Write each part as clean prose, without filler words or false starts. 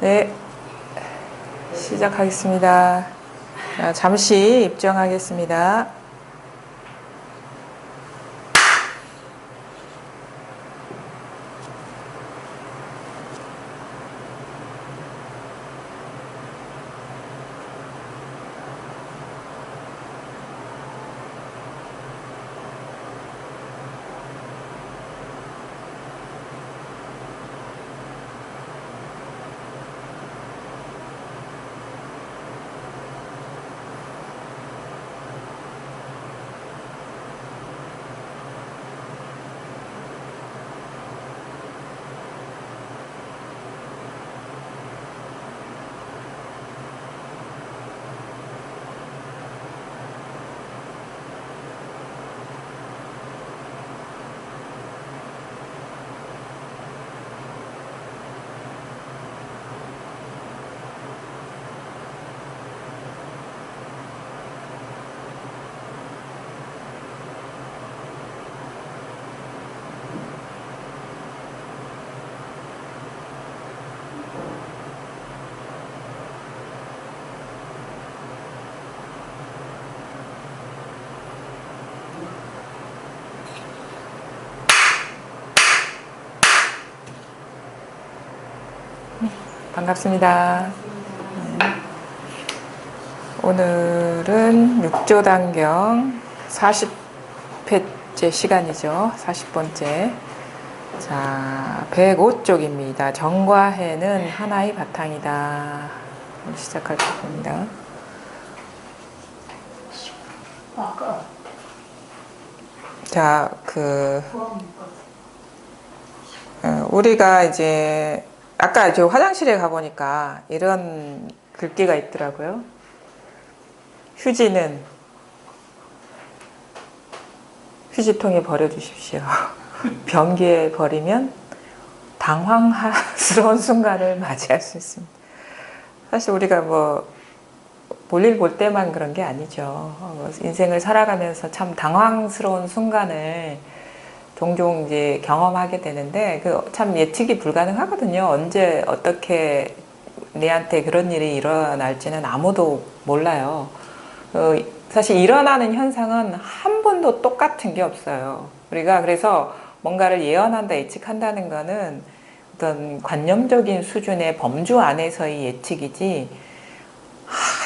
네, 시작하겠습니다. 잠시 입정하겠습니다. 반갑습니다. 오늘은 6조단경 40회째 시간이죠. 40번째. 자, 105쪽입니다. 정과 해는 하나의 바탕이다. 시작할 겁니다. 자, 우리가 이제 아까 저 화장실에 가보니까 이런 글귀가 있더라고요. 휴지는 휴지통에 버려주십시오. 변기에 버리면 당황스러운 순간을 맞이할 수 있습니다. 사실 우리가 볼일 볼 때만 그런 게 아니죠. 인생을 살아가면서 참 당황스러운 순간을 종종 이제 경험하게 되는데 참 예측이 불가능하거든요. 언제 어떻게 내한테 그런 일이 일어날지는 아무도 몰라요. 사실 일어나는 현상은 한 번도 똑같은 게 없어요. 우리가 그래서 뭔가를 예언한다, 예측한다는 거는 어떤 관념적인 수준의 범주 안에서의 예측이지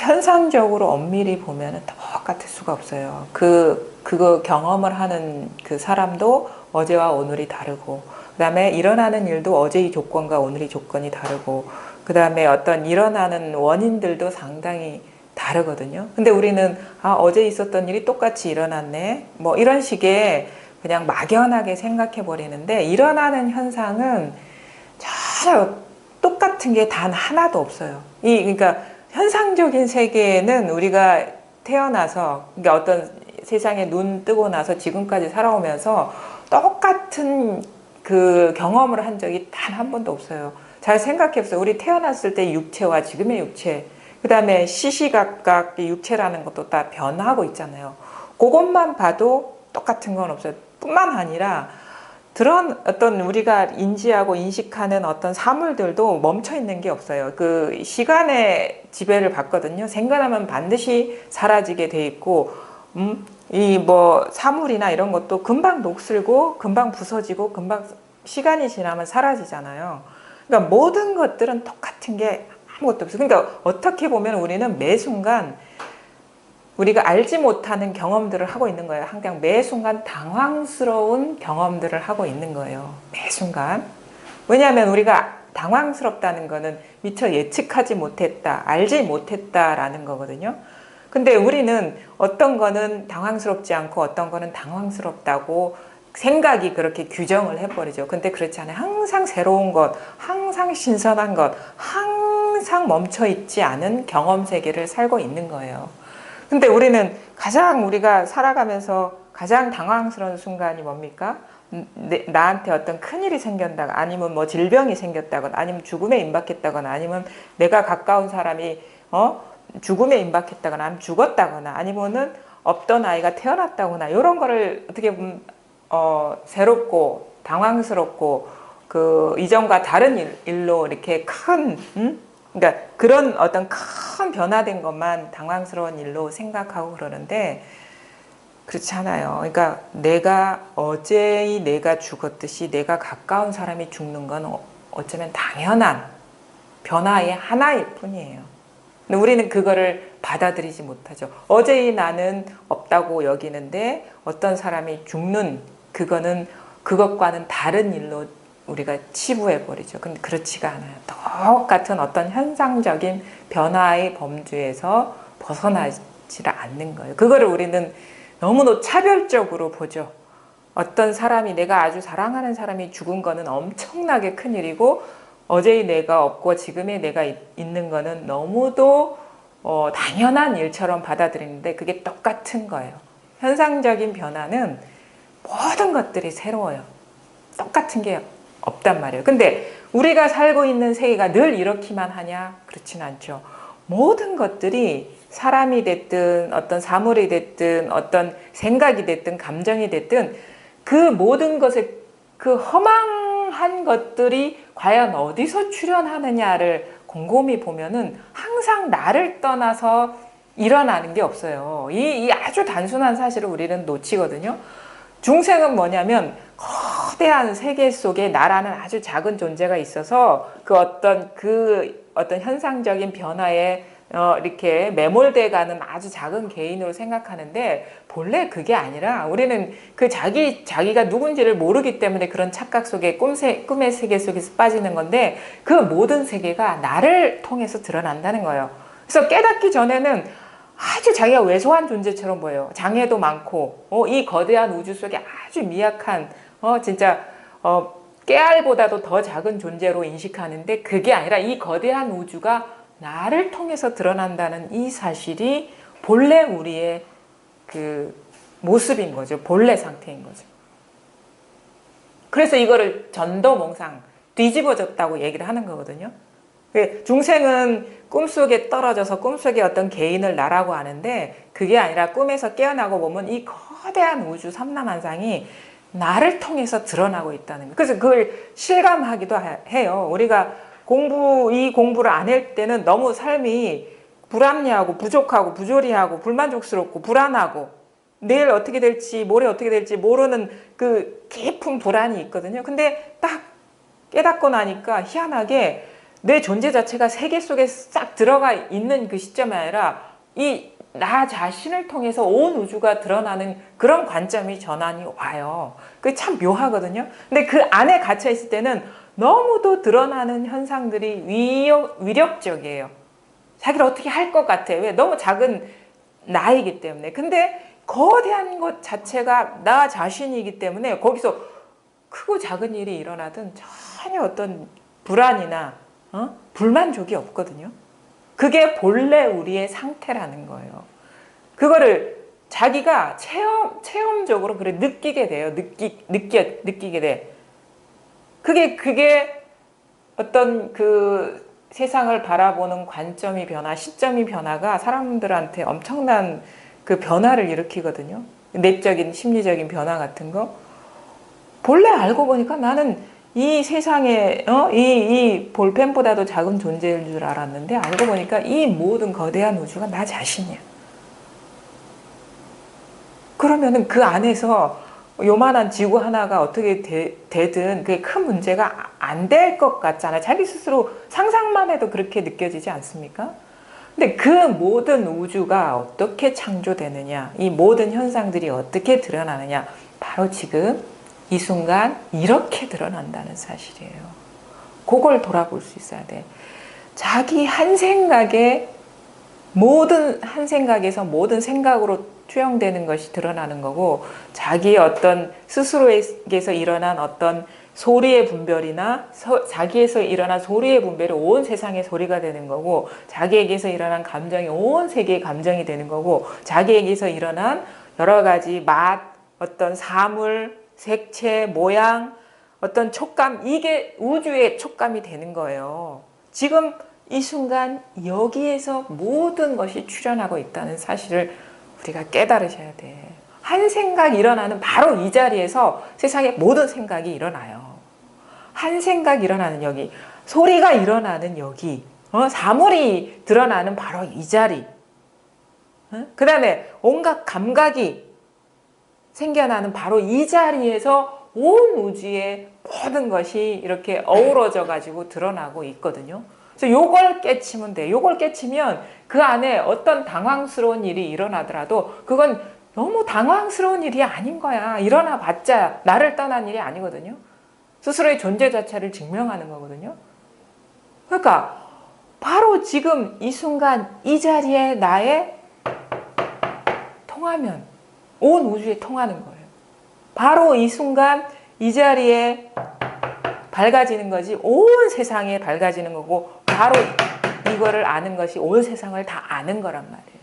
현상적으로 엄밀히 보면 똑같을 수가 없어요. 그거 경험을 하는 그 사람도 어제와 오늘이 다르고, 그 다음에 일어나는 일도 어제의 조건과 오늘의 조건이 다르고, 그 다음에 어떤 일어나는 원인들도 상당히 다르거든요. 근데 우리는 어제 있었던 일이 똑같이 일어났네, 이런 식의 그냥 막연하게 생각해 버리는데, 일어나는 현상은 전혀 똑같은 게 단 하나도 없어요. 그러니까 현상적인 세계에는 우리가 태어나서, 그러니까 어떤 세상에 눈 뜨고 나서 지금까지 살아오면서 똑같은 그 경험을 한 적이 단 한 번도 없어요. 잘 생각해 보세요. 우리 태어났을 때 육체와 지금의 육체, 그 다음에 시시각각 육체라는 것도 다 변하고 있잖아요. 그것만 봐도 똑같은 건 없어요. 뿐만 아니라 그런 어떤 우리가 인지하고 인식하는 어떤 사물들도 멈춰 있는 게 없어요. 그 시간의 지배를 받거든요. 생겨나면 반드시 사라지게 돼 있고, 사물이나 이런 것도 금방 녹슬고, 금방 부서지고, 금방 시간이 지나면 사라지잖아요. 그러니까 모든 것들은 똑같은 게 아무것도 없어요. 그러니까 어떻게 보면 우리는 매 순간 우리가 알지 못하는 경험들을 하고 있는 거예요. 항상 매 순간 당황스러운 경험들을 하고 있는 거예요. 매 순간. 왜냐하면 우리가 당황스럽다는 거는 미처 예측하지 못했다, 알지 못했다라는 거거든요. 근데 우리는 어떤 거는 당황스럽지 않고 어떤 거는 당황스럽다고 생각이 그렇게 규정을 해버리죠. 근데 그렇지 않아요. 항상 새로운 것, 항상 신선한 것, 항상 멈춰있지 않은 경험 세계를 살고 있는 거예요. 근데 우리는 우리가 살아가면서 가장 당황스러운 순간이 뭡니까? 나한테 어떤 큰일이 생겼다거나, 아니면 질병이 생겼다거나, 아니면 죽음에 임박했다거나, 아니면 내가 가까운 사람이 죽음에 임박했다거나, 아니면 죽었다거나, 아니면은 없던 아이가 태어났다거나, 이런 거를 어떻게 보면 새롭고 당황스럽고 그 이전과 다른 일로 이렇게 그러니까 그런 어떤 큰 변화된 것만 당황스러운 일로 생각하고 그러는데 그렇지 않아요. 그러니까 어제의 내가 죽었듯이 내가 가까운 사람이 죽는 건 어쩌면 당연한 변화의 하나일 뿐이에요. 근데 우리는 그거를 받아들이지 못하죠. 어제의 나는 없다고 여기는데 어떤 사람이 죽는 그것과는 다른 일로 우리가 치부해버리죠. 근데 그렇지가 않아요. 똑같은 어떤 현상적인 변화의 범주에서 벗어나지를 않는 거예요. 그거를 우리는 너무도 차별적으로 보죠. 어떤 사람이 내가 아주 사랑하는 사람이 죽은 거는 엄청나게 큰일이고 어제의 내가 없고 지금의 내가 있는 거는 너무도 당연한 일처럼 받아들이는데 그게 똑같은 거예요. 현상적인 변화는 모든 것들이 새로워요. 똑같은 게 없단 말이에요. 근데 우리가 살고 있는 세계가 늘 이렇기만 하냐? 그렇진 않죠. 모든 것들이 사람이 됐든 어떤 사물이 됐든 어떤 생각이 됐든 감정이 됐든 그 모든 것의 그 허망한 것들이 과연 어디서 출현하느냐를 곰곰이 보면은 항상 나를 떠나서 일어나는 게 없어요. 이 아주 단순한 사실을 우리는 놓치거든요. 중생은 뭐냐면 거대한 세계 속에 나라는 아주 작은 존재가 있어서 그 어떤 현상적인 변화에 이렇게 매몰돼가는 아주 작은 개인으로 생각하는데 본래 그게 아니라 우리는 그 자기가 누군지를 모르기 때문에 그런 착각 속에 꿈의 세계 속에서 빠지는 건데 그 모든 세계가 나를 통해서 드러난다는 거예요. 그래서 깨닫기 전에는 아주 자기가 왜소한 존재처럼 보여요. 장애도 많고 이 거대한 우주 속에 아주 미약한 진짜 깨알보다도 더 작은 존재로 인식하는데 그게 아니라 이 거대한 우주가 나를 통해서 드러난다는 이 사실이 본래 우리의 그 모습인 거죠. 본래 상태인 거죠. 그래서 이거를 전도몽상 뒤집어졌다고 얘기를 하는 거거든요. 중생은 꿈속에 떨어져서 꿈속에 어떤 개인을 나라고 하는데 그게 아니라 꿈에서 깨어나고 보면 이 거대한 우주 삼라만상이 나를 통해서 드러나고 있다는 거예요. 그래서 그걸 실감하기도 해요. 우리가 이 공부를 안 할 때는 너무 삶이 불합리하고 부족하고 부조리하고 불만족스럽고 불안하고 내일 어떻게 될지 모레 어떻게 될지 모르는 그 깊은 불안이 있거든요. 근데 딱 깨닫고 나니까 희한하게 내 존재 자체가 세계 속에 싹 들어가 있는 그 시점이 아니라 이 나 자신을 통해서 온 우주가 드러나는 그런 관점이 전환이 와요. 그게 참 묘하거든요. 근데 그 안에 갇혀 있을 때는 너무도 드러나는 현상들이 위력적이에요. 자기를 어떻게 할 것 같아. 왜? 너무 작은 나이기 때문에. 근데 거대한 것 자체가 나 자신이기 때문에 거기서 크고 작은 일이 일어나든 전혀 어떤 불안이나 불만족이 없거든요. 그게 본래 우리의 상태라는 거예요. 그거를 자기가 체험적으로 그래 느끼게 돼요. 느끼게 돼. 그게 어떤 그 세상을 바라보는 관점이 시점이 변화가 사람들한테 엄청난 그 변화를 일으키거든요. 내적인 심리적인 변화 같은 거. 본래 알고 보니까 나는 이 세상에 이 볼펜보다도 작은 존재일 줄 알았는데 알고 보니까 이 모든 거대한 우주가 나 자신이야. 그러면은 그 안에서 요만한 지구 하나가 어떻게 되든 그게 큰 문제가 안 될 것 같잖아요. 자기 스스로 상상만 해도 그렇게 느껴지지 않습니까? 근데 그 모든 우주가 어떻게 창조되느냐, 이 모든 현상들이 어떻게 드러나느냐, 바로 지금 이 순간 이렇게 드러난다는 사실이에요. 그걸 돌아볼 수 있어야 돼. 자기 한 생각에서 모든 생각으로 투영되는 것이 드러나는 거고, 자기 어떤 스스로에게서 일어난 어떤 소리의 분별이나 자기에서 일어난 소리의 분별이 온 세상의 소리가 되는 거고, 자기에게서 일어난 감정이 온 세계의 감정이 되는 거고, 자기에게서 일어난 여러 가지 맛, 어떤 사물, 색채, 모양, 어떤 촉감, 이게 우주의 촉감이 되는 거예요. 지금 이 순간 여기에서 모든 것이 출현하고 있다는 사실을 우리가 깨달으셔야 돼. 한 생각이 일어나는 바로 이 자리에서 세상의 모든 생각이 일어나요. 한 생각 일어나는 여기, 소리가 일어나는 여기, 사물이 드러나는 바로 이 자리, 그 다음에 온갖 감각이 생겨나는 바로 이 자리에서 온 우주의 모든 것이 이렇게 어우러져 가지고 드러나고 있거든요. 그래서 요걸 깨치면 돼. 요걸 깨치면 그 안에 어떤 당황스러운 일이 일어나더라도 그건 너무 당황스러운 일이 아닌 거야. 일어나 봤자 나를 떠난 일이 아니거든요. 스스로의 존재 자체를 증명하는 거거든요. 그러니까 바로 지금 이 순간 이 자리에 나의 통하면 온 우주에 통하는 거예요. 바로 이 순간 이 자리에 밝아지는 것이 온 세상에 밝아지는 거고 바로 이거를 아는 것이 온 세상을 다 아는 거란 말이에요.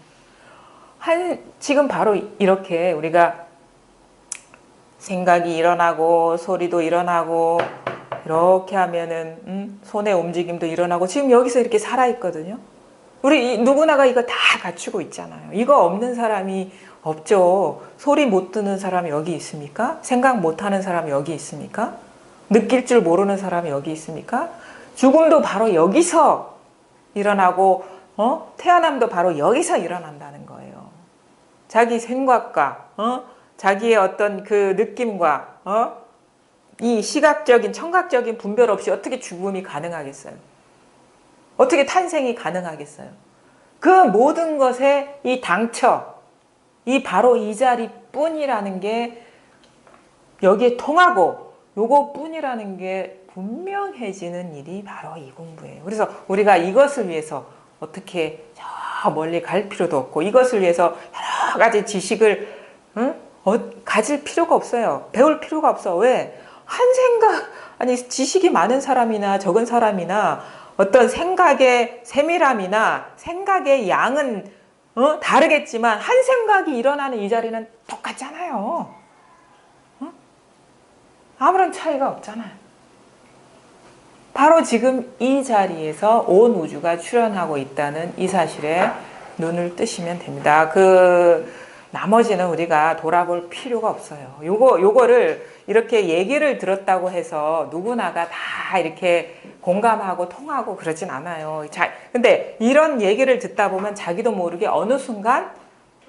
지금 바로 이렇게 우리가 생각이 일어나고 소리도 일어나고 이렇게 하면은 손의 움직임도 일어나고 지금 여기서 이렇게 살아있거든요. 우리 누구나가 이거 다 갖추고 있잖아요. 이거 없는 사람이 없죠. 소리 못 듣는 사람이 여기 있습니까? 생각 못하는 사람이 여기 있습니까? 느낄 줄 모르는 사람이 여기 있습니까? 죽음도 바로 여기서 일어나고 태어남도 바로 여기서 일어난다는 거예요. 자기 생각과 자기의 어떤 그 느낌과 이 시각적인 청각적인 분별 없이 어떻게 죽음이 가능하겠어요? 어떻게 탄생이 가능하겠어요? 그 모든 것에 이 당처, 이 바로 이 자리뿐이라는 게 여기에 통하고 요거뿐이라는 게 분명해지는 일이 바로 이 공부예요. 그래서 우리가 이것을 위해서 어떻게 저 멀리 갈 필요도 없고 이것을 위해서 여러 가지 지식을 가질 필요가 없어요. 배울 필요가 없어. 왜? 한 생각, 아니 지식이 많은 사람이나 적은 사람이나 어떤 생각의 세밀함이나 생각의 양은 다르겠지만 한 생각이 일어나는 이 자리는 똑같잖아요. 아무런 차이가 없잖아요. 바로 지금 이 자리에서 온 우주가 출현하고 있다는 이 사실에 눈을 뜨시면 됩니다. 나머지는 우리가 돌아볼 필요가 없어요. 요거를 이렇게 얘기를 들었다고 해서 누구나가 다 이렇게 공감하고 통하고 그러진 않아요. 근데 이런 얘기를 듣다 보면 자기도 모르게 어느 순간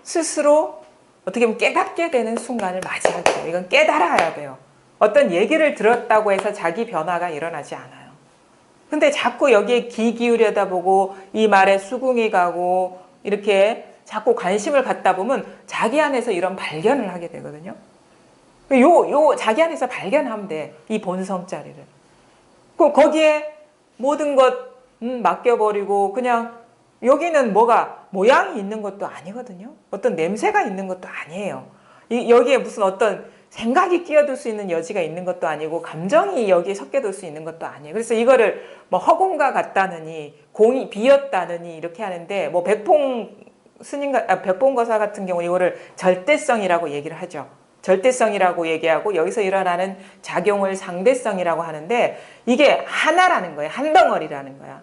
스스로 어떻게 보면 깨닫게 되는 순간을 맞이하게 돼요. 이건 깨달아야 돼요. 어떤 얘기를 들었다고 해서 자기 변화가 일어나지 않아요. 근데 자꾸 여기에 귀 기울여다 보고 이 말에 수긍이 가고 이렇게 자꾸 관심을 갖다 보면 자기 안에서 이런 발견을 하게 되거든요. 자기 안에서 발견하면 돼. 이 본성자리를. 거기에 모든 것 맡겨버리고 그냥 여기는 뭐가 모양이 있는 것도 아니거든요. 어떤 냄새가 있는 것도 아니에요. 여기에 무슨 어떤 생각이 끼어들 수 있는 여지가 있는 것도 아니고 감정이 여기에 섞여들 수 있는 것도 아니에요. 그래서 이거를 뭐 허공과 같다느니 공이 비었다느니 이렇게 하는데 뭐 백봉거사 같은 경우 이거를 절대성이라고 얘기를 하죠. 절대성이라고 얘기하고 여기서 일어나는 작용을 상대성이라고 하는데 이게 하나라는 거예요. 한 덩어리라는 거야.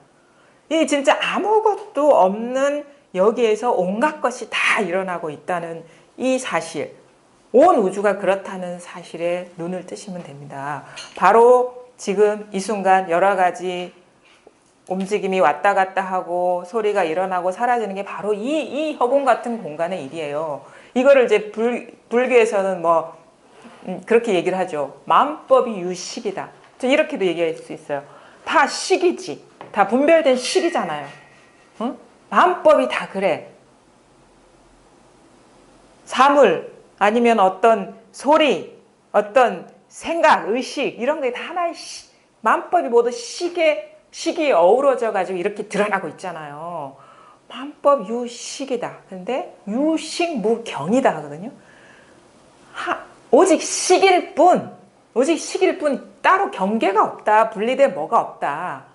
이 진짜 아무것도 없는 여기에서 온갖 것이 다 일어나고 있다는 이 사실, 온 우주가 그렇다는 사실에 눈을 뜨시면 됩니다. 바로 지금 이 순간 여러 가지 움직임이 왔다 갔다 하고 소리가 일어나고 사라지는 게 바로 이 허공 같은 공간의 일이에요. 이거를 이제 불교에서는 뭐 그렇게 얘기를 하죠. 마음법이 유식이다. 이렇게도 얘기할 수 있어요. 다 식이지. 다 분별된 식이잖아요. 응? 마음법이 다 그래. 사물 아니면 어떤 소리, 어떤 생각, 의식 이런 게 다 하나의 마음법이 모두 식이 어우러져 가지고 이렇게 드러나고 있잖아요. 마음법 유식이다. 근데 유식무경이다 하거든요. 오직 식일 뿐, 따로 경계가 없다. 분리돼 뭐가 없다.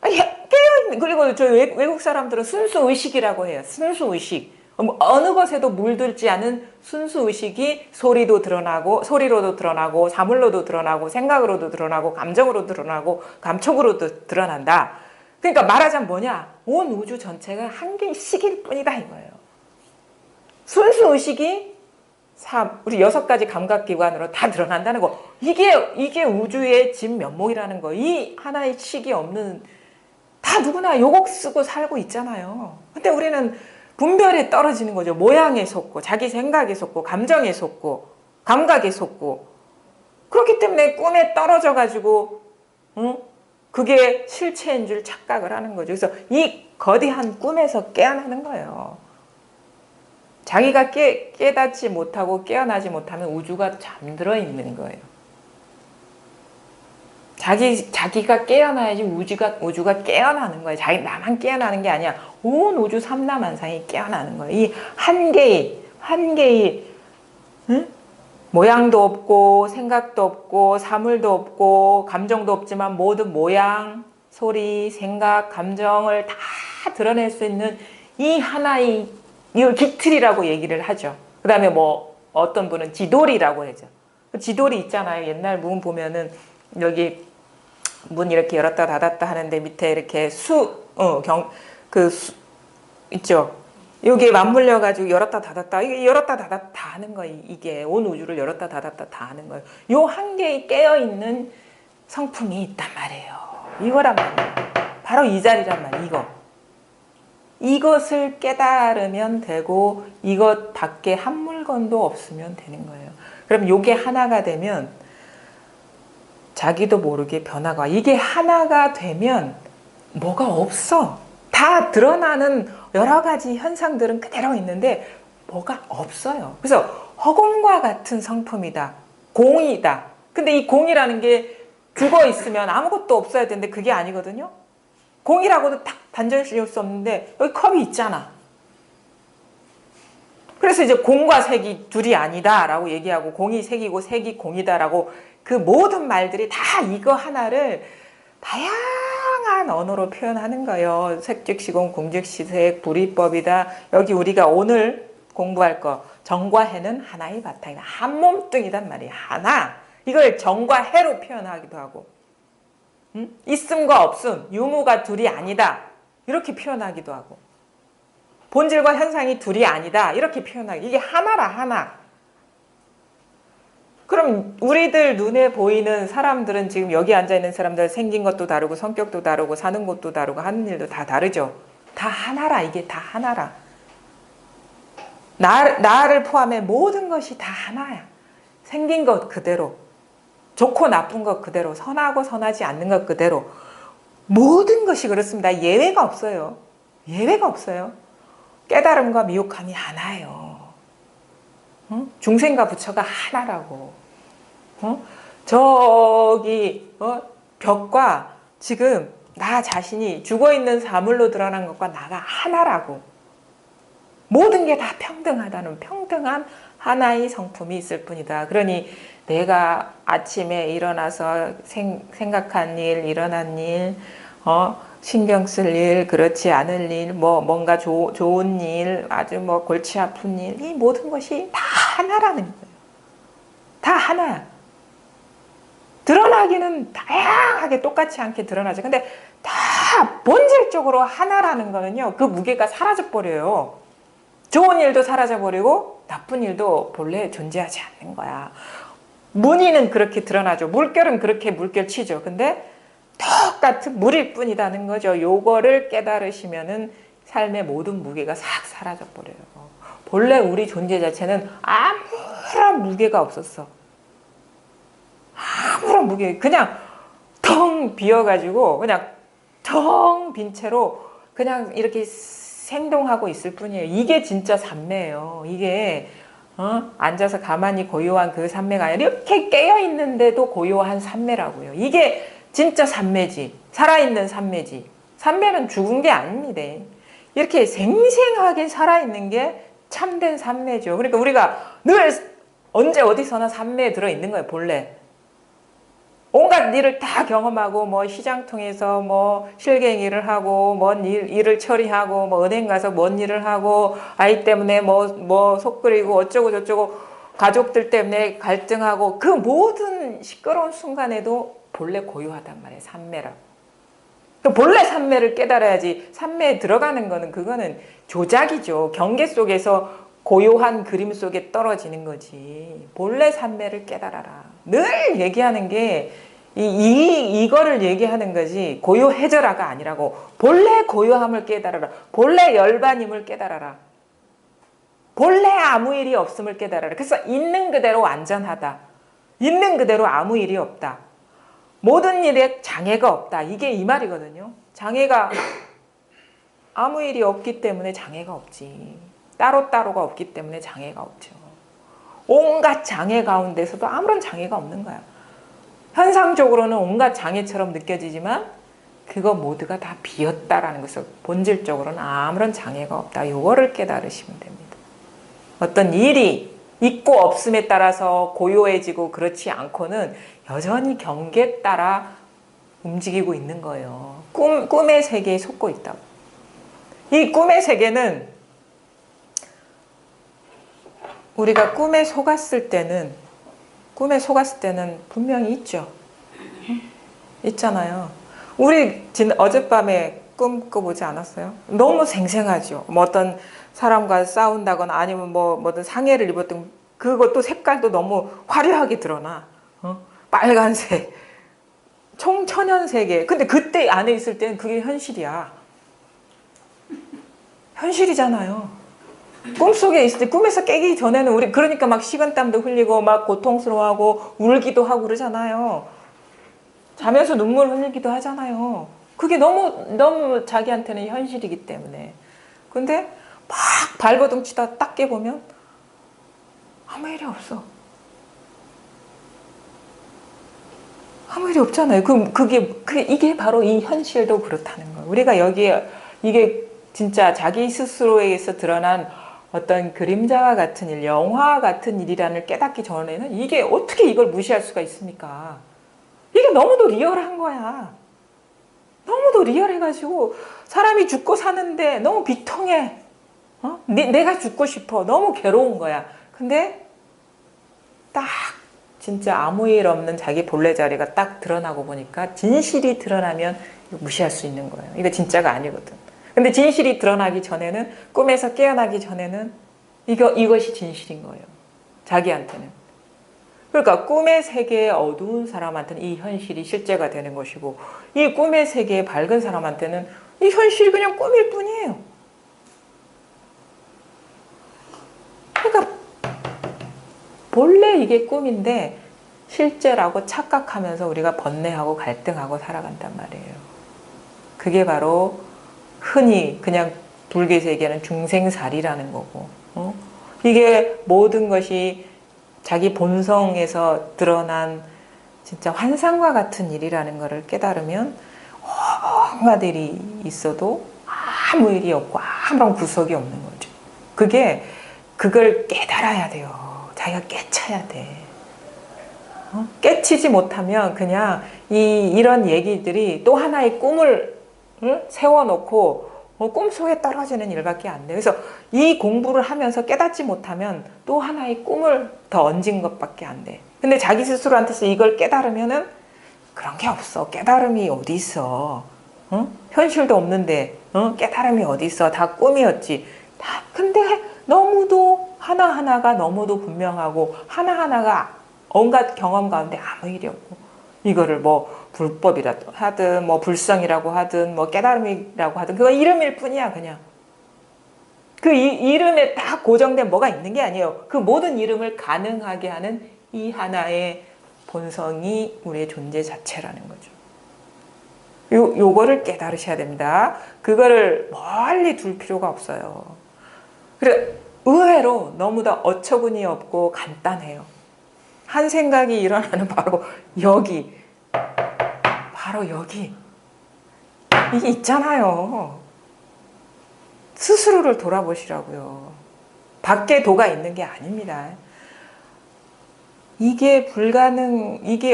깨어있는, 그리고 저 외국 사람들은 순수의식이라고 해요. 순수의식. 어느 것에도 물들지 않은 순수의식이 소리로도 드러나고 사물로도 드러나고 생각으로도 드러나고 감정으로 드러나고 감촉으로도 드러난다. 그러니까 말하자면 뭐냐? 온 우주 전체가 한 개의 식일 뿐이다 이거예요. 순수의식이 우리 6가지 감각기관으로 다 드러난다는 거. 이게 우주의 진면목이라는 거. 이 하나의 식이 없는, 다 누구나 요거 쓰고 살고 있잖아요. 근데 우리는 분별에 떨어지는 거죠. 모양에 속고, 자기 생각에 속고, 감정에 속고, 감각에 속고. 그렇기 때문에 꿈에 떨어져 가지고 그게 실체인 줄 착각을 하는 거죠. 그래서 이 거대한 꿈에서 깨어나는 거예요. 자기가 깨닫지 못하고 깨어나지 못하면 우주가 잠들어 있는 거예요. 자기가 깨어나야지 우주가 깨어나는 거예요. 나만 깨어나는 게 아니야. 온 우주 삼라만상이 깨어나는 거예요. 이 한 개의 모양도 없고 생각도 없고 사물도 없고 감정도 없지만 모든 모양, 소리, 생각, 감정을 다 드러낼 수 있는 이 하나의 이걸 깃틀이라고 얘기를 하죠. 그 다음에 뭐 어떤 분은 지돌이라고 하죠. 지돌이 있잖아요. 옛날 문 보면은 여기 문 이렇게 열었다 닫았다 하는데 밑에 이렇게 있죠. 여기에 맞물려 가지고 열었다 닫았다, 이게 열었다 닫았다 다 하는 거예요. 이게 온 우주를 열었다 닫았다 다 하는 거예요. 요 한 개의 깨어 있는 성품이 있단 말이에요. 이거란 말이에요. 바로 이 자리란 말이에요. 이것을 깨달으면 되고 이것 밖에 한 물건도 없으면 되는 거예요. 그럼 요게 하나가 되면 자기도 모르게 변화가, 이게 하나가 되면 뭐가 없어. 다 드러나는 여러 가지 현상들은 그대로 있는데 뭐가 없어요. 그래서 허공과 같은 성품이다. 공이다. 근데 이 공이라는 게 죽어 있으면 아무것도 없어야 되는데 그게 아니거든요. 공이라고도 딱 단정을 지을 수 없는데 여기 컵이 있잖아. 그래서 이제 공과 색이 둘이 아니다 라고 얘기하고 공이 색이고 색이 공이다 라고 그 모든 말들이 다 이거 하나를 다양한 언어로 표현하는 거예요. 색즉시공 공즉시색 불이법이다. 여기 우리가 오늘 공부할 거 정과 해는 하나의 바탕이다. 한 몸뚱이단 말이에요. 하나. 이걸 정과 해로 표현하기도 하고 있음과 없음, 유무가 둘이 아니다 이렇게 표현하기도 하고 본질과 현상이 둘이 아니다 이렇게 표현하기. 이게 하나라 하나. 그럼 우리들 눈에 보이는 사람들은 지금 여기 앉아있는 사람들 생긴 것도 다르고 성격도 다르고 사는 곳도 다르고 하는 일도 다 다르죠. 다 하나라. 이게 다 하나라. 나를 포함해 모든 것이 다 하나야. 생긴 것 그대로, 좋고 나쁜 것 그대로, 선하고 선하지 않는 것 그대로 모든 것이 그렇습니다. 예외가 없어요. 예외가 없어요. 깨달음과 미혹함이 하나예요. 중생과 부처가 하나라고. 저기 벽과 지금 나 자신이 죽어있는 사물로 드러난 것과 나가 하나라고. 모든 게 다 평등하다는 평등한 하나의 성품이 있을 뿐이다. 그러니 내가 아침에 일어나서 생각한 일, 일어난 일, 신경 쓸 일, 그렇지 않을 일, 뭔가 좋은 일, 아주 골치 아픈 일, 이 모든 것이 다 하나라는 거예요. 다 하나야. 드러나기는 다양하게 똑같지 않게 드러나죠. 근데 다 본질적으로 하나라는 거는요, 그 무게가 사라져버려요. 좋은 일도 사라져버리고 나쁜 일도 본래 존재하지 않는 거야. 무늬는 그렇게 드러나죠. 물결은 그렇게 물결치죠. 근데 똑같은 물일 뿐이라는 거죠. 요거를 깨달으시면은 삶의 모든 무게가 싹 사라져 버려요. 본래 우리 존재 자체는 아무런 무게가 없었어. 아무런 무게, 그냥 텅 비어가지고 그냥 텅 빈 채로 그냥 이렇게 생동하고 있을 뿐이에요. 이게 진짜 삼매예요. 이게 앉아서 가만히 고요한 그 삼매가 아니라 이렇게 깨어있는데도 고요한 삼매라고요. 이게 진짜 삼매지. 살아있는 삼매지. 삼매는 죽은 게 아닙니다. 이렇게 생생하게 살아있는 게 참된 삼매죠. 그러니까 우리가 늘 언제 어디서나 삼매에 들어있는 거예요. 본래. 온갖 일을 다 경험하고 시장 통해서 실갱이를 하고 뭔 일을 처리하고 은행 가서 뭔 일을 하고 아이 때문에 속 끓이고 어쩌고 저쩌고 가족들 때문에 갈등하고 그 모든 시끄러운 순간에도 본래 고요하단 말이에요. 삼매라고. 본래 삼매를 깨달아야지. 삼매에 들어가는 거는 그거는 조작이죠. 경계 속에서 고요한 그림 속에 떨어지는 거지. 본래 산매를 깨달아라. 늘 얘기하는 게 이거를 얘기하는 거지. 고요해져라가 아니라고. 본래 고요함을 깨달아라. 본래 열반임을 깨달아라. 본래 아무 일이 없음을 깨달아라. 그래서 있는 그대로 완전하다. 있는 그대로 아무 일이 없다. 모든 일에 장애가 없다. 이게 이 말이거든요. 장애가 아무 일이 없기 때문에 장애가 없지. 따로따로가 없기 때문에 장애가 없죠. 온갖 장애 가운데서도 아무런 장애가 없는 거야. 현상적으로는 온갖 장애처럼 느껴지지만 그거 모두가 다 비었다라는 것을 본질적으로는 아무런 장애가 없다. 이거를 깨달으시면 됩니다. 어떤 일이 있고 없음에 따라서 고요해지고 그렇지 않고는 여전히 경계에 따라 움직이고 있는 거예요. 꿈의 세계에 속고 있다고. 이 꿈의 세계는 우리가 꿈에 속았을 때는 분명히 있죠. 있잖아요. 우리 어젯밤에 꿈 꿔보지 않았어요? 너무 생생하죠. 뭐 어떤 사람과 싸운다거나 아니면 뭐든 상해를 입었던 그것도 색깔도 너무 화려하게 드러나. 빨간색, 청천연색에. 근데 그때 안에 있을 때는 그게 현실이야. 현실이잖아요. 꿈속에 있을 때, 꿈에서 깨기 전에는 우리 그러니까 막 식은땀도 흘리고 막 고통스러워하고 울기도 하고 그러잖아요. 자면서 눈물 흘리기도 하잖아요. 그게 너무 자기한테는 현실이기 때문에. 근데 막 발버둥 치다 딱 깨보면 아무 일이 없어. 아무 일이 없잖아요. 이게 바로 이 현실도 그렇다는 거예요. 우리가 여기에 이게 진짜 자기 스스로에게서 드러난 어떤 그림자와 같은 일, 영화 같은 일이라는 깨닫기 전에는 이게 어떻게 이걸 무시할 수가 있습니까? 이게 너무도 리얼한 거야. 너무도 리얼해가지고 사람이 죽고 사는데 너무 비통해. 내가 죽고 싶어. 너무 괴로운 거야. 근데 딱 진짜 아무 일 없는 자기 본래 자리가 딱 드러나고 보니까 진실이 드러나면 무시할 수 있는 거예요. 이거 진짜가 아니거든. 근데 진실이 드러나기 전에는, 꿈에서 깨어나기 전에는 이것이 진실인 거예요. 자기한테는. 그러니까 꿈의 세계에 어두운 사람한테는 이 현실이 실제가 되는 것이고, 이 꿈의 세계에 밝은 사람한테는 이 현실이 그냥 꿈일 뿐이에요. 그러니까 본래 이게 꿈인데 실제라고 착각하면서 우리가 번뇌하고 갈등하고 살아간단 말이에요. 그게 바로 흔히 그냥 불교에서 얘기하는 중생살이라는 거고, 이게 모든 것이 자기 본성에서 드러난 진짜 환상과 같은 일이라는 것을 깨달으면 온갖 일이 있어도 아무 일이 없고 아무런 구석이 없는 거죠. 그걸 깨달아야 돼요. 자기가 깨쳐야 돼. 깨치지 못하면 그냥 이런 얘기들이 또 하나의 꿈을 세워놓고 꿈속에 떨어지는 일밖에 안 돼. 그래서 이 공부를 하면서 깨닫지 못하면 또 하나의 꿈을 더 얹은 것밖에 안 돼. 근데 자기 스스로한테서 이걸 깨달으면은 그런 게 없어. 깨달음이 어디 있어? 현실도 없는데 깨달음이 어디 있어? 다 꿈이었지. 근데 너무도 하나하나가 너무도 분명하고 하나하나가 온갖 경험 가운데 아무 일이 없고, 이거를 뭐 불법이라도 하든 뭐 불성이라고 하든 뭐 깨달음이라고 하든 그거 이름일 뿐이야. 그냥 그 이름에 딱 고정된 뭐가 있는 게 아니에요. 그 모든 이름을 가능하게 하는 이 하나의 본성이 우리의 존재 자체라는 거죠. 요거를 깨달으셔야 됩니다. 그거를 멀리 둘 필요가 없어요. 그래, 의외로 너무나 어처구니 없고 간단해요. 한 생각이 일어나는 바로 여기, 이게 있잖아요. 스스로를 돌아보시라고요. 밖에 도가 있는 게 아닙니다. 이게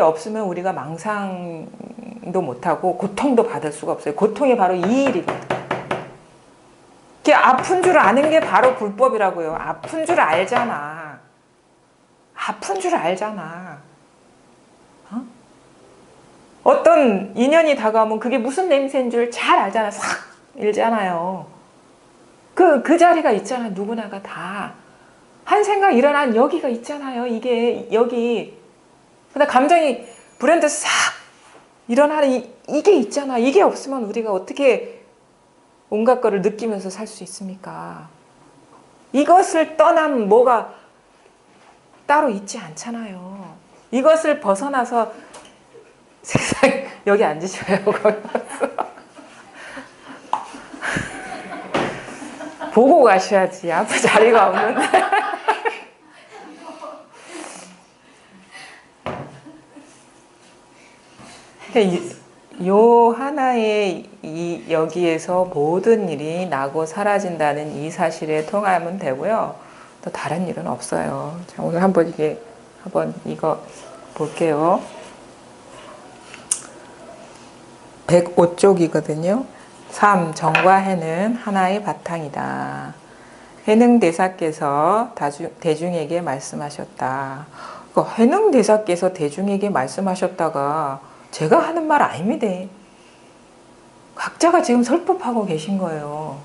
없으면 우리가 망상도 못하고 고통도 받을 수가 없어요. 고통이 바로 이 일이거든요. 이게 아픈 줄 아는 게 바로 불법이라고요. 아픈 줄 알잖아. 어떤 인연이 다가오면 그게 무슨 냄새인 줄 잘 알잖아. 싹 일잖아요. 그 자리가 있잖아. 누구나가 다. 한 생각 일어난 여기가 있잖아요. 이게 여기. 근데 감정이 불현듯 싹 일어나는 이게 있잖아. 이게 없으면 우리가 어떻게 온갖 거를 느끼면서 살 수 있습니까? 이것을 떠난 뭐가 따로 있지 않잖아요. 이것을 벗어나서 세상 여기 앉으셔요. 보고 가셔야지. 앞에 자리가 없는데. 요 하나의 여기에서 모든 일이 나고 사라진다는 이 사실에 통하면 되고요. 또 다른 일은 없어요. 자, 오늘 한번 이거 볼게요. 105쪽이거든요. 3. 정과 해는 하나의 바탕이다. 해능 대사께서 대중에게 말씀하셨다. 해능 대사께서 대중에게 말씀하셨다가 제가 하는 말 아닙니다. 각자가 지금 설법하고 계신 거예요.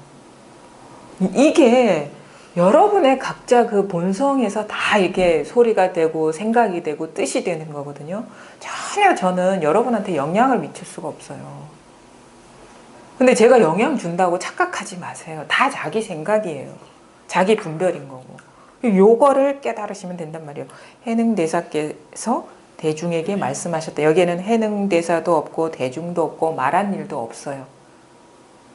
이게 여러분의 각자 그 본성에서 다 이게 소리가 되고 생각이 되고 뜻이 되는 거거든요. 전혀 저는 여러분한테 영향을 미칠 수가 없어요. 근데 제가 영향 준다고 착각하지 마세요. 다 자기 생각이에요. 자기 분별인 거고. 요거를 깨달으시면 된단 말이에요. 해능대사께서 대중에게 말씀하셨다. 여기에는 해능대사도 없고 대중도 없고 말한 일도 없어요.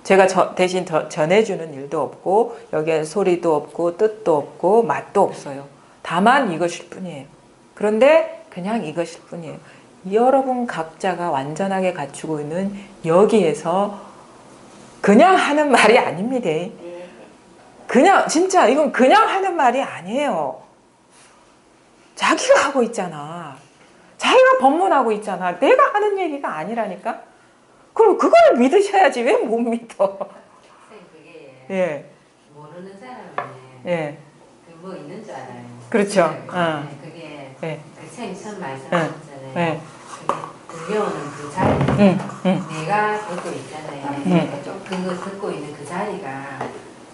제가 대신 전해주는 일도 없고 여기에 소리도 없고 뜻도 없고 맛도 없어요. 다만 이것일 뿐이에요. 그런데 그냥 이것일 뿐이에요. 여러분 각자가 완전하게 갖추고 있는 여기에서 그냥 하는 말이 아닙니다. 그냥 진짜 이건 그냥 하는 말이 아니에요. 자기가 하고 있잖아. 자기가 법문하고 있잖아. 내가 하는 얘기가 아니라니까. 그럼 그걸 믿으셔야지. 왜 못 믿어? 그게 예. 모르는 사람은 예. 뭐 있는 줄 알아요. 그렇죠. 그게 예. 그 선생님 말씀하셨잖아요. 예. 그게 들려오는 그 자리, 내가 듣고 있잖아요. 그거 듣고 있는 그 자리가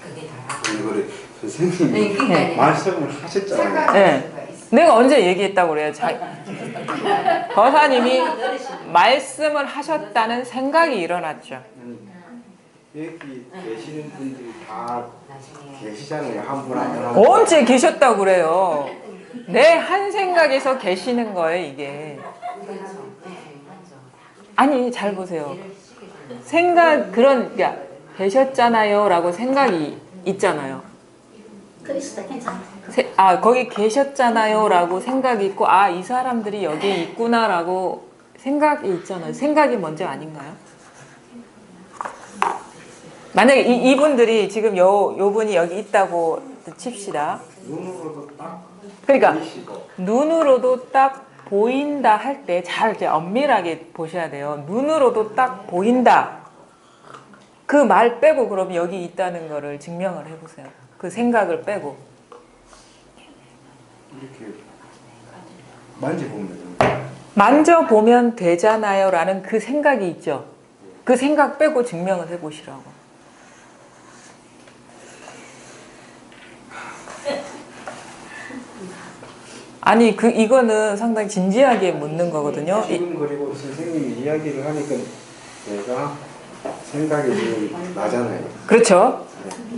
그게 다. 이거를 선생님이 그러니까 말씀을 하셨잖아요. 예. 내가 언제 얘기했다고 그래요? 거사님이 말씀을 하셨다는 생각이 일어났죠. 여기 계시는 분들이 다 나중에 계시잖아요. 한 분 한 분. 언제 계셨다고 그래요? 내 한 생각에서 계시는 거예요, 이게. 그렇죠. 네, 맞죠. 아니, 잘 보세요. 생각, 그러니까 계셨잖아요 라고 생각이 있잖아요. 그리스도 괜찮아. 거기 계셨잖아요 라고 생각이 있고, 이 사람들이 여기에 있구나 라고 생각이 있잖아요. 생각이 먼저 아닌가요? 만약에 이분들이 지금 요 분이 여기 있다고 칩시다. 눈으로도 딱 그러니까 보이시고. 눈으로도 딱 보인다 할 때 잘 이렇게 엄밀하게 보셔야 돼요. 눈으로도 딱 보인다. 그 말 빼고 그럼 여기 있다는 거를 증명을 해보세요. 그 생각을 빼고. 이렇게 만져보면 되죠. 만져보면 되잖아요 라는 그 생각이 있죠. 그 생각 빼고 증명을 해보시라고. 아니 이거는 상당히 진지하게 묻는 거거든요. 지금 그리고 선생님이 이야기를 하니까 내가 생각이 지금 나잖아요. 그렇죠.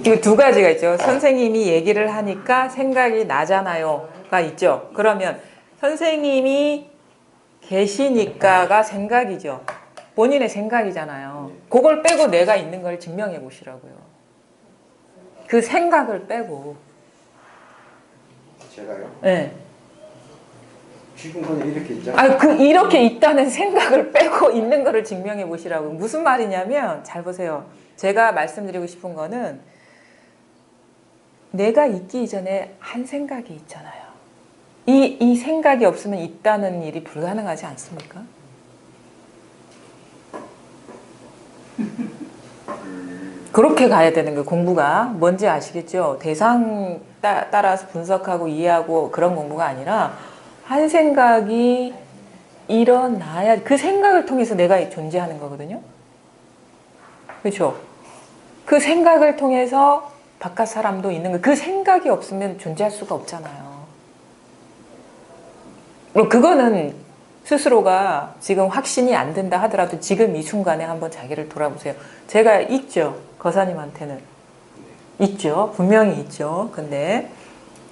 이거 두 가지가 있죠. 선생님이 얘기를 하니까 생각이 나잖아요가 있죠. 그러면 선생님이 계시니까가 생각이죠. 본인의 생각이잖아요. 그걸 빼고 내가 있는 걸 증명해 보시라고요. 그 생각을 빼고. 제가요? 네. 지금 그냥 이렇게 있잖아요. 이렇게 있다는 생각을 빼고 있는 거를 증명해 보시라고. 무슨 말이냐면, 잘 보세요. 제가 말씀드리고 싶은 거는, 내가 있기 이전에 한 생각이 있잖아요. 이 생각이 없으면 있다는 일이 불가능하지 않습니까? 그렇게 가야 되는 거예요. 공부가 뭔지 아시겠죠? 대상 따라서 분석하고 이해하고 그런 공부가 아니라 한 생각이 일어나야 그 생각을 통해서 내가 존재하는 거거든요. 그렇죠? 그 생각을 통해서 바깥 사람도 있는 거. 그 생각이 없으면 존재할 수가 없잖아요. 그거는 스스로가 지금 확신이 안 된다 하더라도 지금 이 순간에 한번 자기를 돌아보세요. 제가 있죠. 거사님한테는. 있죠. 분명히 있죠. 근데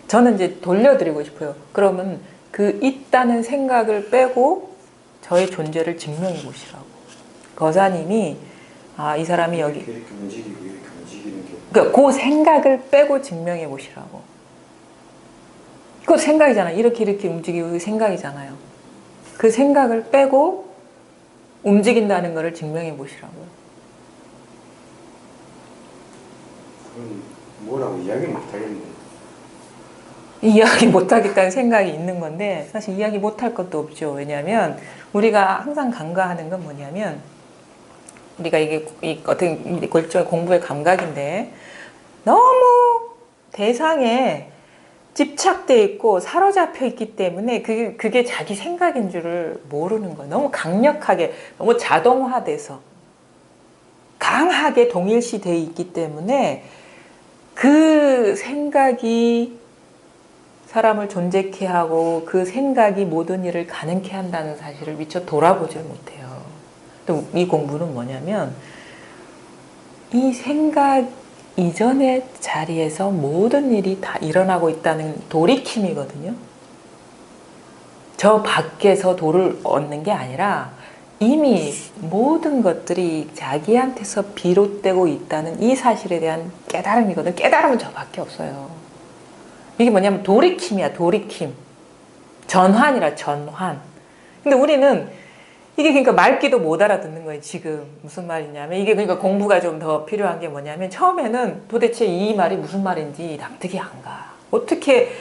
저는 이제 돌려드리고 싶어요. 그러면 그 있다는 생각을 빼고 저의 존재를 증명해 보시라고. 거사님이 아, 이 사람이 여기 이렇게 움직이고 이렇게 움직이는 게 그러니까 그 생각을 빼고 증명해 보시라고. 그거 생각이잖아요. 이렇게 움직이고 생각이잖아요. 그 생각을 빼고 움직인다는 것을 증명해 보시라고요. 그건 뭐라고 이야기는 못하겠는데. 이야기 못하겠다는 생각이 있는 건데 사실 이야기 못할 것도 없죠. 왜냐하면 우리가 항상 간과하는 건 뭐냐면 우리가 이게 어떤 일종의 공부의 감각인데 너무 대상에 집착돼 있고 사로잡혀 있기 때문에 그게 자기 생각인 줄을 모르는 거예요. 너무 강력하게, 너무 자동화돼서 강하게 동일시돼 있기 때문에 그 생각이 사람을 존재케 하고 그 생각이 모든 일을 가능케 한다는 사실을 미처 돌아보질 못해요. 또 이 공부는 뭐냐면 이 생각 이전의 자리에서 모든 일이 다 일어나고 있다는 돌이킴이거든요. 저 밖에서 도를 얻는 게 아니라 이미 모든 것들이 자기한테서 비롯되고 있다는 이 사실에 대한 깨달음이거든요. 깨달음은 저밖에 없어요. 이게 뭐냐면 돌이킴이야, 돌이킴. 전환이라, 전환. 근데 우리는 이게 그러니까 말귀도 못 알아듣는 거예요, 지금. 무슨 말이냐면. 이게 그러니까 공부가 좀 더 필요한 게 뭐냐면, 처음에는 도대체 이 말이 무슨 말인지 납득이 안 가. 어떻게,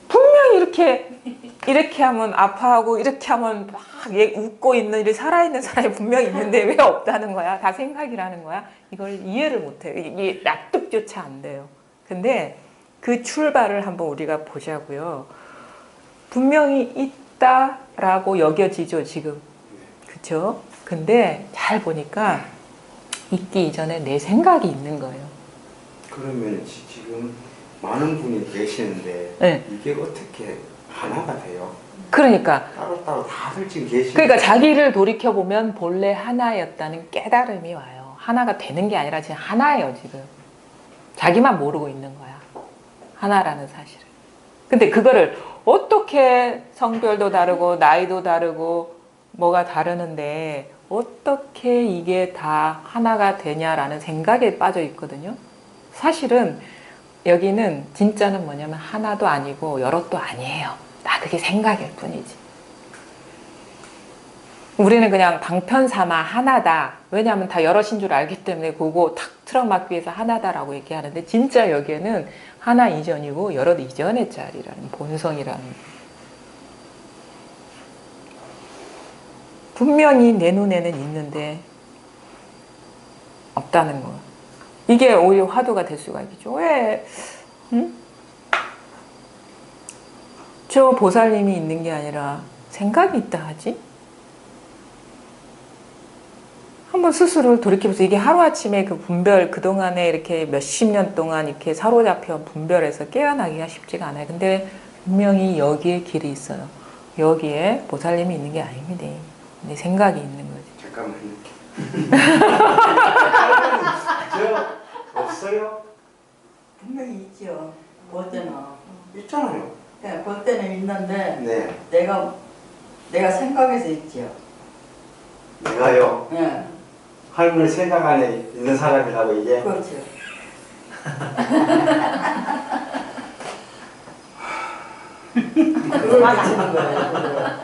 분명히 이렇게 하면 아파하고, 이렇게 하면 막 웃고 있는, 이렇게 살아있는 사람이 분명히 있는데 왜 없다는 거야? 다 생각이라는 거야? 이걸 이해를 못 해요. 이게 납득조차 안 돼요. 근데 그 출발을 한번 우리가 보자고요. 분명히 있다라고 여겨지죠, 지금. 그쵸? 근데 잘 보니까 있기 이전에 내 생각이 있는 거예요. 그러면 지금 많은 분이 계시는데 네. 이게 어떻게 하나가 돼요? 그러니까 따로따로 다들 지금 계시는 그러니까 자기를 돌이켜보면 본래 하나였다는 깨달음이 와요. 하나가 되는 게 아니라 지금 하나예요, 지금. 자기만 모르고 있는 거야. 하나라는 사실을. 근데 그거를 어떻게 성별도 다르고 나이도 다르고 뭐가 다르는데 어떻게 이게 다 하나가 되냐라는 생각에 빠져 있거든요. 사실은 여기는 진짜는 뭐냐면 하나도 아니고 여럿도 아니에요. 다 그게 생각일 뿐이지. 우리는 그냥 방편 삼아 하나다. 왜냐하면 다 여럿인 줄 알기 때문에 그거 탁 틀어막기 위해서 하나다라고 얘기하는데 진짜 여기에는 하나 이전이고 여럿 이전의 자리라는 본성이라는 분명히 내 눈에는 있는데 없다는 거. 이게 오히려 화두가 될 수가 있겠죠. 왜? 응? 저 보살님이 있는 게 아니라 생각이 있다 하지? 한번 스스로를 돌이켜보세요. 이게 하루아침에 그 분별, 그동안에 이렇게 몇십 년 동안 이렇게 사로잡혀 분별해서 깨어나기가 쉽지가 않아요. 근데 분명히 여기에 길이 있어요. 여기에 보살님이 있는 게 아닙니다. 내 생각이 있는 거지. 잠깐만요. 저 없어요? 분명히 있죠. 볼 때는. 있잖아요. 네, 볼 때는 있는데 네. 내가 생각해서 있죠. 내가요. 네, 할머니 생각 안에 있는 사람이라고 이게. 그렇죠. 그걸 맞히는 거예요.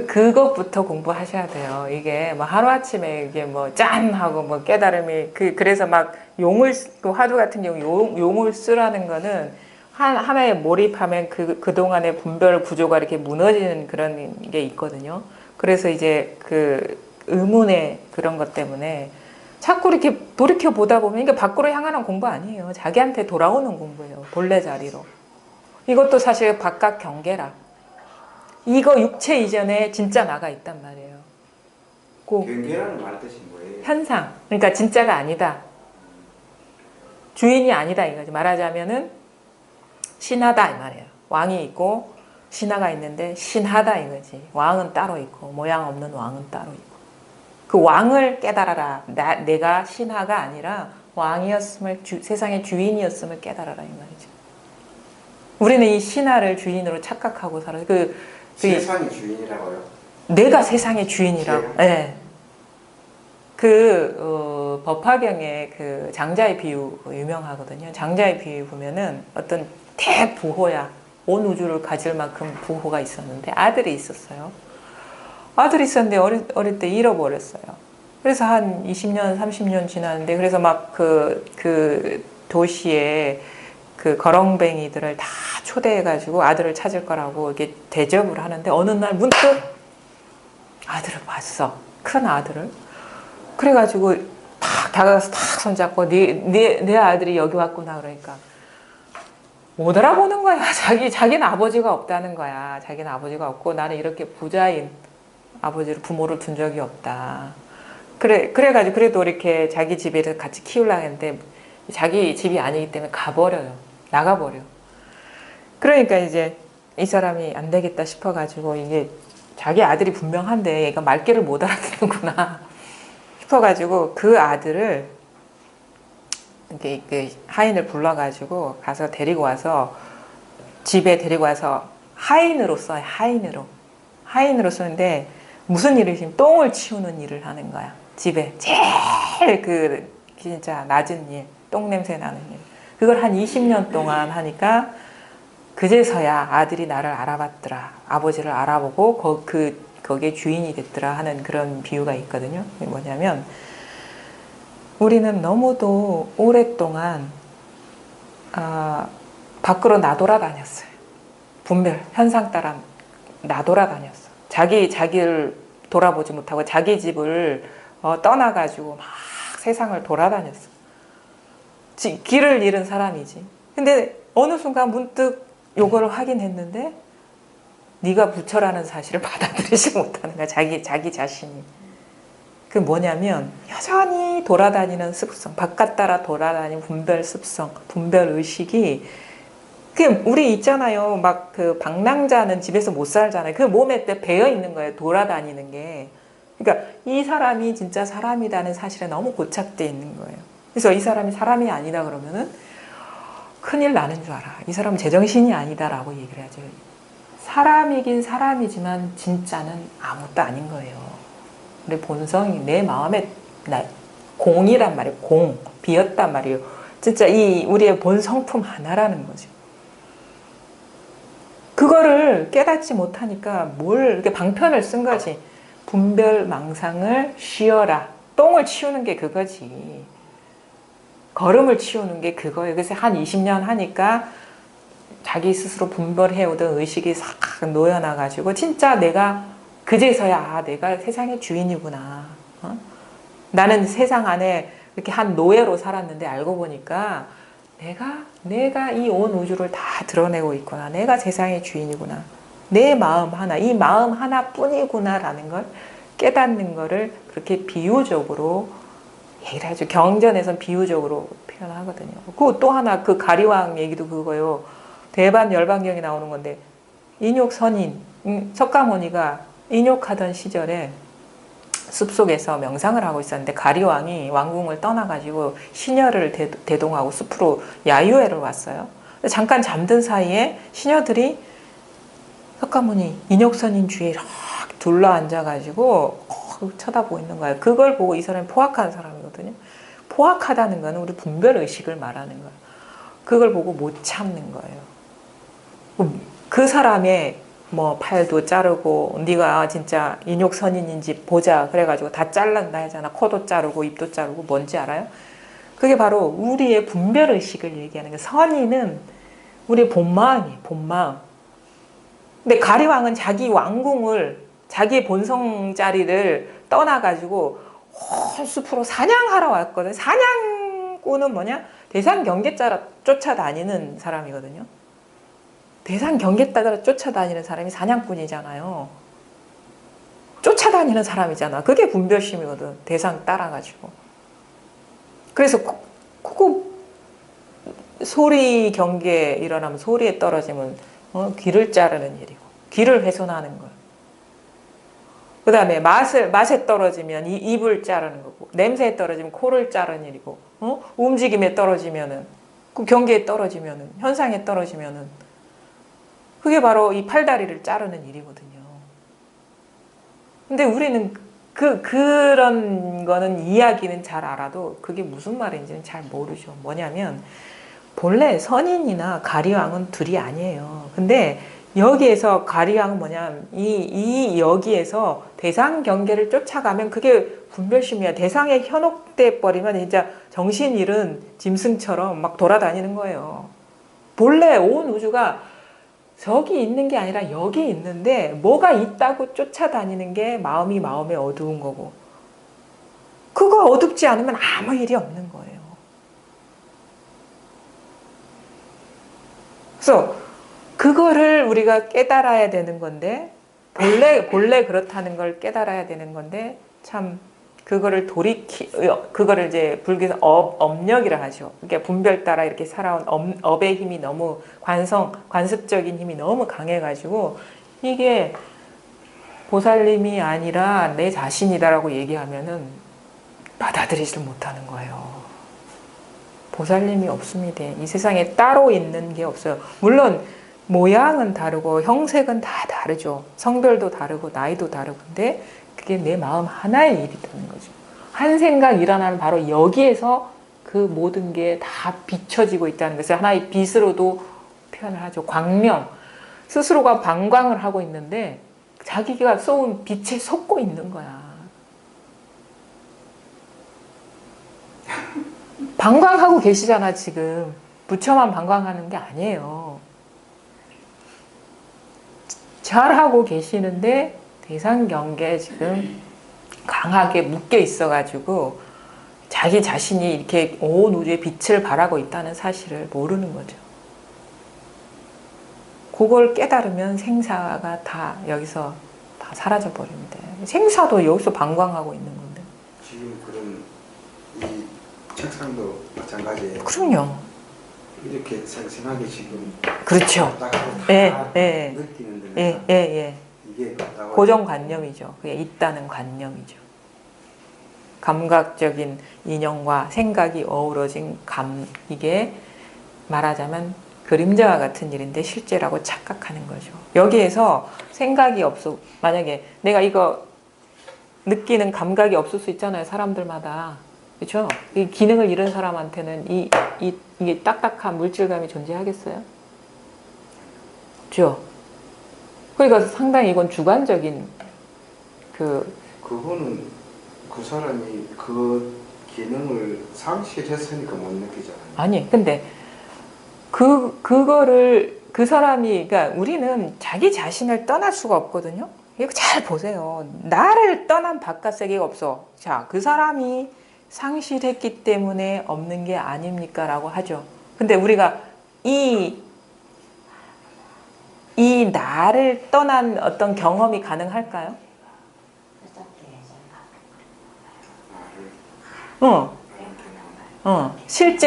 그것부터 공부하셔야 돼요. 이게 뭐 하루아침에 이게 뭐 짠! 하고 뭐 깨달음이, 그래서 막 그 화두 같은 경우 용을 쓰라는 거는 하나에 몰입하면 그동안의 분별 구조가 이렇게 무너지는 그런 게 있거든요. 그래서 이제 그 의문의 그런 것 때문에 자꾸 이렇게 돌이켜 보다 보면 이게 밖으로 향하는 공부 아니에요. 자기한테 돌아오는 공부예요. 본래 자리로. 이것도 사실 바깥 경계라. 이거 육체 이전에 진짜 나가 있단 말이에요. 경계라는 말 뜻이 뭐예요? 현상. 그러니까 진짜가 아니다. 주인이 아니다 이거지. 말하자면은 신하다 이 말이에요. 왕이 있고 신하가 있는데 신하다 이거지. 왕은 따로 있고 모양 없는 왕은 따로 있고. 그 왕을 깨달아라. 내가 신하가 아니라 왕이었음을 세상의 주인이었음을 깨달아라 이 말이죠. 우리는 이 신하를 주인으로 착각하고 살아요. 세상의 주인이라고요? 내가 세상의 주인이라고. 네. 법화경에 그 장자의 비유 유명하거든요. 장자의 비유 보면은 어떤 대부호야. 온 우주를 가질 만큼 부호가 있었는데 아들이 있었어요. 아들이 있었는데 어릴 때 잃어버렸어요. 그래서 한 20년, 30년 지났는데 그래서 막 그 도시에 그 거렁뱅이들을 다 초대해가지고 아들을 찾을 거라고 이렇게 대접을 하는데 어느 날 문득 아들을 봤어. 큰 아들을. 그래가지고 탁 다가가서 탁 손잡고 내 아들이 여기 왔구나 그러니까 못 알아보는 거야. 자기는 아버지가 없다는 거야. 자기는 아버지가 없고 나는 이렇게 부자인 아버지를 부모를 둔 적이 없다. 그래가지고 그래도 이렇게 자기 집에서 같이 키우려고 했는데 자기 집이 아니기 때문에 가버려요. 나가버려. 그러니까 이제 이 사람이 안 되겠다 싶어가지고 이게 자기 아들이 분명한데 얘가 말귀를 못 알아듣는구나 싶어가지고 그 아들을 이렇게 하인을 불러가지고 가서 데리고 와서 집에 데리고 와서 하인으로 써요. 하인으로 쓰는데 무슨 일을 지금 똥을 치우는 일을 하는 거야. 집에 제일 진짜 낮은 일, 똥 냄새 나는 일. 그걸 한 20년 동안 하니까 그제서야 아들이 나를 알아봤더라. 아버지를 알아보고 거기에 주인이 됐더라 하는 그런 비유가 있거든요. 그게 뭐냐면 우리는 너무도 오랫동안 밖으로 나돌아다녔어요. 분별, 현상 따라 나돌아다녔어. 자기를 돌아보지 못하고 자기 집을 떠나가지고 막 세상을 돌아다녔어. 길을 잃은 사람이지. 근데 어느 순간 문득 요거를 확인했는데 네가 부처라는 사실을 받아들이지 못하는 거야. 자기 자신이. 그 뭐냐면 여전히 돌아다니는 습성, 바깥 따라 돌아다니는 분별 습성, 분별 의식이 우리 있잖아요. 막 그 방랑자는 집에서 못 살잖아요. 그 몸에 배어 있는 거예요. 돌아다니는 게. 그러니까 이 사람이 진짜 사람이라는 사실에 너무 고착돼 있는 거예요. 그래서 이 사람이 사람이 아니다 그러면은 큰일 나는 줄 알아. 이 사람은 제정신이 아니다라고 얘기를 하죠. 사람이긴 사람이지만 진짜는 아무것도 아닌 거예요. 우리 본성이 내 마음에 공이란 말이에요. 공, 비었단 말이에요. 진짜 이 우리의 본 성품 하나라는 거죠. 그거를 깨닫지 못하니까 이렇게 방편을 쓴 거지. 분별 망상을 쉬어라. 똥을 치우는 게 그거지. 걸음을 치우는 게 그거예요. 그래서 한 20년 하니까 자기 스스로 분별해오던 의식이 싹 놓여나가지고 진짜 내가 그제서야 내가 세상의 주인이구나. 나는 세상 안에 이렇게 한 노예로 살았는데 알고 보니까 내가 이 온 우주를 다 드러내고 있구나. 내가 세상의 주인이구나. 내 마음 하나, 이 마음 하나뿐이구나 라는 걸 깨닫는 거를 그렇게 비유적으로 얘기를 하죠. 경전에선 비유적으로 표현하거든요. 또 하나 그 가리왕 얘기도 그거요. 대반 열반경에 나오는 건데 인욕선인 석가모니가 인욕하던 시절에 숲속에서 명상을 하고 있었는데 가리왕이 왕궁을 떠나가지고 시녀를 대동하고 숲으로 야유회를 왔어요. 잠깐 잠든 사이에 시녀들이 석가모니 인욕선인 주위에 이렇게 둘러앉아가지고 쳐다보고 있는 거예요. 그걸 보고 이 사람이 포악한 사람이거든요. 포악하다는 거는 우리 분별의식을 말하는 거예요. 그걸 보고 못 참는 거예요. 그 사람의 팔도 자르고 네가 진짜 인욕선인인지 보자 그래가지고 다 잘란다 하잖아. 코도 자르고 입도 자르고 뭔지 알아요? 그게 바로 우리의 분별의식을 얘기하는 거예요. 선인은 우리의 본마음이에요. 본마음. 근데 가리왕은 자기 왕궁을 자기의 본성 자리를 떠나가지고 숲으로 사냥하러 왔거든요. 사냥꾼은 뭐냐? 대상 경계 따라 쫓아다니는 사람이거든요. 대상 경계 따라 쫓아다니는 사람이 사냥꾼이잖아요. 쫓아다니는 사람이잖아. 그게 분별심이거든. 대상 따라가지고. 그래서 그거 소리 경계에 일어나면 소리에 떨어지면 귀를 자르는 일이고 귀를 훼손하는 거야. 그 다음에 맛에 떨어지면 입을 자르는 거고 냄새에 떨어지면 코를 자르는 일이고 움직임에 떨어지면은 그 경계에 떨어지면은 현상에 떨어지면은 그게 바로 이 팔다리를 자르는 일이거든요. 근데 우리는 그런 거는 이야기는 잘 알아도 그게 무슨 말인지는 잘 모르죠. 뭐냐면 본래 선인이나 가리왕은 둘이 아니에요. 근데 여기에서 가리왕은 뭐냐면 이 여기에서 대상 경계를 쫓아가면 그게 분별심이야. 대상에 현혹돼 버리면 진짜 정신 잃은 짐승처럼 막 돌아다니는 거예요. 본래 온 우주가 저기 있는 게 아니라 여기 있는데 뭐가 있다고 쫓아다니는 게 마음이 마음에 어두운 거고 그거 어둡지 않으면 아무 일이 없는 거예요. 그래서 그거를 우리가 깨달아야 되는 건데 본래 그렇다는 걸 깨달아야 되는 건데 참 그거를 그거를 이제 불교에서 업력이라 하죠. 그러니까 분별 따라 이렇게 살아온 업의 힘이 너무 관습적인 힘이 너무 강해가지고 이게 보살님이 아니라 내 자신이다라고 얘기하면은 받아들이질 못하는 거예요. 보살님이 없습니다. 이 세상에 따로 있는 게 없어요. 물론 모양은 다르고 형색은 다 다르죠. 성별도 다르고 나이도 다르고 근데 그게 내 마음 하나의 일이라는 거죠. 한 생각 일어나는 바로 여기에서 그 모든 게 다 비춰지고 있다는 것을 하나의 빛으로도 표현을 하죠. 광명. 스스로가 방광을 하고 있는데 자기가 쏘은 빛에 속고 있는 거야. 방광하고 계시잖아 지금. 부처만 방광하는 게 아니에요. 잘하고 계시는데 대상경계에 지금 강하게 묶여 있어가지고 자기 자신이 이렇게 온 우주의 빛을 발하고 있다는 사실을 모르는 거죠. 그걸 깨달으면 생사가 다 여기서 다 사라져 버립니다. 생사도 여기서 방광하고 있는 건데. 지금 그런 이 책상도 마찬가지예요. 그럼요. 이렇게 생생하게 지금 그렇죠. 예, 느끼는 데는 예. 이게 나와 고정관념이죠. 그게 있다는 관념이죠. 감각적인 인형과 생각이 어우러진 이게 말하자면 그림자와 같은 일인데 실제라고 착각하는 거죠. 여기에서 생각이 없어. 만약에 내가 이거 느끼는 감각이 없을 수 있잖아요. 사람들마다. 그렇죠? 이 기능을 잃은 사람한테는 이게 딱딱한 물질감이 존재하겠어요? 그렇죠? 그러니까 상당히 이건 주관적인 그거는 그 사람이 그 기능을 상실했으니까 못 느끼잖아요. 아니 근데 그거를 그 사람이 그러니까 우리는 자기 자신을 떠날 수가 없거든요. 이거 잘 보세요. 나를 떠난 바깥 세계가 없어. 자, 그 사람이 상실했기 때문에 없는 게 아닙니까? 라고 하죠. 근데 우리가 이 나를 떠난 어떤 경험이 가능할까요?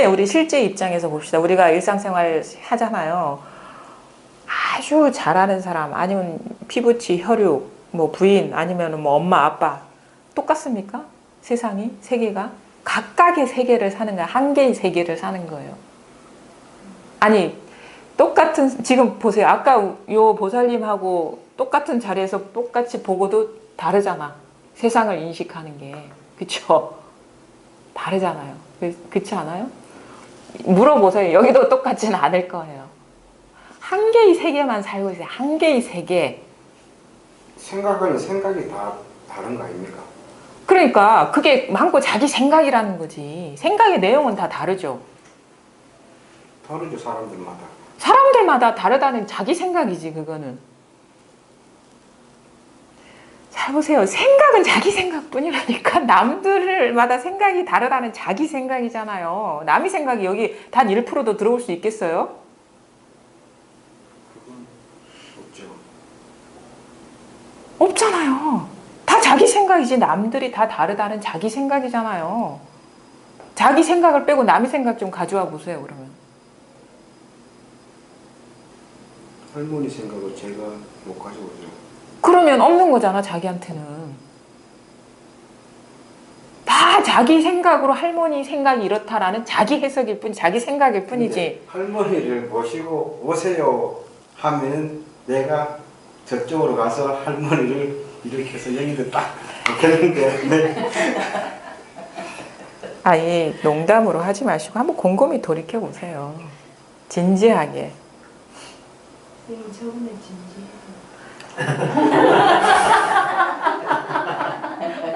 우리 실제 입장에서 봅시다. 우리가 일상생활 하잖아요. 아주 잘하는 사람, 아니면 피부치, 혈육, 뭐 부인, 아니면 뭐 엄마, 아빠. 똑같습니까? 세상이, 세계가? 각각의 세계를 사는 거야. 한 개의 세계를 사는 거예요. 아니, 똑같은, 지금 보세요. 아까 요 보살님하고 똑같은 자리에서 똑같이 보고도 다르잖아. 세상을 인식하는 게. 그쵸? 다르잖아요. 그렇지 않아요? 물어보세요. 여기도 똑같지는 않을 거예요. 한 개의 세계만 살고 있어요. 한 개의 세계. 생각은 생각이 다 다른 거 아닙니까? 그러니까 그게 많고 자기 생각이라는 거지. 생각의 내용은 다 다르죠. 다르죠, 사람들마다. 사람들마다 다르다는 자기 생각이지, 그거는. 잘 보세요. 생각은 자기 생각뿐이라니까. 남들마다 생각이 다르다는 자기 생각이잖아요. 남의 생각이 여기 단 1%도 들어올 수 있겠어요? 그건 없죠. 없잖아요. 다 생각이지 남들이 다 다르다는 자기 생각이잖아요. 자기 생각을 빼고 남의 생각 좀 가져와 보세요, 그러면. 할머니 생각을 제가 못 가져오죠. 그러면 없는 거잖아, 자기한테는. 다 자기 생각으로 할머니 생각이 이렇다라는 자기 해석일 뿐, 자기 생각일 뿐이지. 할머니를 모시고 오세요 하면 내가 저쪽으로 가서 할머니를 일으켜서 여기를 딱 놓겠는데 네. 아니, 농담으로 하지 마시고 한번 곰곰이 돌이켜 보세요. 진지하게. 저번에 진지.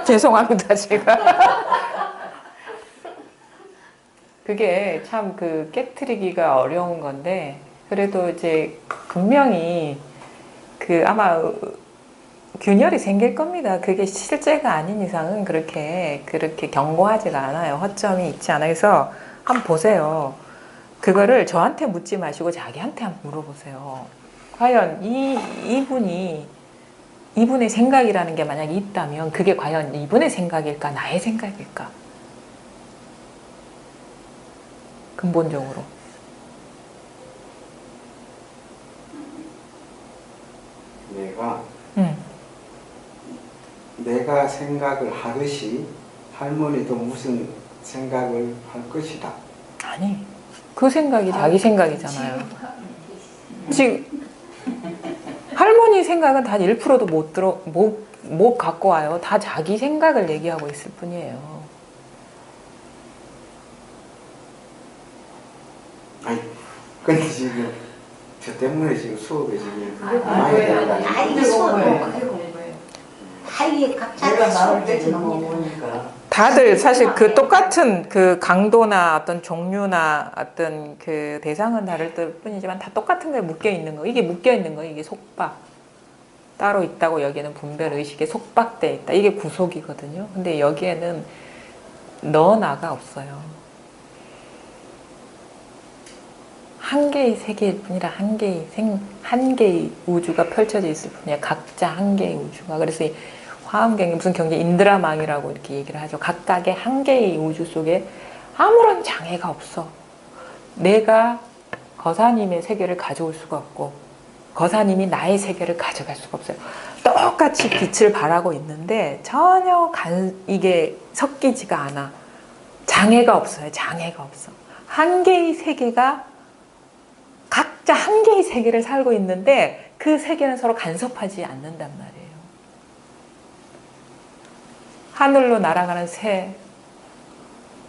죄송합니다, 제가. 그게 참 그 깨트리기가 어려운 건데, 그래도 이제 분명히 그 아마 균열이 생길 겁니다. 그게 실제가 아닌 이상은 그렇게 견고하지가 않아요. 허점이 있지 않아요. 그래서 한번 보세요. 그거를 저한테 묻지 마시고 자기한테 한번 물어보세요. 과연 이분의 생각이라는 게 만약에 있다면 그게 과연 이분의 생각일까, 나의 생각일까? 근본적으로. 내가 생각을 하듯이 할머니도 무슨 생각을 할 것이다. 아니, 그 생각이 자기 생각이잖아요. 지금 할머니 생각은 단 1%도 못 갖고 와요. 다 자기 생각을 얘기하고 있을 뿐이에요. 아니, 근데 지금 저 때문에 지금 수업에 지금 많이 아니, 들어가요. 아니, 수업 그게 공부예요. 하이 각자 내가 나를 수업 뺏지 듣는 못 겁니다. 보니까. 다들 사실 그 똑같은 그 강도나 어떤 종류나 어떤 그 대상은 다를 뿐이지만 다 똑같은 거에 묶여 있는 거. 이게 묶여 있는 거. 이게 속박. 따로 있다고 여기는 분별 의식에 속박돼 있다. 이게 구속이거든요. 근데 여기에는 너 나가 없어요. 한 개의 세계일 뿐이라 한 개의 우주가 펼쳐져 있을 뿐이야. 각자 한 개의 우주가. 그래서 이 화엄경이 무슨 경제 인드라망이라고 이렇게 얘기를 하죠. 각각의 한 개의 우주 속에 아무런 장애가 없어. 내가 거사님의 세계를 가져올 수가 없고 거사님이 나의 세계를 가져갈 수가 없어요. 똑같이 빛을 발하고 있는데 전혀 이게 섞이지가 않아. 장애가 없어요. 장애가 없어. 한 개의 세계가 각자 한 개의 세계를 살고 있는데 그 세계는 서로 간섭하지 않는단 말이에요. 하늘로 날아가는 새,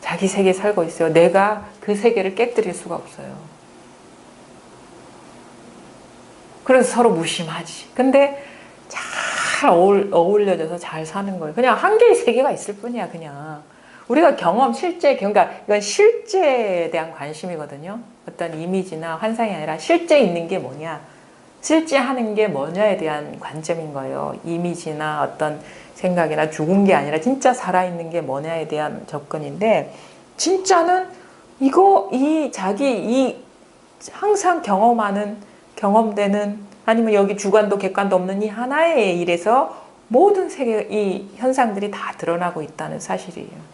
자기 세계에 살고 있어요. 내가 그 세계를 깨뜨릴 수가 없어요. 그래서 서로 무심하지. 근데 잘 어울려져서 잘 사는 거예요. 그냥 한 개의 세계가 있을 뿐이야, 그냥. 우리가 실제, 그러니까 이건 실제에 대한 관심이거든요. 어떤 이미지나 환상이 아니라 실제 있는 게 뭐냐, 실제 하는 게 뭐냐에 대한 관점인 거예요. 이미지나 어떤 생각이나 죽은 게 아니라 진짜 살아있는 게 뭐냐에 대한 접근인데, 진짜는 항상 경험되는, 아니면 여기 주관도 객관도 없는 이 하나의 일에서 모든 세계, 이 현상들이 다 드러나고 있다는 사실이에요.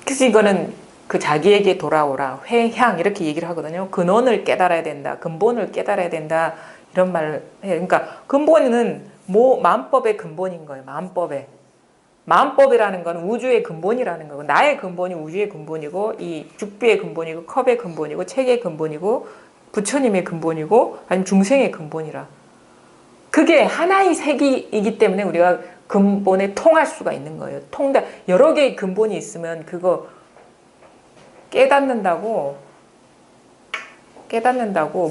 그래서 이거는 그 자기에게 돌아오라, 회향 이렇게 얘기를 하거든요. 근원을 깨달아야 된다, 근본을 깨달아야 된다, 이런 말을 해요. 그러니까 근본은 마음법의 근본인 거예요. 마음법이라는 건 우주의 근본이라는 거고, 나의 근본이 우주의 근본이고, 이 죽비의 근본이고, 컵의 근본이고, 책의 근본이고, 부처님의 근본이고, 아니면 중생의 근본이라. 그게 하나의 색이기 때문에 우리가 근본에 통할 수가 있는 거예요. 여러 개의 근본이 있으면 그거 깨닫는다고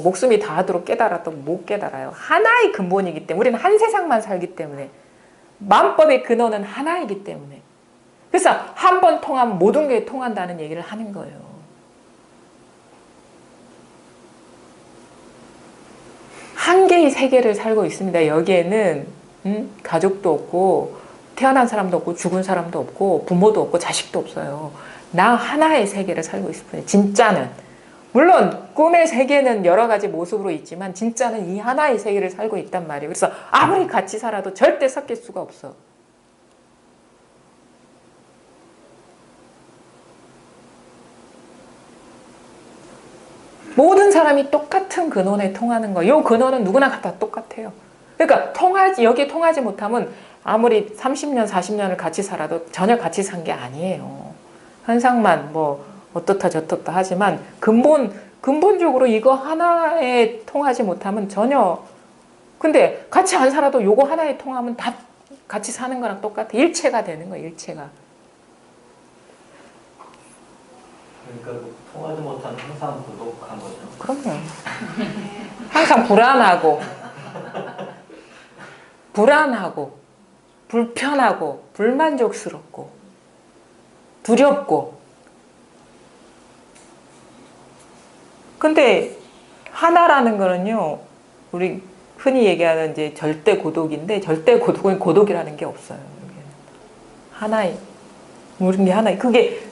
목숨이 다하도록 깨달아도 못 깨달아요. 하나의 근본이기 때문에, 우리는 한 세상만 살기 때문에, 마음법의 근원은 하나이기 때문에. 그래서 한 번 통하면 모든 게 통한다는 얘기를 하는 거예요. 한 개의 세계를 살고 있습니다. 여기에는 가족도 없고 태어난 사람도 없고 죽은 사람도 없고 부모도 없고 자식도 없어요. 나 하나의 세계를 살고 있을 뿐이에요. 진짜는 물론 꿈의 세계는 여러 가지 모습으로 있지만 진짜는 이 하나의 세계를 살고 있단 말이에요. 그래서 아무리 같이 살아도 절대 섞일 수가 없어. 모든 사람이 똑같은 근원에 통하는 거예요. 이 근원은 누구나 다 똑같아요. 그러니까 여기에 통하지 못하면 아무리 30년, 40년을 같이 살아도 전혀 같이 산 게 아니에요. 현상만 뭐 어떻다 저떻다 하지만 근본적으로 이거 하나에 통하지 못하면 전혀, 근데 같이 안 살아도 요거 하나에 통하면 다 같이 사는 거랑 똑같아. 일체가 되는 거야, 일체가. 그러니까 통하지 못하는 항상 고독한 거죠. 그럼요. 항상 불안하고, 불편하고, 불만족스럽고, 두렵고. 근데 하나라는 거는요, 우리 흔히 얘기하는 이제 절대 고독인데, 절대 고독은 고독이라는 게 없어요. 여기는. 하나의, 모든 게 하나의. 그게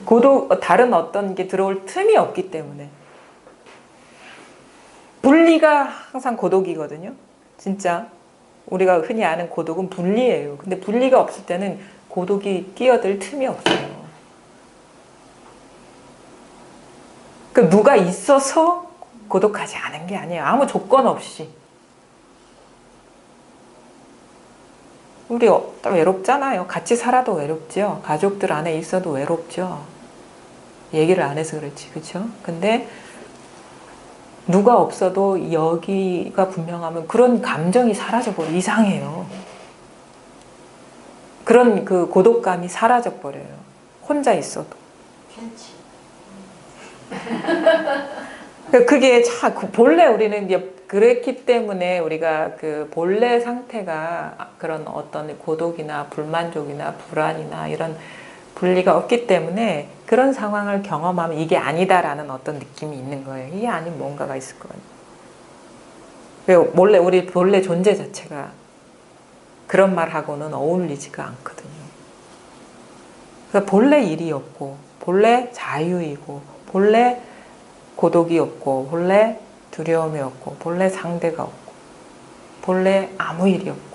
다른 어떤 게 들어올 틈이 없기 때문에. 분리가 항상 고독이거든요. 진짜. 우리가 흔히 아는 고독은 분리예요. 근데 분리가 없을 때는 고독이 끼어들 틈이 없어요. 그 누가 있어서 고독하지 않은 게 아니에요. 아무 조건 없이. 우리 외롭잖아요. 같이 살아도 외롭죠. 가족들 안에 있어도 외롭죠. 얘기를 안 해서 그렇지, 그렇죠? 근데 누가 없어도 여기가 분명하면 그런 감정이 사라져버려. 이상해요. 그런 그 고독감이 사라져버려요. 혼자 있어도. 편치. 그게 본래 우리는 이제 그랬기 때문에 우리가 그 본래 상태가 그런 어떤 고독이나 불만족이나 불안이나 이런 분리가 없기 때문에 그런 상황을 경험하면 이게 아니다라는 어떤 느낌이 있는 거예요. 이게 아닌 뭔가가 있을 거예요. 우리 본래 존재 자체가 그런 말하고는 어울리지가 않거든요. 그래서 본래 일이 없고, 본래 자유이고, 본래 고독이 없고, 본래 두려움이 없고, 본래 상대가 없고, 본래 아무 일이 없고.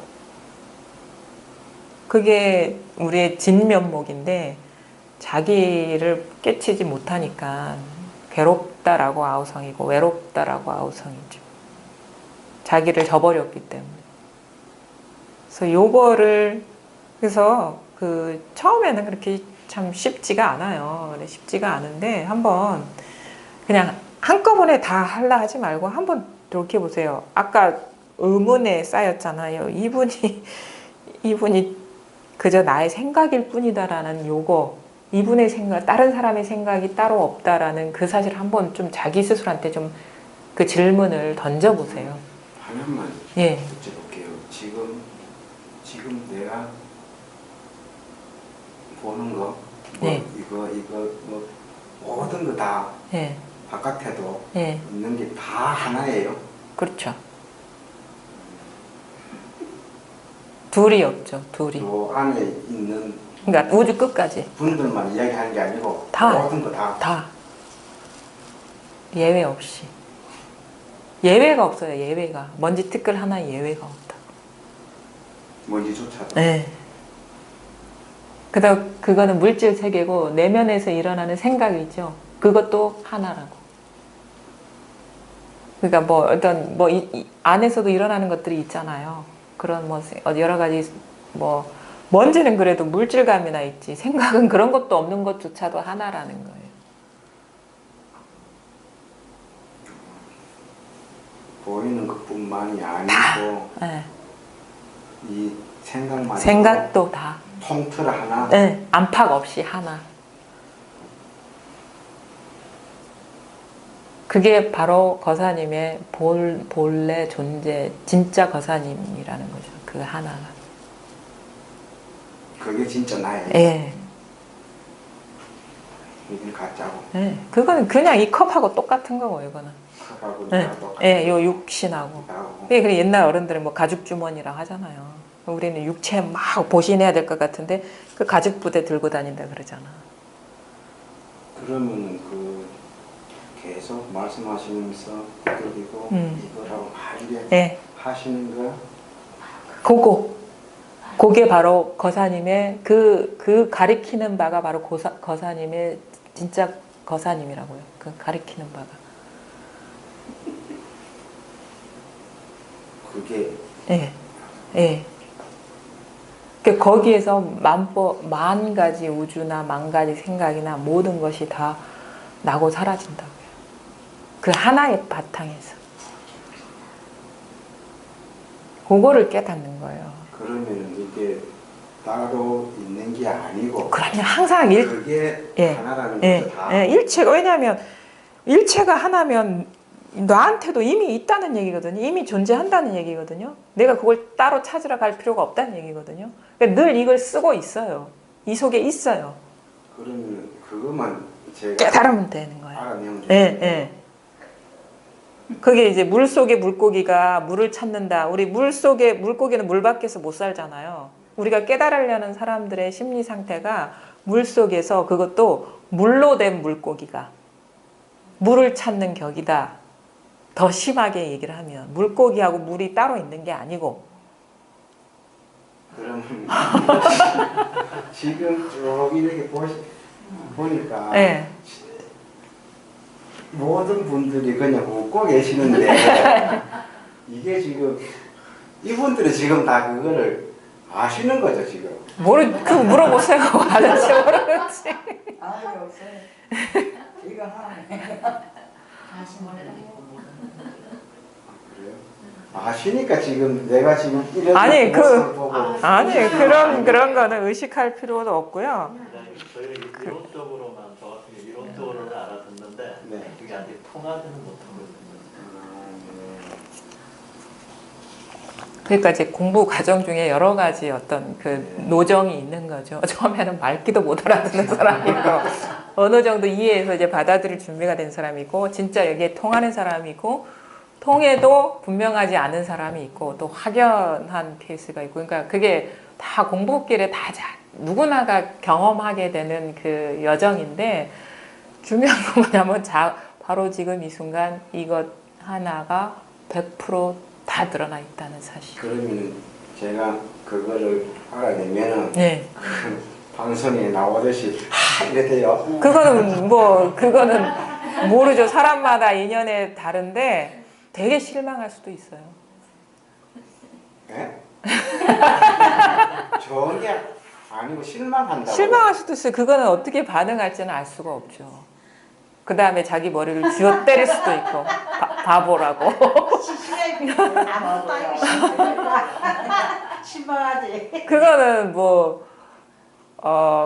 그게 우리의 진면목인데 자기를 깨치지 못하니까 괴롭다라고 아우성이고 외롭다라고 아우성이죠. 자기를 저버렸기 때문에. 그래서 그 처음에는 그렇게 참 쉽지가 않아요. 쉽지가 않은데 한번 그냥 한꺼번에 다 하려 하지 말고 한번 이렇게 보세요. 아까 의문에 쌓였잖아요. 이분이 그저 나의 생각일 뿐이다라는 이분의 생각, 다른 사람의 생각이 따로 없다라는 그 사실 한번 좀 자기 스스로한테 좀 그 질문을 던져보세요. 하나만 예. 여쭤볼게요. 지금 내가 보는 거, 네. 이거 뭐 모든 거 다 예. 바깥에도 예. 있는 게 다 하나예요. 그렇죠. 둘이 없죠. 둘이. 요 안에 있는 그러니까 우주 끝까지 분들만 이야기하는 게 아니고 다. 모든 거 다. 예외 없이. 예외가 없어요. 예외가. 먼지 티끌 하나 예외가 없다. 먼지조차도. 네. 그거는 물질 세계고 내면에서 일어나는 생각이죠. 그것도 하나라고. 그러니까 이 안에서도 일어나는 것들이 있잖아요. 그런 여러 가지 먼지는 그래도 물질감이나 있지. 생각은 그런 것도 없는 것조차도 하나라는 거예요. 보이는 것뿐만이 아니고 네. 이 생각만 생각도 다. 통틀 하나. 네. 안팎 없이 하나. 그게 바로 거사님의 본래 존재, 진짜 거사님이라는 거죠. 그 하나가. 그게 진짜 나예요. 예. 이건 가짜고. 예. 그거는 그냥 이 컵하고 똑같은 거고, 이거는. 하고 예. 나도 예, 요 육신하고. 나하고. 예, 그래 옛날 어른들은 뭐 가죽 주머니라 하잖아요. 우리는 육체 막 보신해야 될 것 같은데 그 가죽 부대 들고 다닌다 그러잖아. 그러면은 그 계속 말씀하시면서 그리고 이거라고 막 이래 네. 하시는 거야? 그게 바로 거사님의 그 가리키는 바가 바로 거사님의 진짜 거사님이라고요. 그 가리키는 바가. 그게 예. 예. 그 거기에서 만 가지 우주나 만 가지 생각이나 모든 것이 다 나고 사라진다고요. 그 하나의 바탕에서. 그거를 깨닫는 거예요. 그러면 이게 따로 있는 게 아니고 그러면 항상 그게 예. 하나라는 예, 거죠 다. 예, 일체가 왜냐하면 일체가 하나면 너한테도 이미 있다는 얘기거든요. 이미 존재한다는 얘기거든요. 내가 그걸 따로 찾으러 갈 필요가 없다는 얘기거든요. 그러니까 늘 이걸 쓰고 있어요. 이 속에 있어요. 그러면 그것만 제가 깨달으면 되는 거예요. 알아내면 예, 예. 그게 이제 물 속의 물고기가 물을 찾는다. 우리 물 속의 물고기는 물 밖에서 못 살잖아요. 우리가 깨달으려는 사람들의 심리 상태가 물 속에서 그것도 물로 된 물고기가 물을 찾는 격이다. 더 심하게 얘기를 하면 물고기하고 물이 따로 있는 게 아니고 그러면 지금 쭉 이렇게 보니까 예. 모든 분들이 그냥 웃고 계시는데 이게 지금 이분들이 지금 다 그거를 아시는 거죠 지금. 그 물어보세요. 아저씨 모르지. 아유 없어요. 이거 하네. 그래요? 아시니까 지금 내가 지금 이런 아니, 모습을 보고 아니 그런 거는 의식할 필요도 없고요. 그냥 저희 이론적으로만 저 같은 경우 이론적으로는 알아듣는데 네. 그게 아직 통하지는 못하고 있는 그러니까 이제 공부 과정 중에 여러 가지 어떤 그 노정이 있는 거죠. 처음에는 말귀도 못 알아듣는 사람이 있고 어느 정도 이해해서 이제 받아들일 준비가 된 사람이 있고 진짜 여기에 통하는 사람이 있고 통해도 분명하지 않은 사람이 있고 또 확연한 케이스가 있고 그러니까 그게 다 공부길에 다 누구나가 경험하게 되는 그 여정인데 중요한 건 뭐냐면 바로 지금 이 순간 이것 하나가 100% 다 드러나 있다는 사실. 그러면 제가 그거를 알아내면은 네. 방송에 나오듯이 이래 돼요. 그거는 모르죠. 사람마다 인연에 다른데 되게 실망할 수도 있어요. 네? 좋은 게 아니고 실망한다고. 실망할 수도 있어요. 그거는 어떻게 반응할지는 알 수가 없죠. 그 다음에 자기 머리를 쥐어 때릴 수도 있고 바보라고. 실망하지. 그거는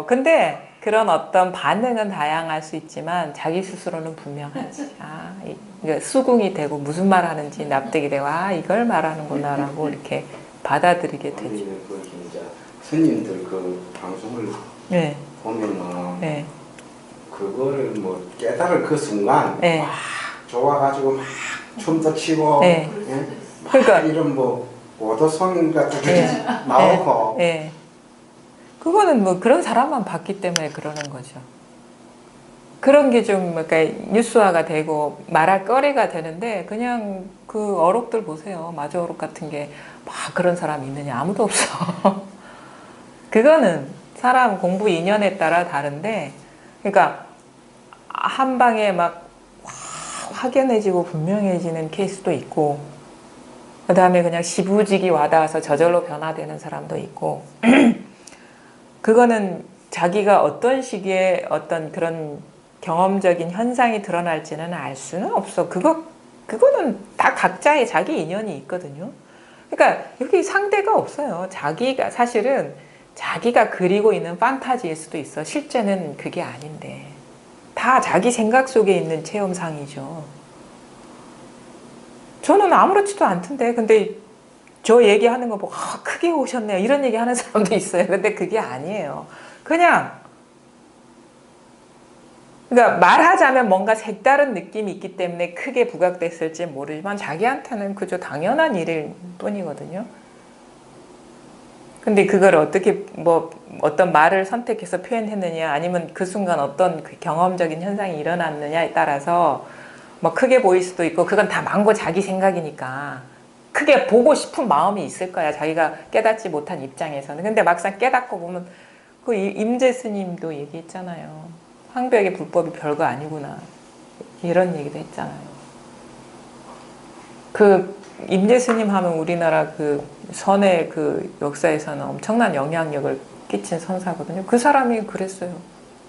근데 그런 어떤 반응은 다양할 수 있지만 자기 스스로는 분명하지. 이게 수긍이 되고 무슨 말 하는지 납득이 되고 이걸 말하는구나라고 이렇게 받아들이게 되죠. 그 진짜 스님들 그 방송을 네, 보면은 네, 그거를 뭐 깨달을 그 순간 네. 막 좋아가지고 막 춤도 추고 네. 예? 막 그러니까 이런 뭐 오도송 같은 게 네. 나오고 네. 그거는 뭐 그런 사람만 봤기 때문에 그러는 거죠. 그런 게 좀 그러니까 뉴스화가 되고 말할 거리가 되는데 그냥 그 어록들 보세요. 마저 어록 같은 게 막 그런 사람이 있느냐 아무도 없어. 그거는 사람 공부 인연에 따라 다른데 그러니까 한 방에 막 확연해지고 분명해지는 케이스도 있고 그 다음에 그냥 시부지기 와닿아서 저절로 변화되는 사람도 있고 그거는 자기가 어떤 시기에 어떤 그런 경험적인 현상이 드러날지는 알 수는 없어. 그거는 다 각자의 자기 인연이 있거든요. 그러니까 여기 상대가 없어요. 사실은 자기가 그리고 있는 판타지일 수도 있어. 실제는 그게 아닌데. 다 자기 생각 속에 있는 체험상이죠. 저는 아무렇지도 않던데. 근데 저 얘기하는 거 보고 크게 오셨네요. 이런 얘기 하는 사람도 있어요. 근데 그게 아니에요. 그러니까 말하자면 뭔가 색다른 느낌이 있기 때문에 크게 부각됐을지 모르지만 자기한테는 그저 당연한 일일 뿐이거든요. 근데 그걸 어떻게 어떤 말을 선택해서 표현했느냐 아니면 그 순간 어떤 그 경험적인 현상이 일어났느냐에 따라서 뭐 크게 보일 수도 있고 그건 다 망고 자기 생각이니까 크게 보고 싶은 마음이 있을 거야. 자기가 깨닫지 못한 입장에서는. 근데 막상 깨닫고 보면 그 임재 스님도 얘기했잖아요. 황벽의 불법이 별거 아니구나. 이런 얘기도 했잖아요. 그 임재 스님 하면 우리나라 그 선의 그 역사에서는 엄청난 영향력을 끼친 선사거든요. 그 사람이 그랬어요.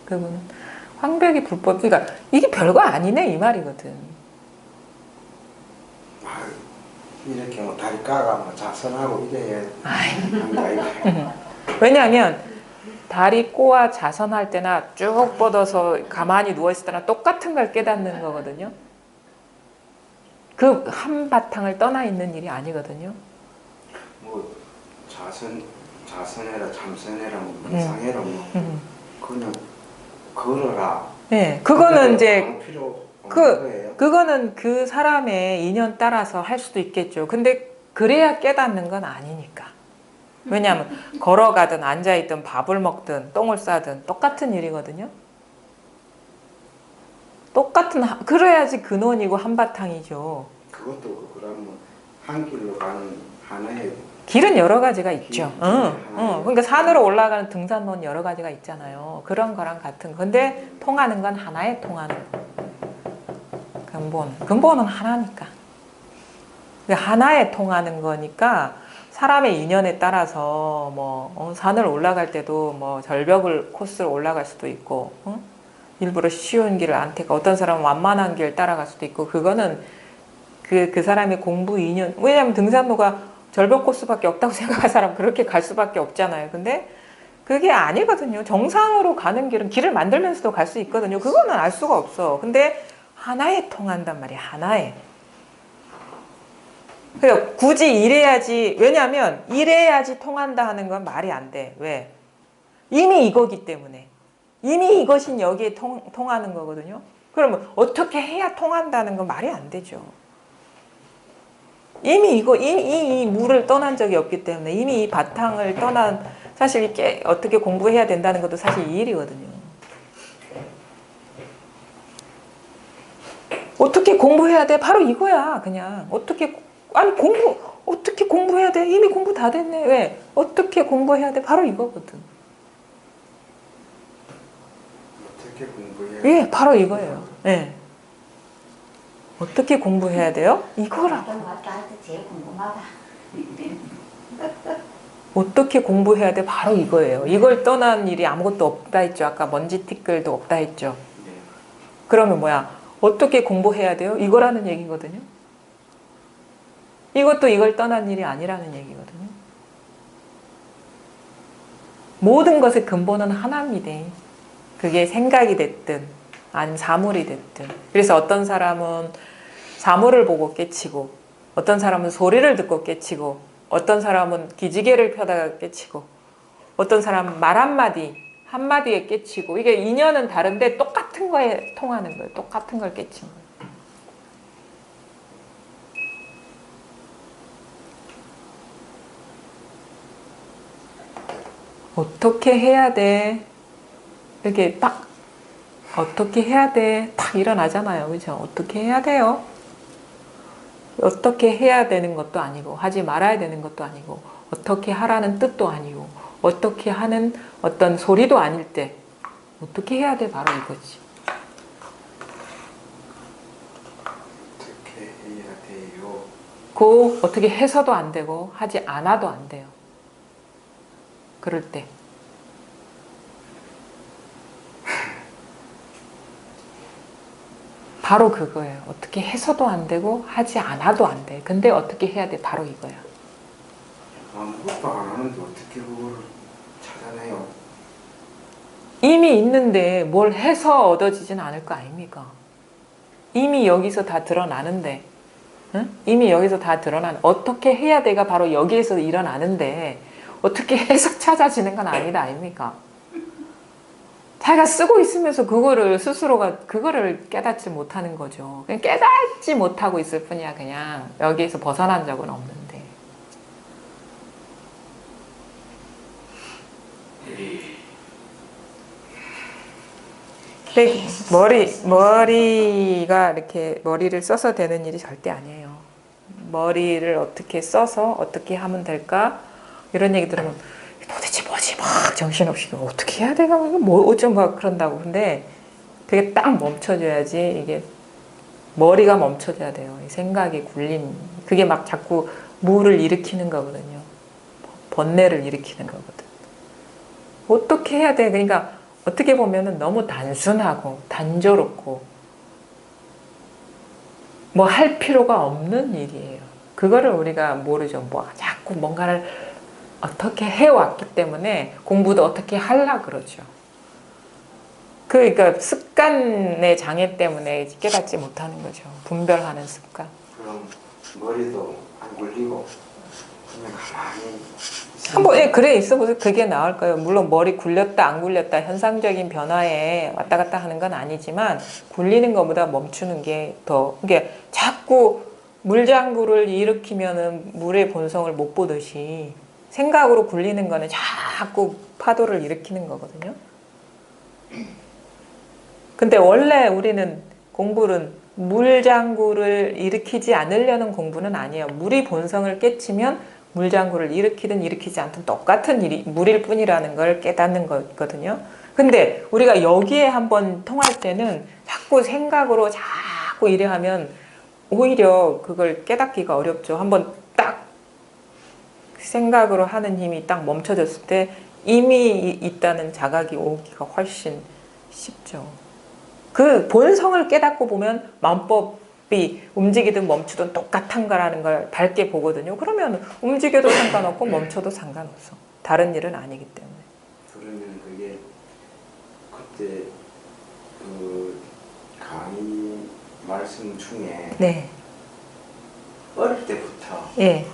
그분은 황벽이 불법, 그러니까 이게 별거 아니네 이 말이거든. 아, 이렇게 뭐 다리 까가 뭐 자선하고 이래야 하는 거 아이가. 왜냐하면 다리 꼬아 자선할 때나 쭉 뻗어서 가만히 누워있을 때나 똑같은 걸 깨닫는 거거든요. 그 한바탕을 떠나 있는 일이 아니거든요. 뭐 자선해라, 잠선해라, 뭐 명상해라, 뭐 그냥 걸어라. 네, 그거는 이제 아무 필요 없는 거예요. 그거는 그 사람의 인연 따라서 할 수도 있겠죠. 근데 그래야 깨닫는 건 아니니까. 왜냐하면 걸어가든 앉아있든 밥을 먹든 똥을 싸든 똑같은 일이거든요. 그래야지 근원이고 한바탕이죠. 그것도 그러면 한 길로 가는 하나의 길은 여러 가지가 있죠. 길 중에 하나예요. 그러니까 산으로 올라가는 등산로는 여러 가지가 있잖아요. 그런 거랑 같은 거. 근데 통하는 건 하나에 통하는 거. 근본은 하나니까. 하나에 통하는 거니까 사람의 인연에 따라서 뭐 산을 올라갈 때도 뭐 절벽을 코스를 올라갈 수도 있고 일부러 쉬운 길을 안 택하고 어떤 사람은 완만한 길 따라갈 수도 있고 그거는 그 사람의 공부 인연. 왜냐하면 등산로가 절벽 코스밖에 없다고 생각할 사람 그렇게 갈 수밖에 없잖아요. 근데 그게 아니거든요. 정상으로 가는 길을 만들면서도 갈 수 있거든요. 그거는 알 수가 없어. 근데 하나에 통한단 말이야. 하나에. 그러니까 굳이 이래야지. 왜냐하면 이래야지 통한다 하는 건 말이 안 돼. 왜? 이미 이거기 때문에. 이미 이것인 여기에 통하는 거거든요. 그러면 어떻게 해야 통한다는 건 말이 안 되죠. 이미 이 물을 떠난 적이 없기 때문에 이미 이 바탕을 떠난 사실 이게 어떻게 공부해야 된다는 것도 사실 이 일이거든요. 어떻게 공부해야 돼? 바로 이거야. 그냥 어떻게 공부해야 돼? 이미 공부 다 됐네. 왜? 어떻게 공부해야 돼? 바로 이거거든. 어떻게 공부해야 예, 바로 이거예요. 예. 어떻게 공부해야 돼요? 이거라고. 나한테 제일 궁금하다. 어떻게 공부해야 돼? 바로 이거예요. 이걸 떠난 일이 아무것도 없다 했죠. 아까 먼지 티끌도 없다 했죠. 그러면 뭐야? 어떻게 공부해야 돼요? 이거라는 얘기거든요. 이것도 이걸 떠난 일이 아니라는 얘기거든요. 모든 것의 근본은 하나입니다. 그게 생각이 됐든 아니면 사물이 됐든. 그래서 어떤 사람은 사물을 보고 깨치고 어떤 사람은 소리를 듣고 깨치고 어떤 사람은 기지개를 펴다가 깨치고 어떤 사람은 말 한마디에 깨치고 이게 인연은 다른데 똑같은 거에 통하는 거예요. 똑같은 걸 깨치는 거예요. 어떻게 해야 돼? 이렇게 딱 어떻게 해야 돼? 딱 일어나잖아요. 그죠? 어떻게 해야 돼요? 어떻게 해야 되는 것도 아니고 하지 말아야 되는 것도 아니고 어떻게 하라는 뜻도 아니고 어떻게 하는 어떤 소리도 아닐 때 어떻게 해야 돼? 바로 이거지. 어떻게 해야 돼요? 그 어떻게 해서도 안 되고 하지 않아도 안 돼요. 그럴 때. 바로 그거예요. 어떻게 해서도 안 되고 하지 않아도 안 돼. 근데 어떻게 해야 돼? 바로 이거야. 아무것도 안 하는데 어떻게 그걸 찾아내요? 이미 있는데 뭘 해서 얻어지진 않을 거 아닙니까? 이미 여기서 다 드러나는데 응? 이미 여기서 다 어떻게 해야 돼가 바로 여기에서 일어나는데 어떻게 해서 찾아지는 건 아니다 아닙니까? 자기가 쓰고 있으면서 그거를 스스로가 그거를 깨닫지 못하는 거죠. 그냥 깨닫지 못하고 있을 뿐이야. 그냥 여기에서 벗어난 적은 없는데. 근데 머리가 이렇게 머리를 써서 되는 일이 절대 아니에요. 머리를 어떻게 써서 어떻게 하면 될까? 이런 얘기 들으면 도대체 뭐지? 막 정신없이 이거 어떻게 해야 되나? 이거 뭐 어쩜 막 그런다고. 근데 그게 딱 멈춰줘야지 이게 머리가 멈춰져야 돼요. 이 생각이 굴림. 그게 막 자꾸 무를 일으키는 거거든요. 번뇌를 일으키는 거거든. 어떻게 해야 돼? 그러니까 어떻게 보면은 너무 단순하고 단조롭고 뭐 할 필요가 없는 일이에요. 그거를 우리가 모르죠. 뭐 자꾸 뭔가를 어떻게 해왔기 때문에 공부도 어떻게 하려 그러죠. 그러니까 습관의 장애 때문에 깨닫지 못하는 거죠. 분별하는 습관. 그럼 머리도 안 굴리고 그냥 가만히 한번 그래 있어보세요. 그게 나을 거예요. 물론 머리 굴렸다 안 굴렸다 현상적인 변화에 왔다 갔다 하는 건 아니지만 굴리는 것보다 멈추는 게 더 이게 자꾸 물장구를 일으키면은 물의 본성을 못 보듯이 생각으로 굴리는 거는 자꾸 파도를 일으키는 거거든요. 근데 원래 우리는 공부는 물장구를 일으키지 않으려는 공부는 아니에요. 물이 본성을 깨치면 물장구를 일으키든 일으키지 않든 똑같은 일이 물일 뿐이라는 걸 깨닫는 거거든요. 근데 우리가 여기에 한번 통할 때는 자꾸 생각으로 자꾸 이래 하면 오히려 그걸 깨닫기가 어렵죠. 한번 딱 생각으로 하는 힘이 딱 멈춰졌을 때 이미 있다는 자각이 오기가 훨씬 쉽죠. 그 본성을 깨닫고 보면 마음법이 움직이든 멈추든 똑같은 거라는 걸 밝게 보거든요. 그러면 움직여도 상관없고 멈춰도 상관없어. 다른 일은 아니기 때문에. 그러면 그게 그때 그 강의 말씀 중에 네. 어릴 때부터 예.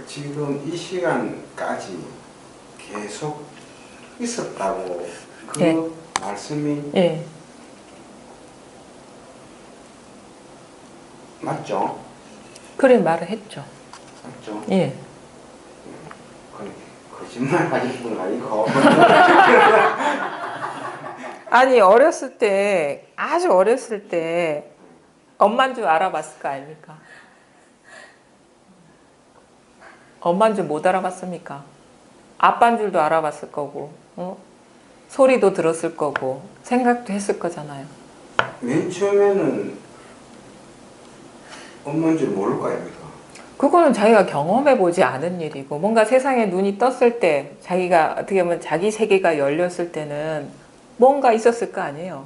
지금 이 시간까지 계속 있었다고 그 네. 말씀이 예. 맞죠? 그래 말을 했죠. 맞죠? 예. 거짓말 하실 분 아니고 아니 어렸을 때 아주 어렸을 때 엄만 줄 알아봤을 거 아닙니까? 엄만 줄 못 알아봤습니까? 아빠인 줄도 알아봤을 거고 소리도 들었을 거고 생각도 했을 거잖아요. 맨 처음에는 엄마인 줄 모를 거 아닙니까? 그거는 자기가 경험해 보지 않은 일이고 뭔가 세상에 눈이 떴을 때 자기가 어떻게 보면 자기 세계가 열렸을 때는 뭔가 있었을 거 아니에요.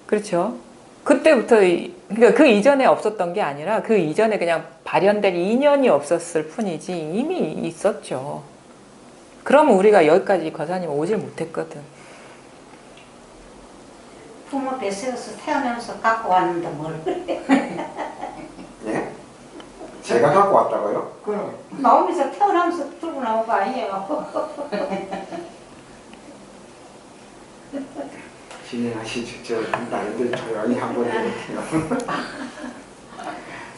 그렇죠? 그때부터 그러니까 그 이전에 없었던 게 아니라 그 이전에 그냥 발현된 인연이 없었을 뿐이지 이미 있었죠. 그러면 우리가 여기까지 거사님 오질 못했거든. 부모 뱃속에서 태어나면서 갖고 왔는데 뭘 그래. 예? 제가 갖고 왔다고요? 그럼 나오면서 태어나면서 들고 나온 거 아니에요. 진행하시죠. 저 나이들 조용히 한번 해볼게요.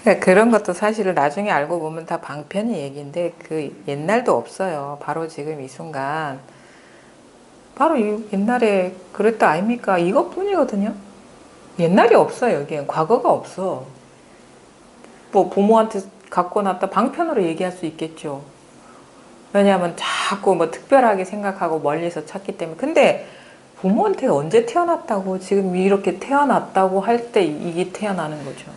그러니까 그런 것도 사실을 나중에 알고 보면 다 방편이 얘기인데 그 옛날도 없어요. 바로 지금 이 순간 바로 옛날에 그랬다 아닙니까? 이것뿐이거든요. 옛날이 없어요. 여기엔 과거가 없어. 뭐 부모한테 갖고 났다 방편으로 얘기할 수 있겠죠. 왜냐하면 자꾸 뭐 특별하게 생각하고 멀리서 찾기 때문에. 근데 부모한테 언제 태어났다고 지금 이렇게 태어났다고 할 때 이게 태어나는 거죠.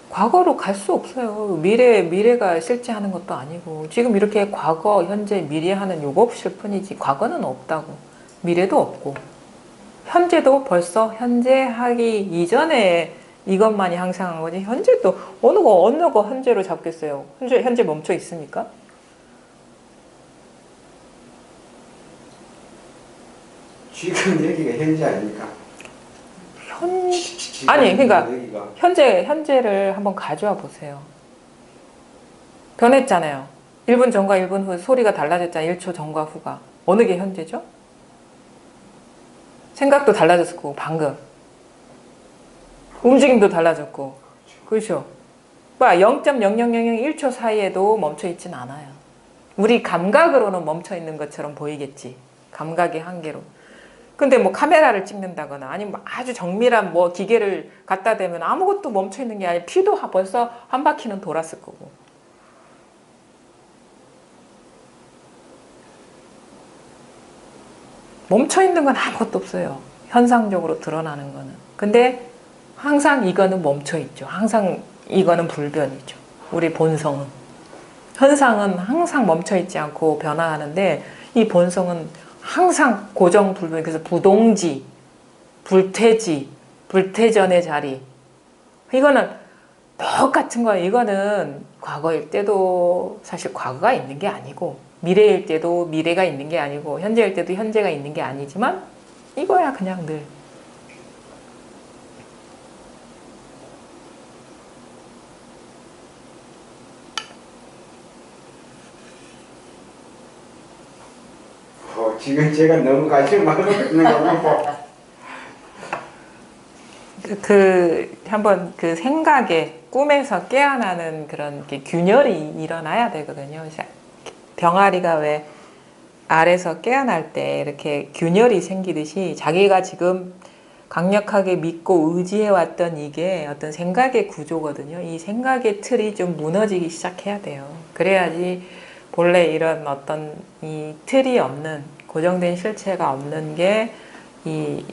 과거로 갈 수 없어요. 미래가 실제하는 것도 아니고 지금 이렇게 과거, 현재, 미래 하는 요거 없을 뿐이지 과거는 없다고. 미래도 없고 현재도 벌써 현재 하기 이전에 이것만이 항상한 거지 현재도 어느 거 현재로 잡겠어요. 현재 멈춰 있습니까? 지금 얘기가 현재 아닙니까? 아니 그러니까 얘기가. 현재를 한번 가져와 보세요. 변했잖아요. 1분 전과 1분 후 소리가 달라졌잖아요. 1초 전과 후가. 어느 게 현재죠? 생각도 달라졌을 거고 방금. 움직임도 달라졌고. 그렇죠? 0.00001초 사이에도 멈춰 있진 않아요. 우리 감각으로는 멈춰 있는 것처럼 보이겠지. 감각의 한계로. 근데 뭐 카메라를 찍는다거나 아니면 아주 정밀한 뭐 기계를 갖다 대면 아무것도 멈춰 있는 게 아니라 피도 벌써 한 바퀴는 돌았을 거고. 멈춰 있는 건 아무것도 없어요. 현상적으로 드러나는 거는. 근데 항상 이거는 멈춰 있죠. 항상 이거는 불변이죠. 우리 본성은. 현상은 항상 멈춰 있지 않고 변화하는데 이 본성은 항상 고정 불변. 그래서 부동지, 불퇴지, 불퇴전의 자리. 이거는 똑같은 거예요. 이거는 과거일 때도 사실 과거가 있는 게 아니고 미래일 때도 미래가 있는 게 아니고 현재일 때도 현재가 있는 게 아니지만 이거야 그냥 늘. 지금 제가 너무 관심 많고 있는 거 보고 한번 그 생각에 꿈에서 깨어나는 그런 균열이 일어나야 되거든요. 병아리가 왜 알에서 깨어날 때 이렇게 균열이 생기듯이 자기가 지금 강력하게 믿고 의지해왔던 이게 어떤 생각의 구조거든요. 이 생각의 틀이 좀 무너지기 시작해야 돼요. 그래야지 본래 이런 어떤 이 틀이 없는 고정된 실체가 없는 게 이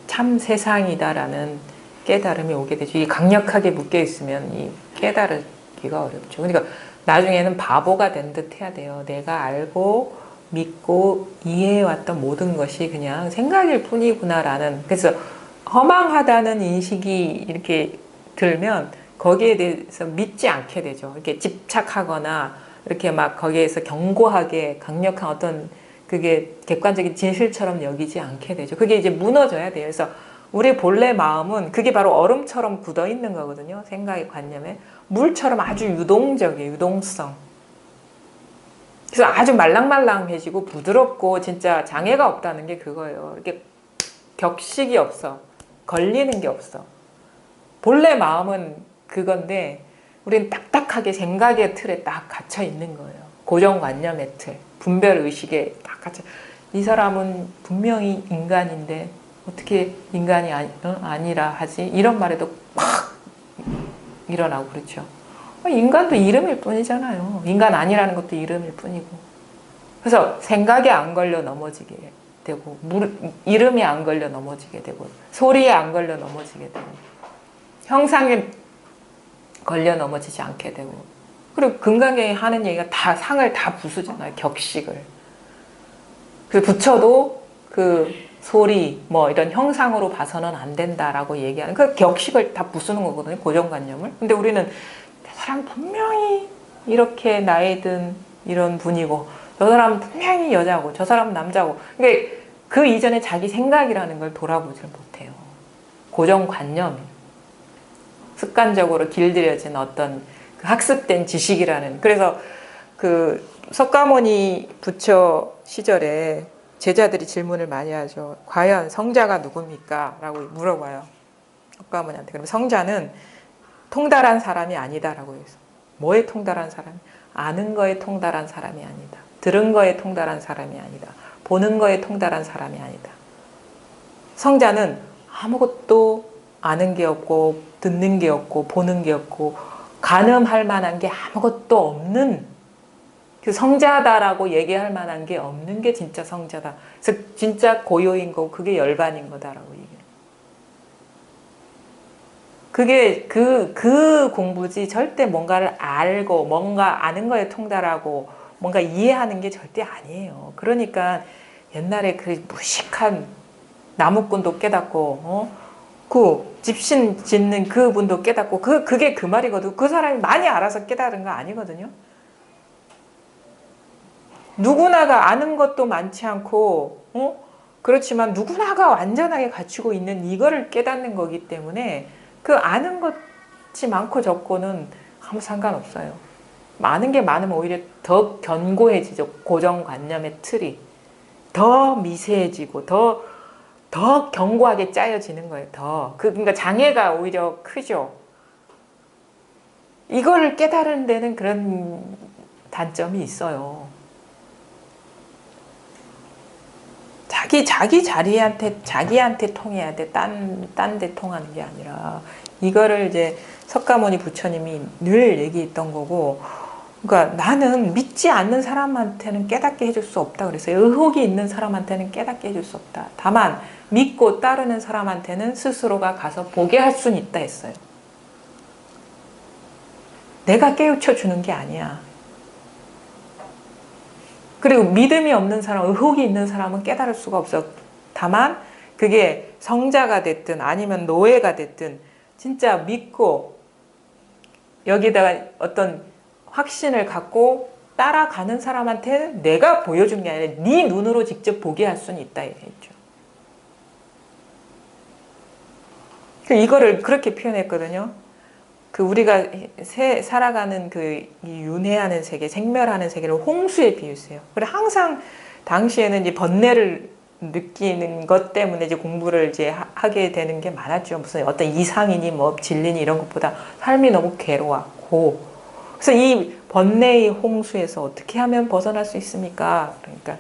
참 세상이다라는 깨달음이 오게 되죠. 이 강력하게 묶여 있으면 이 깨달기가 어렵죠. 그러니까 나중에는 바보가 된 듯 해야 돼요. 내가 알고 믿고 이해해왔던 모든 것이 그냥 생각일 뿐이구나라는. 그래서 허망하다는 인식이 이렇게 들면 거기에 대해서 믿지 않게 되죠. 이렇게 집착하거나 이렇게 막 거기에서 견고하게 강력한 어떤 그게 객관적인 진실처럼 여기지 않게 되죠. 그게 이제 무너져야 돼요. 그래서 우리 본래 마음은 그게 바로 얼음처럼 굳어 있는 거거든요. 생각의 관념에. 물처럼 아주 유동적이에요. 유동성. 그래서 아주 말랑말랑해지고 부드럽고 진짜 장애가 없다는 게 그거예요. 이렇게 격식이 없어. 걸리는 게 없어. 본래 마음은 그건데 우리는 딱딱하게 생각의 틀에 딱 갇혀 있는 거예요. 고정관념의 틀, 분별의식에 딱 갇혀. 이 사람은 분명히 인간인데 어떻게 인간이 아니라 하지? 이런 말에도 팍 일어나고 그렇죠. 인간도 이름일 뿐이잖아요. 인간 아니라는 것도 이름일 뿐이고. 그래서 생각에 안 걸려 넘어지게 되고 이름에 안 걸려 넘어지게 되고 소리에 안 걸려 넘어지게 되고 형상에 걸려 넘어지지 않게 되고 그리고 금강경이 하는 얘기가 다 상을 다 부수잖아요. 격식을. 그래서 붙여도 그 소리 뭐 이런 형상으로 봐서는 안 된다라고 얘기하는 그 격식을 다 부수는 거거든요. 고정관념을. 근데 우리는 저 사람 분명히 이렇게 나이 든 이런 분이고 저 사람 분명히 여자고 저 사람 남자고 그러니까 그 이전에 자기 생각이라는 걸 돌아보질 못해요. 고정관념 습관적으로 길들여진 어떤 그 학습된 지식이라는. 그래서 그 석가모니 부처 시절에 제자들이 질문을 많이 하죠. 과연 성자가 누굽니까? 라고 물어봐요. 석가모니한테. 그러면 성자는 통달한 사람이 아니다라고 해서. 뭐에 통달한 사람이? 아는 거에 통달한 사람이 아니다. 들은 거에 통달한 사람이 아니다. 보는 거에 통달한 사람이 아니다. 성자는 아무것도 아는 게 없고 듣는 게 없고 보는 게 없고 가늠할 만한 게 아무것도 없는 그 성자다라고 얘기할 만한 게 없는 게 진짜 성자다. 그래서 진짜 고요인 거고 그게 열반인 거다라고 얘기해요. 그게 그 공부지 절대 뭔가를 알고 뭔가 아는 거에 통달하고 뭔가 이해하는 게 절대 아니에요. 그러니까 옛날에 그 무식한 나무꾼도 깨닫고 그 집신 짓는 그분도 깨닫고 그게 그 말이거든. 그 사람이 많이 알아서 깨달은 거 아니거든요. 누구나가 아는 것도 많지 않고 그렇지만 누구나가 완전하게 갖추고 있는 이거를 깨닫는 거기 때문에 그 아는 것이 많고 적고는 아무 상관없어요. 아는 게 많으면 오히려 더 견고해지죠. 고정관념의 틀이 더 미세해지고 더 견고하게 짜여지는 거예요. 그러니까 장애가 오히려 크죠. 이거를 깨달은 데는 그런 단점이 있어요. 자기 자리한테 자기한테 통해야 돼. 딴 데 통하는 게 아니라 이거를 이제 석가모니 부처님이 늘 얘기했던 거고, 그러니까 나는 믿지 않는 사람한테는 깨닫게 해줄 수 없다 그랬어요. 의혹이 있는 사람한테는 깨닫게 해줄 수 없다. 다만 믿고 따르는 사람한테는 스스로가 가서 보게 할 수는 있다 했어요. 내가 깨우쳐 주는 게 아니야. 그리고 믿음이 없는 사람, 의혹이 있는 사람은 깨달을 수가 없어. 다만 그게 성자가 됐든 아니면 노예가 됐든 진짜 믿고 여기다가 어떤 확신을 갖고 따라가는 사람한테는 내가 보여준 게 아니라 네 눈으로 직접 보게 할 수는 있다 했죠. 이거를 그렇게 표현했거든요. 그 우리가 살아가는 그 윤회하는 세계, 생멸하는 세계를 홍수에 비유했어요. 그래 항상 당시에는 이제 번뇌를 느끼는 것 때문에 이제 공부를 이제 하게 되는 게 많았죠. 무슨 어떤 이상이니 뭐 진리니 이런 것보다 삶이 너무 괴로웠고, 그래서 이 번뇌의 홍수에서 어떻게 하면 벗어날 수 있습니까? 그러니까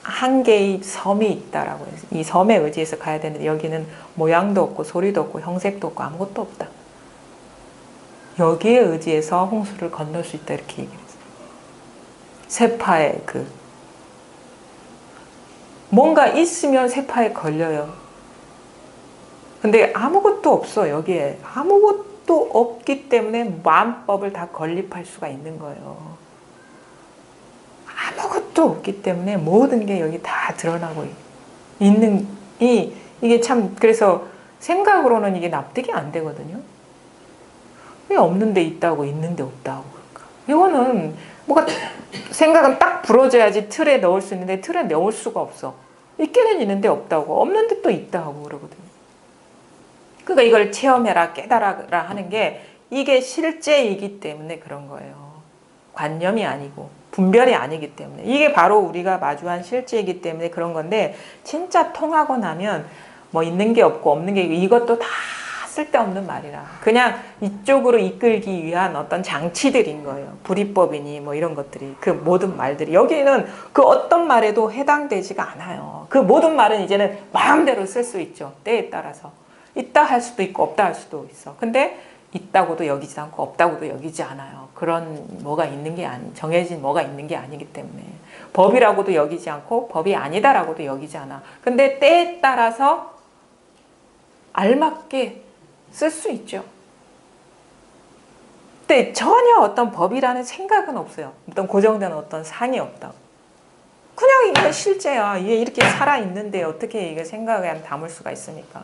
한 개의 섬이 있다라고 해서 이 섬에 의지해서 가야 되는데 여기는 모양도 없고 소리도 없고 형색도 없고 아무것도 없다. 여기에 의지해서 홍수를 건널 수 있다 이렇게 얘기를 했어요. 세파에 뭔가 있으면 세파에 걸려요. 근데 아무것도 없어. 여기에 아무것도 없기 때문에 만법을 다 건립할 수가 있는 거예요. 아무것도 없기 때문에 모든 게 여기 다 드러나고 있는 이게 참, 그래서 생각으로는 이게 납득이 안 되거든요. 왜 없는데 있다고 있는데 없다고 그럴까? 이거는 뭐가 생각은 딱 부러져야지 틀에 넣을 수 있는데 틀에 넣을 수가 없어. 있기는 있는데 없다고, 없는데 또 있다고 그러거든요. 그러니까 이걸 체험해라, 깨달아라 하는 게 이게 실제이기 때문에 그런 거예요. 관념이 아니고 분별이 아니기 때문에. 이게 바로 우리가 마주한 실제이기 때문에 그런 건데, 진짜 통하고 나면 뭐 있는 게 없고 없는 게 있고 이것도 다 쓸데없는 말이라. 그냥 이쪽으로 이끌기 위한 어떤 장치들인 거예요. 불이법이니 뭐 이런 것들이, 그 모든 말들이 여기는 그 어떤 말에도 해당되지가 않아요. 그 모든 말은 이제는 마음대로 쓸 수 있죠. 때에 따라서 있다 할 수도 있고 없다 할 수도 있어. 근데 있다고도 여기지 않고 없다고도 여기지 않아요. 그런 뭐가 있는 게 정해진 뭐가 있는 게 아니기 때문에 법이라고도 여기지 않고 법이 아니다라고도 여기지 않아. 근데 때에 따라서 알맞게 쓸 수 있죠. 근데 전혀 어떤 법이라는 생각은 없어요. 어떤 고정된 어떤 상이 없다고. 그냥 이게 실제야. 이게 이렇게 살아있는데 어떻게 이게 생각에 담을 수가 있습니까?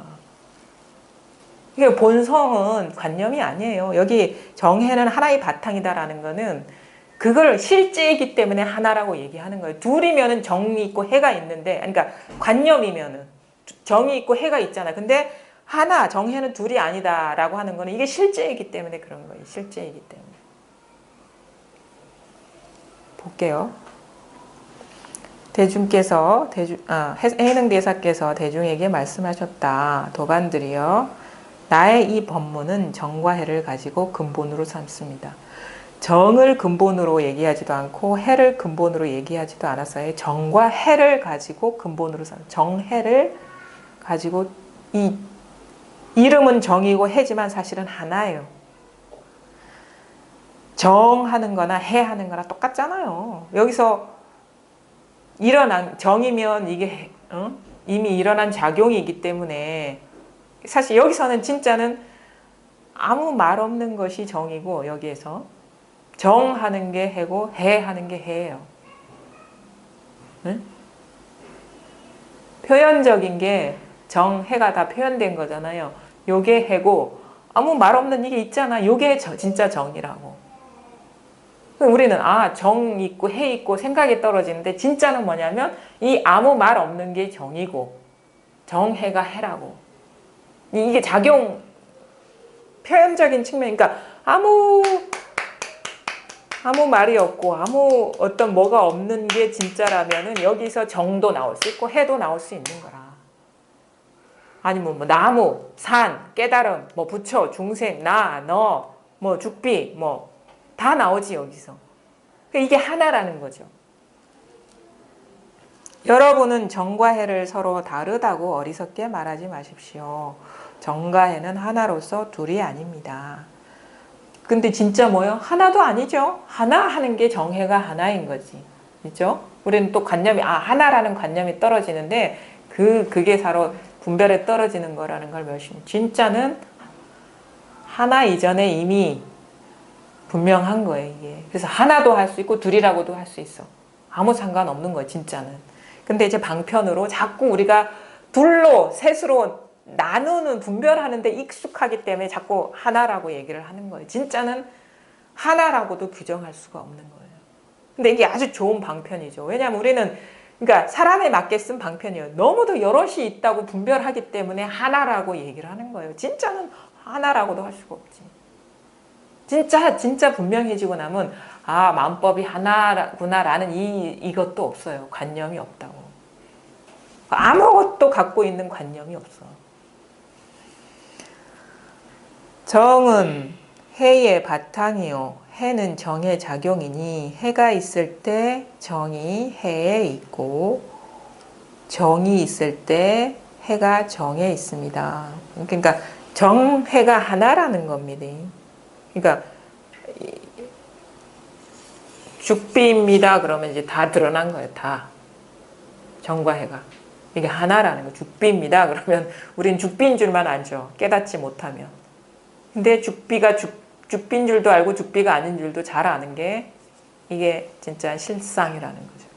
이게 본성은 관념이 아니에요. 여기 정해는 하나의 바탕이다라는 거는 그걸 실제이기 때문에 하나라고 얘기하는 거예요. 둘이면은 정이 있고 해가 있는데, 그러니까 관념이면은 정이 있고 해가 있잖아. 근데 하나, 정해는 둘이 아니다라고 하는 거는 이게 실제이기 때문에 그런 거예요. 실제이기 때문에. 볼게요. 대중께서 해능대사께서 대중에게 말씀하셨다. 도반들이여, 나의 이 법문은 정과 해를 가지고 근본으로 삼습니다. 정을 근본으로 얘기하지도 않고 해를 근본으로 얘기하지도 않았어요. 정과 해를 가지고 근본으로 정해를 가지고, 이 이름은 정이고 해지만 사실은 하나예요. 정하는 거나 해하는 거나 똑같잖아요. 여기서 일어난 정이면 이게 이미 일어난 작용이기 때문에 사실 여기서는 진짜는 아무 말 없는 것이 정이고, 여기에서 정하는 게 해고 해하는 게 해예요. 응? 표현적인 게 정해가 다 표현된 거잖아요. 요게 해고 아무 말 없는 이게 있잖아. 요게 진짜 정이라고. 우리는 정 있고 해 있고 생각이 떨어지는데 진짜는 뭐냐면 이 아무 말 없는 게 정이고 정해가 해라고. 이게 작용 표현적인 측면, 그러니까 아무 말이 없고 아무 어떤 뭐가 없는 게 진짜라면은 여기서 정도 나올 수 있고 해도 나올 수 있는 거라. 아니면 뭐 나무, 산, 깨달음, 뭐 부처, 중생, 나, 너, 뭐 죽비, 뭐 다 나오지 여기서. 이게 하나라는 거죠. 여러분은 정과 해를 서로 다르다고 어리석게 말하지 마십시오. 정과 해는 하나로서 둘이 아닙니다. 근데 진짜 뭐요? 하나도 아니죠. 하나 하는 게 정해가 하나인 거지. 그죠? 우리는 또 관념이, 하나라는 관념이 떨어지는데, 그게 바로 분별에 떨어지는 거라는 걸 멸시합니다. 진짜는 하나 이전에 이미 분명한 거예요, 이게. 그래서 하나도 할 수 있고, 둘이라고도 할 수 있어. 아무 상관없는 거예요, 진짜는. 근데 이제 방편으로 자꾸 우리가 둘로, 셋으로 나누는, 분별하는데 익숙하기 때문에 자꾸 하나라고 얘기를 하는 거예요. 진짜는 하나라고도 규정할 수가 없는 거예요. 근데 이게 아주 좋은 방편이죠. 왜냐하면 우리는, 그러니까 사람에 맞게 쓴 방편이에요. 너무도 여럿이 있다고 분별하기 때문에 하나라고 얘기를 하는 거예요. 진짜는 하나라고도 할 수가 없지. 진짜 분명해지고 나면 마음법이 하나구나라는 이것도 없어요. 관념이 없다고. 아무것도 갖고 있는 관념이 없어. 정은 해의 바탕이요. 해는 정의 작용이니 해가 있을 때 정이 해에 있고 정이 있을 때 해가 정에 있습니다. 그러니까 정해가 하나라는 겁니다. 그러니까 죽비입니다. 그러면 이제 다 드러난 거예요. 다. 정과 해가. 이게 하나라는 거. 죽비입니다. 그러면 우린 죽비인 줄만 알죠. 깨닫지 못하면. 근데 죽비가 죽비인 줄도 알고 죽비가 아닌 줄도 잘 아는 게 이게 진짜 실상이라는 거죠.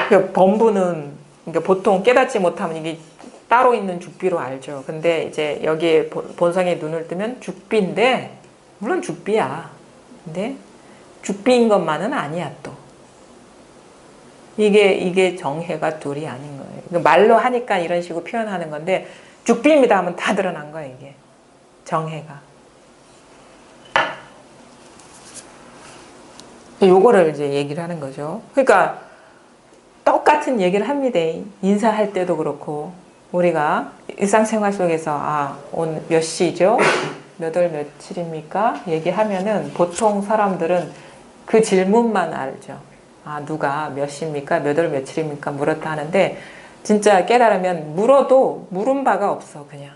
그러니까 범부는 그러니까 보통 깨닫지 못하면 이게 따로 있는 죽비로 알죠. 근데 이제 여기에 본성에 눈을 뜨면 죽비인데 물론 죽비야. 근데 죽비인 것만은 아니야 또. 이게 정해가 둘이 아닌 거예요. 말로 하니까 이런 식으로 표현하는 건데 죽비입니다 하면 다 드러난 거예요. 이게 정해가. 요거를 이제 얘기를 하는 거죠. 그러니까 똑같은 얘기를 합니다. 인사할 때도 그렇고 우리가 일상생활 속에서 오늘 몇 시죠? 몇 월 며칠입니까? 얘기하면은 보통 사람들은 그 질문만 알죠. 누가 몇 시입니까? 몇 월 며칠입니까? 물었다 하는데 진짜 깨달으면 물어도 물은 바가 없어. 그냥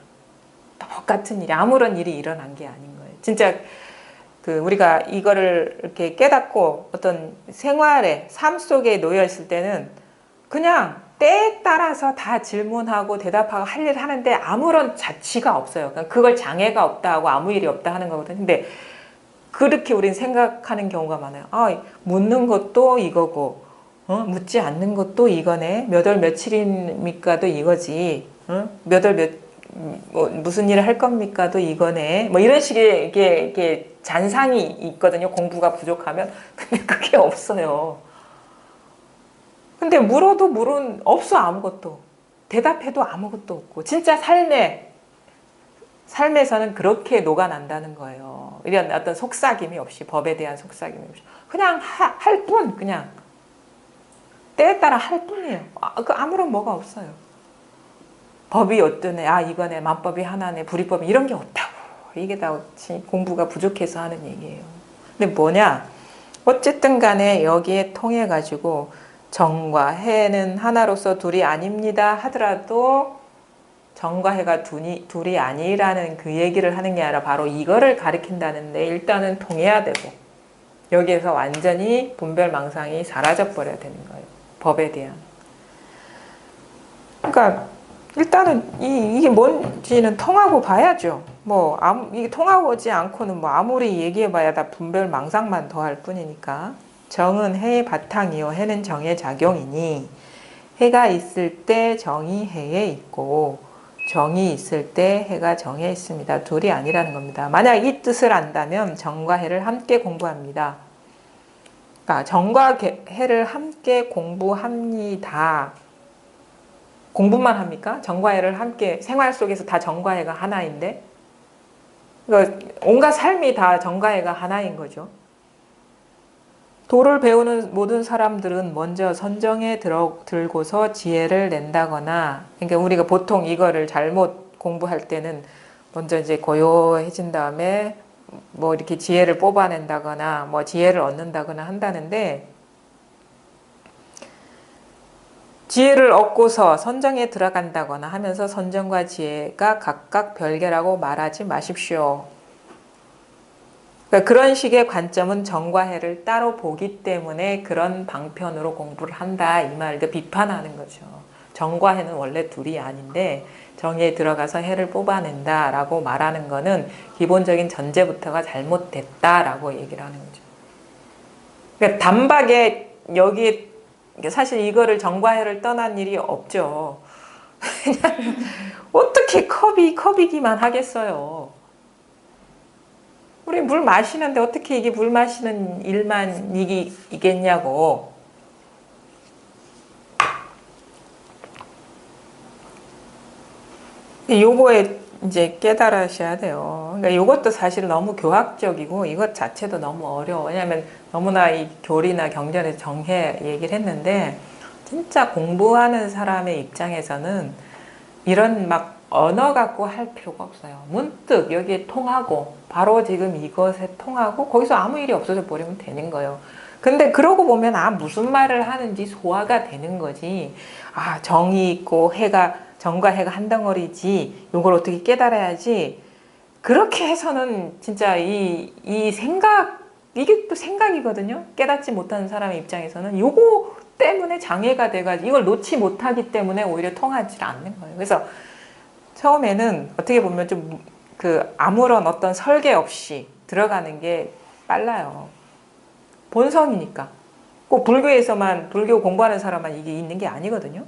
똑같은 일이 아무런 일이 일어난 게 아닌 거예요. 진짜 우리가 이거를 이렇게 깨닫고 어떤 생활에 삶 속에 놓여 있을 때는 그냥 때에 따라서 다 질문하고 대답하고 할 일 하는데 아무런 자취가 없어요. 그러니까 그걸 장애가 없다 하고 아무 일이 없다 하는 거거든요. 근데 그렇게 우리는 생각하는 경우가 많아요. 묻는 것도 이거고 묻지 않는 것도 이거네. 몇 월 며칠입니까도 이거지. 몇 월 무슨 일을 할 겁니까도 이거네. 뭐 이런 식의 이게 잔상이 있거든요. 공부가 부족하면. 근데 그게 없어요. 근데 물어도 물은 없어. 아무것도. 대답해도 아무것도 없고. 진짜 삶에서는 그렇게 녹아난다는 거예요. 이런 어떤 속삭임이 없이, 법에 대한 속삭임이 없이. 그냥 할 뿐, 그냥. 때에 따라 할 뿐이에요. 아무런 뭐가 없어요. 법이 어떠네, 이거네, 만법이 하나네, 불이법이 이런 게 없다고. 이게 다 공부가 부족해서 하는 얘기예요. 근데 뭐냐? 어쨌든 간에 여기에 통해 가지고 정과 해는 하나로서 둘이 아닙니다 하더라도 정과 해가 둘이 아니라는 그 얘기를 하는 게 아니라 바로 이거를 가리킨다는데 일단은 통해야 되고 여기에서 완전히 분별망상이 사라져 버려야 되는 거예요. 법에 대한. 그러니까 일단은 이게 뭔지는 통하고 봐야죠. 이게 통하지 않고는 아무리 얘기해봐야 다 분별망상만 더할 뿐이니까. 정은 해의 바탕이요. 해는 정의 작용이니 해가 있을 때 정이 해에 있고 정이 있을 때 해가 정에 있습니다. 둘이 아니라는 겁니다. 만약 이 뜻을 안다면 정과 해를 함께 공부합니다. 그러니까 정과 해를 함께 공부합니다. 공부만 합니까? 정과 해를 함께 생활 속에서 다 정과 해가 하나인데 그러니까 온갖 삶이 다 정과 해가 하나인 거죠. 도를 배우는 모든 사람들은 먼저 선정에 들고서 지혜를 낸다거나 그러니까 우리가 보통 이거를 잘못 공부할 때는 먼저 이제 고요해진 다음에 뭐 이렇게 지혜를 뽑아낸다거나 뭐 지혜를 얻는다거나 한다는데, 지혜를 얻고서 선정에 들어간다거나 하면서 선정과 지혜가 각각 별개라고 말하지 마십시오. 그러니까 그런 식의 관점은 정과 해를 따로 보기 때문에 그런 방편으로 공부를 한다, 이 말을 비판하는 거죠. 정과 해는 원래 둘이 아닌데 정에 들어가서 해를 뽑아낸다라고 말하는 거는 기본적인 전제부터가 잘못됐다라고 얘기를 하는 거죠. 그러니까 단박에 여기에 사실 이거를 정과 해를 떠난 일이 없죠. 그냥 어떻게 컵이기만 하겠어요. 우리 물 마시는데 어떻게 이게 물 마시는 일만 이겠냐고. 요거에 이제 깨달으셔야 돼요. 그러니까 이것도 사실 너무 교학적이고 이것 자체도 너무 어려워. 왜냐하면 너무나 이 교리나 경전에서 정해 얘기를 했는데, 진짜 공부하는 사람의 입장에서는 이런 막 언어 갖고 할 필요가 없어요. 문득 여기에 통하고 바로 지금 이것에 통하고 거기서 아무 일이 없어져 버리면 되는 거예요. 근데 그러고 보면 무슨 말을 하는지 소화가 되는 거지. 정이 있고 해가, 정과 해가 한 덩어리지, 이걸 어떻게 깨달아야지, 그렇게 해서는 진짜 이 생각, 이게 또 생각이거든요. 깨닫지 못하는 사람의 입장에서는 요거 때문에 장애가 돼가지고 이걸 놓지 못하기 때문에 오히려 통하지 않는 거예요. 그래서 처음에는 어떻게 보면 좀 아무런 어떤 설계 없이 들어가는 게 빨라요. 본성이니까. 꼭 불교에서만, 불교 공부하는 사람만 이게 있는 게 아니거든요.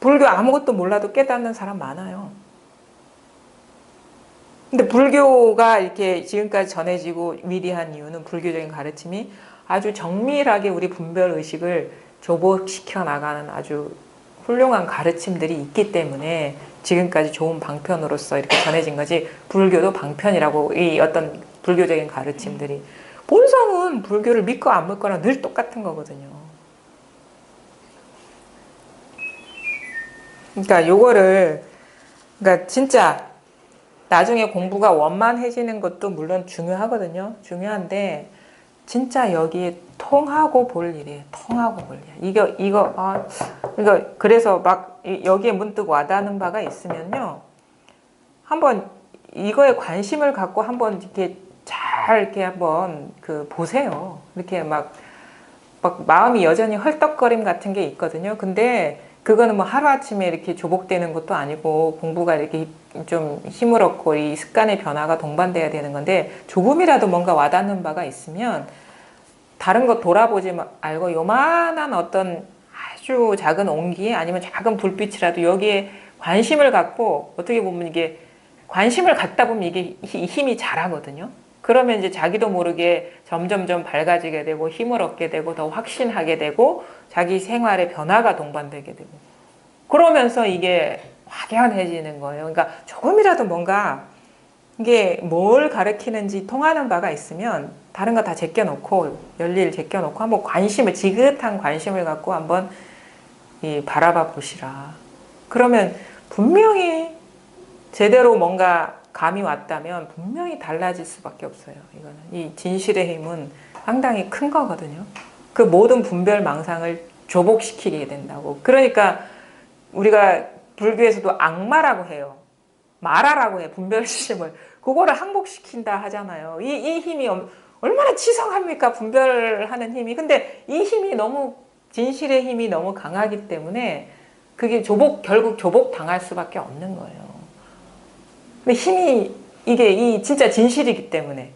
불교 아무것도 몰라도 깨닫는 사람 많아요. 근데 불교가 이렇게 지금까지 전해지고 위대한 이유는, 불교적인 가르침이 아주 정밀하게 우리 분별 의식을 조복시켜 나가는 아주 훌륭한 가르침들이 있기 때문에 지금까지 좋은 방편으로서 이렇게 전해진 거지, 불교도 방편이라고, 이 어떤 불교적인 가르침들이. 본성은 불교를 믿고 안 믿거나 늘 똑같은 거거든요. 그러니까 요거를, 그러니까 진짜 나중에 공부가 원만해지는 것도 물론 중요하거든요. 중요한데 진짜 여기에 통하고 볼 일이에요. 통하고 볼 일. 이거 그래서 막 여기에 문득 와닿는 바가 있으면요, 한번 이거에 관심을 갖고 한번 이렇게 잘 이렇게 한번 보세요. 이렇게 막 마음이 여전히 헐떡거림 같은 게 있거든요. 근데 그거는 뭐 하루아침에 이렇게 조복되는 것도 아니고, 공부가 이렇게 좀 힘을 얻고 이 습관의 변화가 동반돼야 되는 건데, 조금이라도 뭔가 와닿는 바가 있으면 다른 거 돌아보지 말고 요만한 어떤 아주 작은 온기 아니면 작은 불빛이라도 여기에 관심을 갖고, 어떻게 보면 이게 관심을 갖다 보면 이게 힘이 자라거든요. 그러면 이제 자기도 모르게 점점점 밝아지게 되고 힘을 얻게 되고 더 확신하게 되고 자기 생활에 변화가 동반되게 되고, 그러면서 이게 확연해지는 거예요. 그러니까 조금이라도 뭔가 이게 뭘 가르치는지 통하는 바가 있으면 다른 거 다 제껴놓고, 열일 제껴놓고 한번 지긋한 관심을 갖고 한번 바라봐 보시라. 그러면 분명히 제대로 뭔가 감이 왔다면 분명히 달라질 수밖에 없어요. 이거는 이 진실의 힘은 상당히 큰 거거든요. 그 모든 분별 망상을 조복시키게 된다고. 그러니까 우리가 불교에서도 악마라고 해요. 마라라고 해, 분별심을. 그거를 항복시킨다 하잖아요. 이 힘이 얼마나 치성합니까? 분별하는 힘이. 근데 이 힘이 너무, 진실의 힘이 너무 강하기 때문에 그게 결국 조복 당할 수밖에 없는 거예요. 근데 힘이, 이게 진짜 진실이기 때문에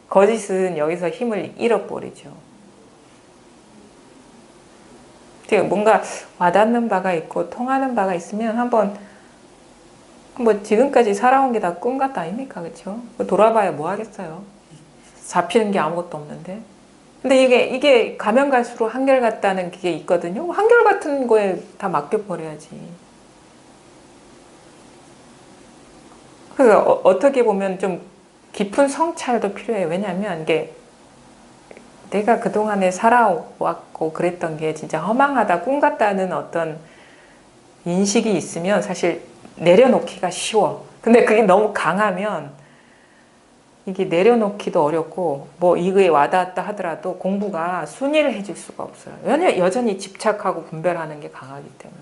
거짓은 여기서 힘을 잃어버리죠. 뭔가 와닿는 바가 있고 통하는 바가 있으면 한번 지금까지 살아온 게 다 꿈 같다 아닙니까? 그렇죠? 돌아봐야 뭐 하겠어요? 잡히는 게 아무것도 없는데. 근데 이게 가면 갈수록 한결같다는 게 있거든요. 한결같은 거에 다 맡겨버려야지. 그래서 어떻게 보면 좀 깊은 성찰도 필요해요. 왜냐하면 이게 내가 그동안에 살아왔고 그랬던 게 진짜 허망하다, 꿈 같다는 어떤 인식이 있으면 사실 내려놓기가 쉬워. 근데 그게 너무 강하면 이게 내려놓기도 어렵고 뭐 이거에 와닿았다 하더라도 공부가 순위를 해줄 수가 없어요. 여전히 집착하고 분별하는 게 강하기 때문에.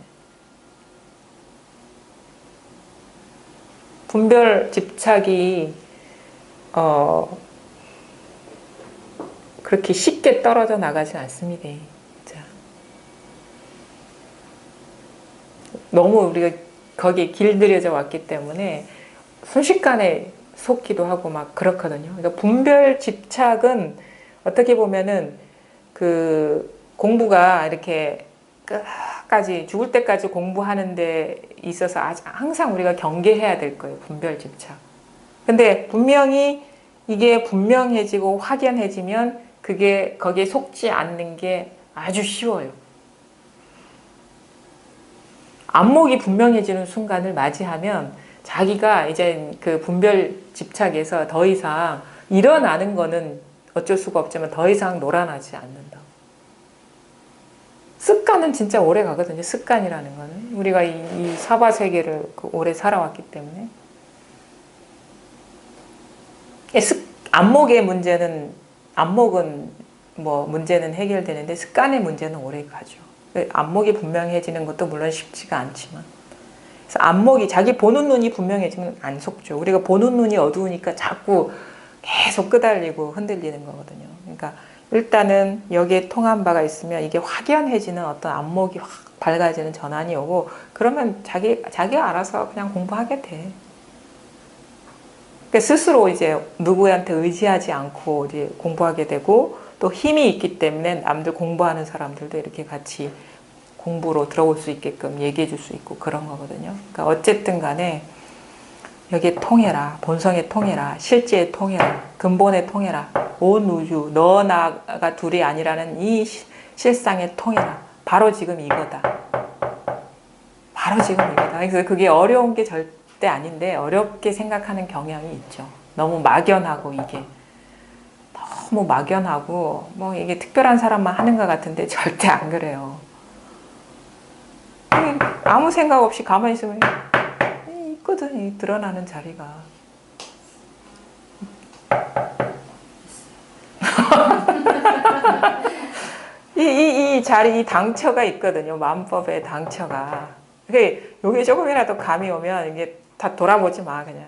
분별 집착이 그렇게 쉽게 떨어져 나가진 않습니다. 진짜. 너무 우리가 거기에 길들여져 왔기 때문에 순식간에 속기도 하고 막 그렇거든요. 그러니까 분별 집착은 어떻게 보면은 그 공부가 이렇게 끝까지 죽을 때까지 공부하는 데 있어서 항상 우리가 경계해야 될 거예요. 분별 집착. 근데 분명히 이게 분명해지고 확연해지면 그게 거기에 속지 않는 게 아주 쉬워요. 안목이 분명해지는 순간을 맞이하면 자기가 이제 그 분별 집착에서 더 이상 일어나는 거는 어쩔 수가 없지만 더 이상 놀아나지 않는다. 습관은 진짜 오래 가거든요. 습관이라는 거는. 우리가 이 사바 세계를 오래 살아왔기 때문에. 안목의 문제는, 안목은 뭐 문제는 해결되는데 습관의 문제는 오래 가죠. 안목이 분명해지는 것도 물론 쉽지가 않지만. 그래서 안목이 자기 보는 눈이 분명해지면 안 속죠. 우리가 보는 눈이 어두우니까 자꾸 계속 끄달리고 흔들리는 거거든요. 그러니까 일단은 여기에 통한 바가 있으면 이게 확연해지는 어떤 안목이 확 밝아지는 전환이 오고 그러면 자기가 알아서 그냥 공부하게 돼. 그러니까 스스로 이제 누구한테 의지하지 않고 이제 공부하게 되고 또 힘이 있기 때문에 남들 공부하는 사람들도 이렇게 같이 공부로 들어올 수 있게끔 얘기해 줄 수 있고 그런 거거든요. 그러니까 어쨌든 간에 여기에 통해라. 본성에 통해라. 실제에 통해라. 근본에 통해라. 온 우주 너 나가 둘이 아니라는 이 실상에 통해라. 바로 지금 이거다. 바로 지금 이거다. 그래서 그게 어려운 게 절대 아닌데 어렵게 생각하는 경향이 있죠. 너무 막연하고 이게 너무 막연하고 뭐 이게 특별한 사람만 하는 것 같은데 절대 안 그래요. 아무 생각 없이 가만히 있으면 있거든. 이 드러나는 자리가. 이 자리, 이 당처가 있거든요. 마음법의 당처가. 여기 조금이라도 감이 오면 이게 다 돌아보지 마, 그냥.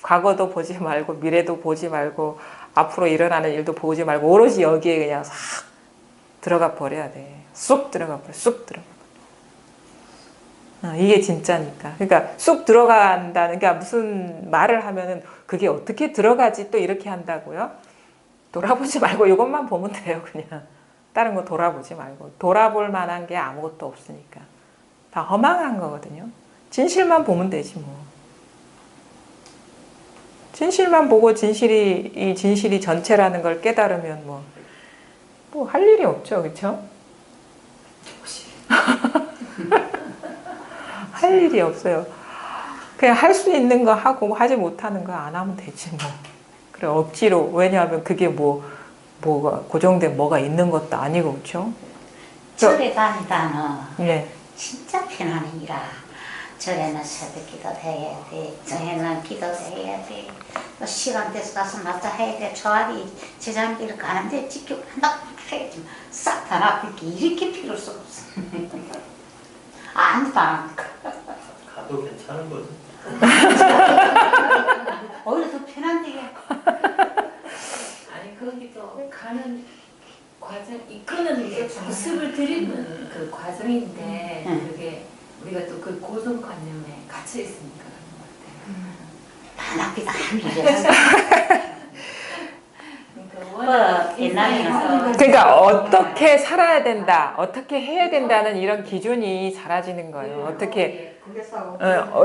과거도 보지 말고, 미래도 보지 말고, 앞으로 일어나는 일도 보지 말고, 오로지 여기에 그냥 싹 들어가 버려야 돼. 쑥 들어가 버려, 쑥 들어가 버려. 이게 진짜니까. 그러니까 쑥 들어간다는, 그러니까 무슨 말을 하면은 그게 어떻게 들어가지 또 이렇게 한다고요? 돌아보지 말고 이것만 보면 돼요, 그냥. 다른 거 돌아보지 말고. 돌아볼 만한 게 아무것도 없으니까. 다 허망한 거거든요. 진실만 보면 되지 뭐. 진실만 보고 이 진실이 전체라는 걸 깨달으면 뭐 할 일이 없죠, 그렇죠? 할 일이 없어요. 그냥 할 수 있는 거 하고 하지 못하는 거 안 하면 되지 뭐. 그래 억지로. 왜냐하면 그게 뭐가 고정된 뭐가 있는 것도 아니고 그렇죠? 절에 다니다는 네. 진짜 편안이라. 절에는 새벽 기도도 해야 돼. 정해는 기도도 해야 돼. 또 시간 돼서 가서 맞춰 해야 돼. 초아리 제자리를 가는데 지키고 한다고 해야지. 싹 다 놔둘게. 이렇게 필요 없어. 아무도 안 하니까. 가도 괜찮은 거지. 오히려 더 편한데. 아니 거기도 가는 과정 이끄는 게 모습을 드리는 그 과정인데 그게 우리가 또 그 고정관념에 갇혀 있으니까 그런 것 같아요. 다 납기다 한 일이라서. 옛날에는 그러니까 어떻게 살아야 된다, 어떻게 해야 된다는 이런 기준이 사라지는 거예요. 어떻게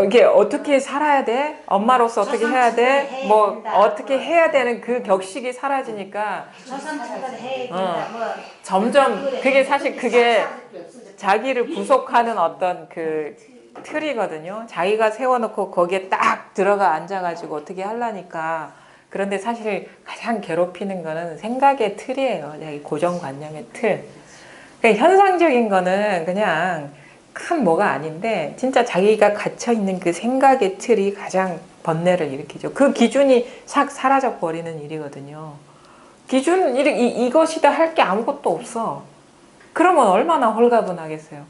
이게 어떻게 살아야 돼? 엄마로서 어떻게 해야 돼? 뭐 어떻게 해야 되는 그 격식이 사라지니까 조선치를 해야 된다. 뭐 점점 그게 사실 그게 자기를 구속하는 어떤 그 틀이거든요. 자기가 세워놓고 거기에 딱 들어가 앉아가지고 어떻게 하려니까. 그런데 사실 가장 괴롭히는 거는 생각의 틀이에요. 자기 고정관념의 틀. 그러니까 현상적인 거는 그냥 큰 뭐가 아닌데 진짜 자기가 갇혀있는 그 생각의 틀이 가장 번뇌를 일으키죠. 그 기준이 싹 사라져 버리는 일이거든요. 기준 이것이다 할 게 아무것도 없어. 그러면 얼마나 홀가분하겠어요.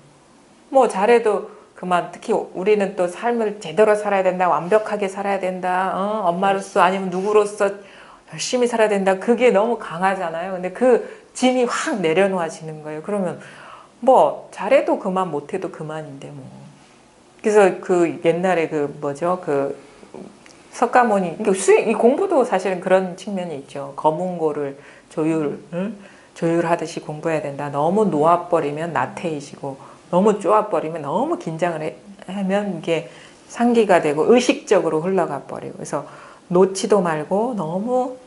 뭐 잘해도 그만. 특히 우리는 또 삶을 제대로 살아야 된다, 완벽하게 살아야 된다, 엄마로서 아니면 누구로서 열심히 살아야 된다. 그게 너무 강하잖아요. 근데 그 짐이 확 내려놓아지는 거예요. 그러면 뭐 잘해도 그만, 못해도 그만인데 뭐. 그래서 그 옛날에 그 뭐죠, 그 석가모니, 이 공부도 사실은 그런 측면이 있죠. 검은고를 조율하듯이 공부해야 된다. 너무 놓아버리면 나태해지고, 너무 쪼아버리면 너무 긴장을 하면 이게 상기가 되고 의식적으로 흘러가 버리고. 그래서 놓지도 말고 너무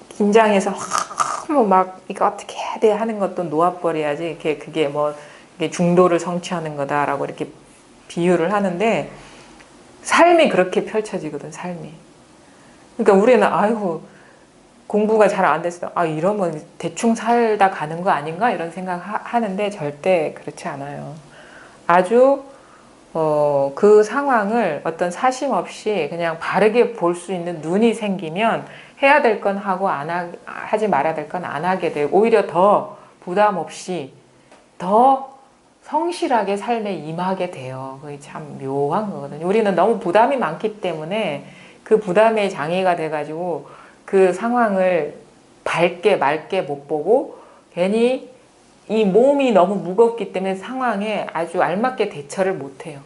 긴장해서 막 이거 어떻게 해야 돼 하는 것도 놓아버려야지. 이렇게 그게 뭐 이게 중도를 성취하는 거다라고 이렇게 비유를 하는데, 삶이 그렇게 펼쳐지거든, 삶이. 그러니까 우리는 아이고 공부가 잘 안 됐어. 이러면 대충 살다 가는 거 아닌가 이런 생각 하는데 절대 그렇지 않아요. 아주 그 상황을 어떤 사심 없이 그냥 바르게 볼 수 있는 눈이 생기면 해야 될 건 하고 하지 말아야 될 건 안 하게 되고, 오히려 더 부담 없이 더 성실하게 삶에 임하게 돼요. 그게 참 묘한 거거든요. 우리는 너무 부담이 많기 때문에 그 부담에 장애가 돼가지고 그 상황을 밝게 맑게 못 보고, 괜히 이 몸이 너무 무겁기 때문에 상황에 아주 알맞게 대처를 못해요.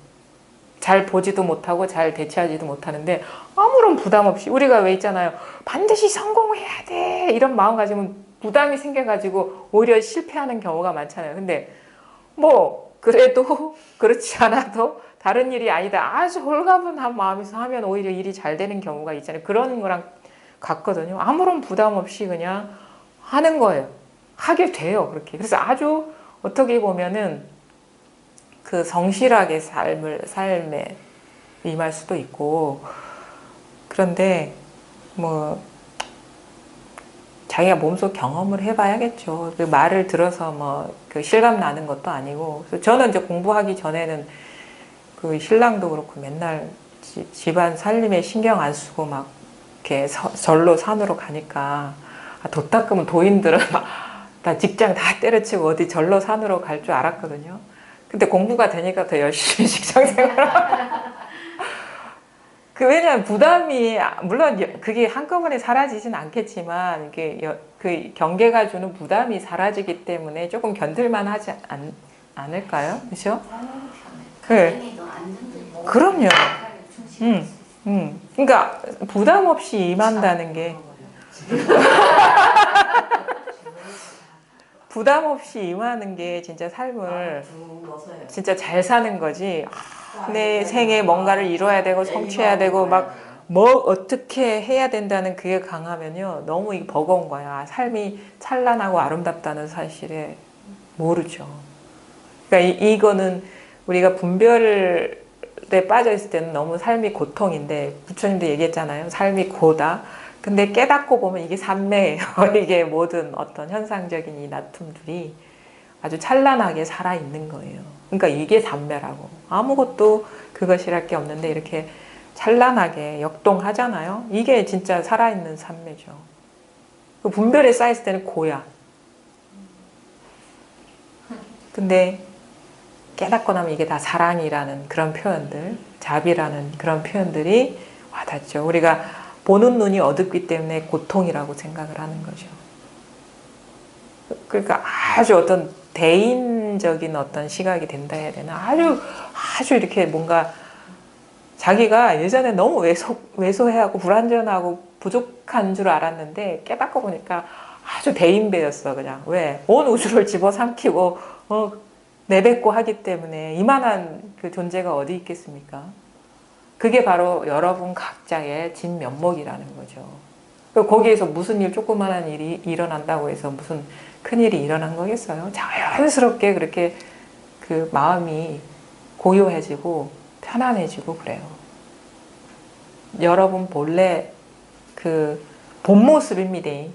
잘 보지도 못하고 잘 대처하지도 못하는데, 아무런 부담 없이 우리가 왜 있잖아요. 반드시 성공해야 돼 이런 마음 가지면 부담이 생겨가지고 오히려 실패하는 경우가 많잖아요. 근데 뭐 그래도 그렇지 않아도 다른 일이 아니다, 아주 홀가분한 마음에서 하면 오히려 일이 잘 되는 경우가 있잖아요. 그런 거랑 같거든요. 아무런 부담 없이 그냥 하는 거예요. 하게 돼요, 그렇게. 그래서 아주 어떻게 보면은 그 성실하게 삶에 임할 수도 있고. 그런데 뭐 자기가 몸소 경험을 해봐야겠죠. 그 말을 들어서 뭐 그 실감 나는 것도 아니고. 그래서 저는 이제 공부하기 전에는 그 신랑도 그렇고 맨날 집안 살림에 신경 안 쓰고 막 이렇게 절로 산으로 가니까, 도 닦으면 도인들은 막 다 직장 다 때려치고 어디 절로 산으로 갈 줄 알았거든요. 근데 공부가 되니까 더 열심히 직장 생활. 왜냐면 부담이, 물론 그게 한꺼번에 사라지진 않겠지만, 이게 그 경계가 주는 부담이 사라지기 때문에 조금 견딜만 하지 않을까요? 그렇죠? 네. 그럼요. 그러니까 부담 없이 임한다는 게 부담 없이 임하는 게 진짜 삶을 진짜 잘 사는 거지. 내 생에 뭔가를 이뤄야 되고 성취해야 되고 막 뭐 어떻게 해야 된다는 그게 강하면요, 너무 이게 버거운 거야. 삶이 찬란하고 아름답다는 사실에 모르죠. 그러니까 이거는 우리가 분별에 빠져 있을 때는 너무 삶이 고통인데, 부처님도 얘기했잖아요. 삶이 고다. 근데 깨닫고 보면 이게 산매예요. 이게 모든 어떤 현상적인 이 나툼들이 아주 찬란하게 살아있는 거예요. 그러니까 이게 산매라고. 아무것도 그것이랄 게 없는데 이렇게 찬란하게 역동하잖아요. 이게 진짜 살아있는 산매죠. 그 분별에 쌓였을 때는 고야. 근데 깨닫고 나면 이게 다 사랑이라는 그런 표현들, 자비라는 그런 표현들이 와닿죠. 우리가 보는 눈이 어둡기 때문에 고통이라고 생각을 하는 거죠. 그러니까 아주 어떤 대인적인 어떤 시각이 된다 해야 되나? 아주 이렇게 뭔가 자기가 예전에 너무 왜소해하고 불완전하고 부족한 줄 알았는데, 깨닫고 보니까 아주 대인배였어. 그냥 왜? 온 우주를 집어삼키고 내뱉고 하기 때문에 이만한 그 존재가 어디 있겠습니까? 그게 바로 여러분 각자의 진면목이라는 거죠. 거기에서 무슨 조그만한 일이 일어난다고 해서 무슨 큰일이 일어난 거겠어요? 자연스럽게 그렇게 그 마음이 고요해지고 편안해지고 그래요. 여러분 본래 그 본 모습입니다.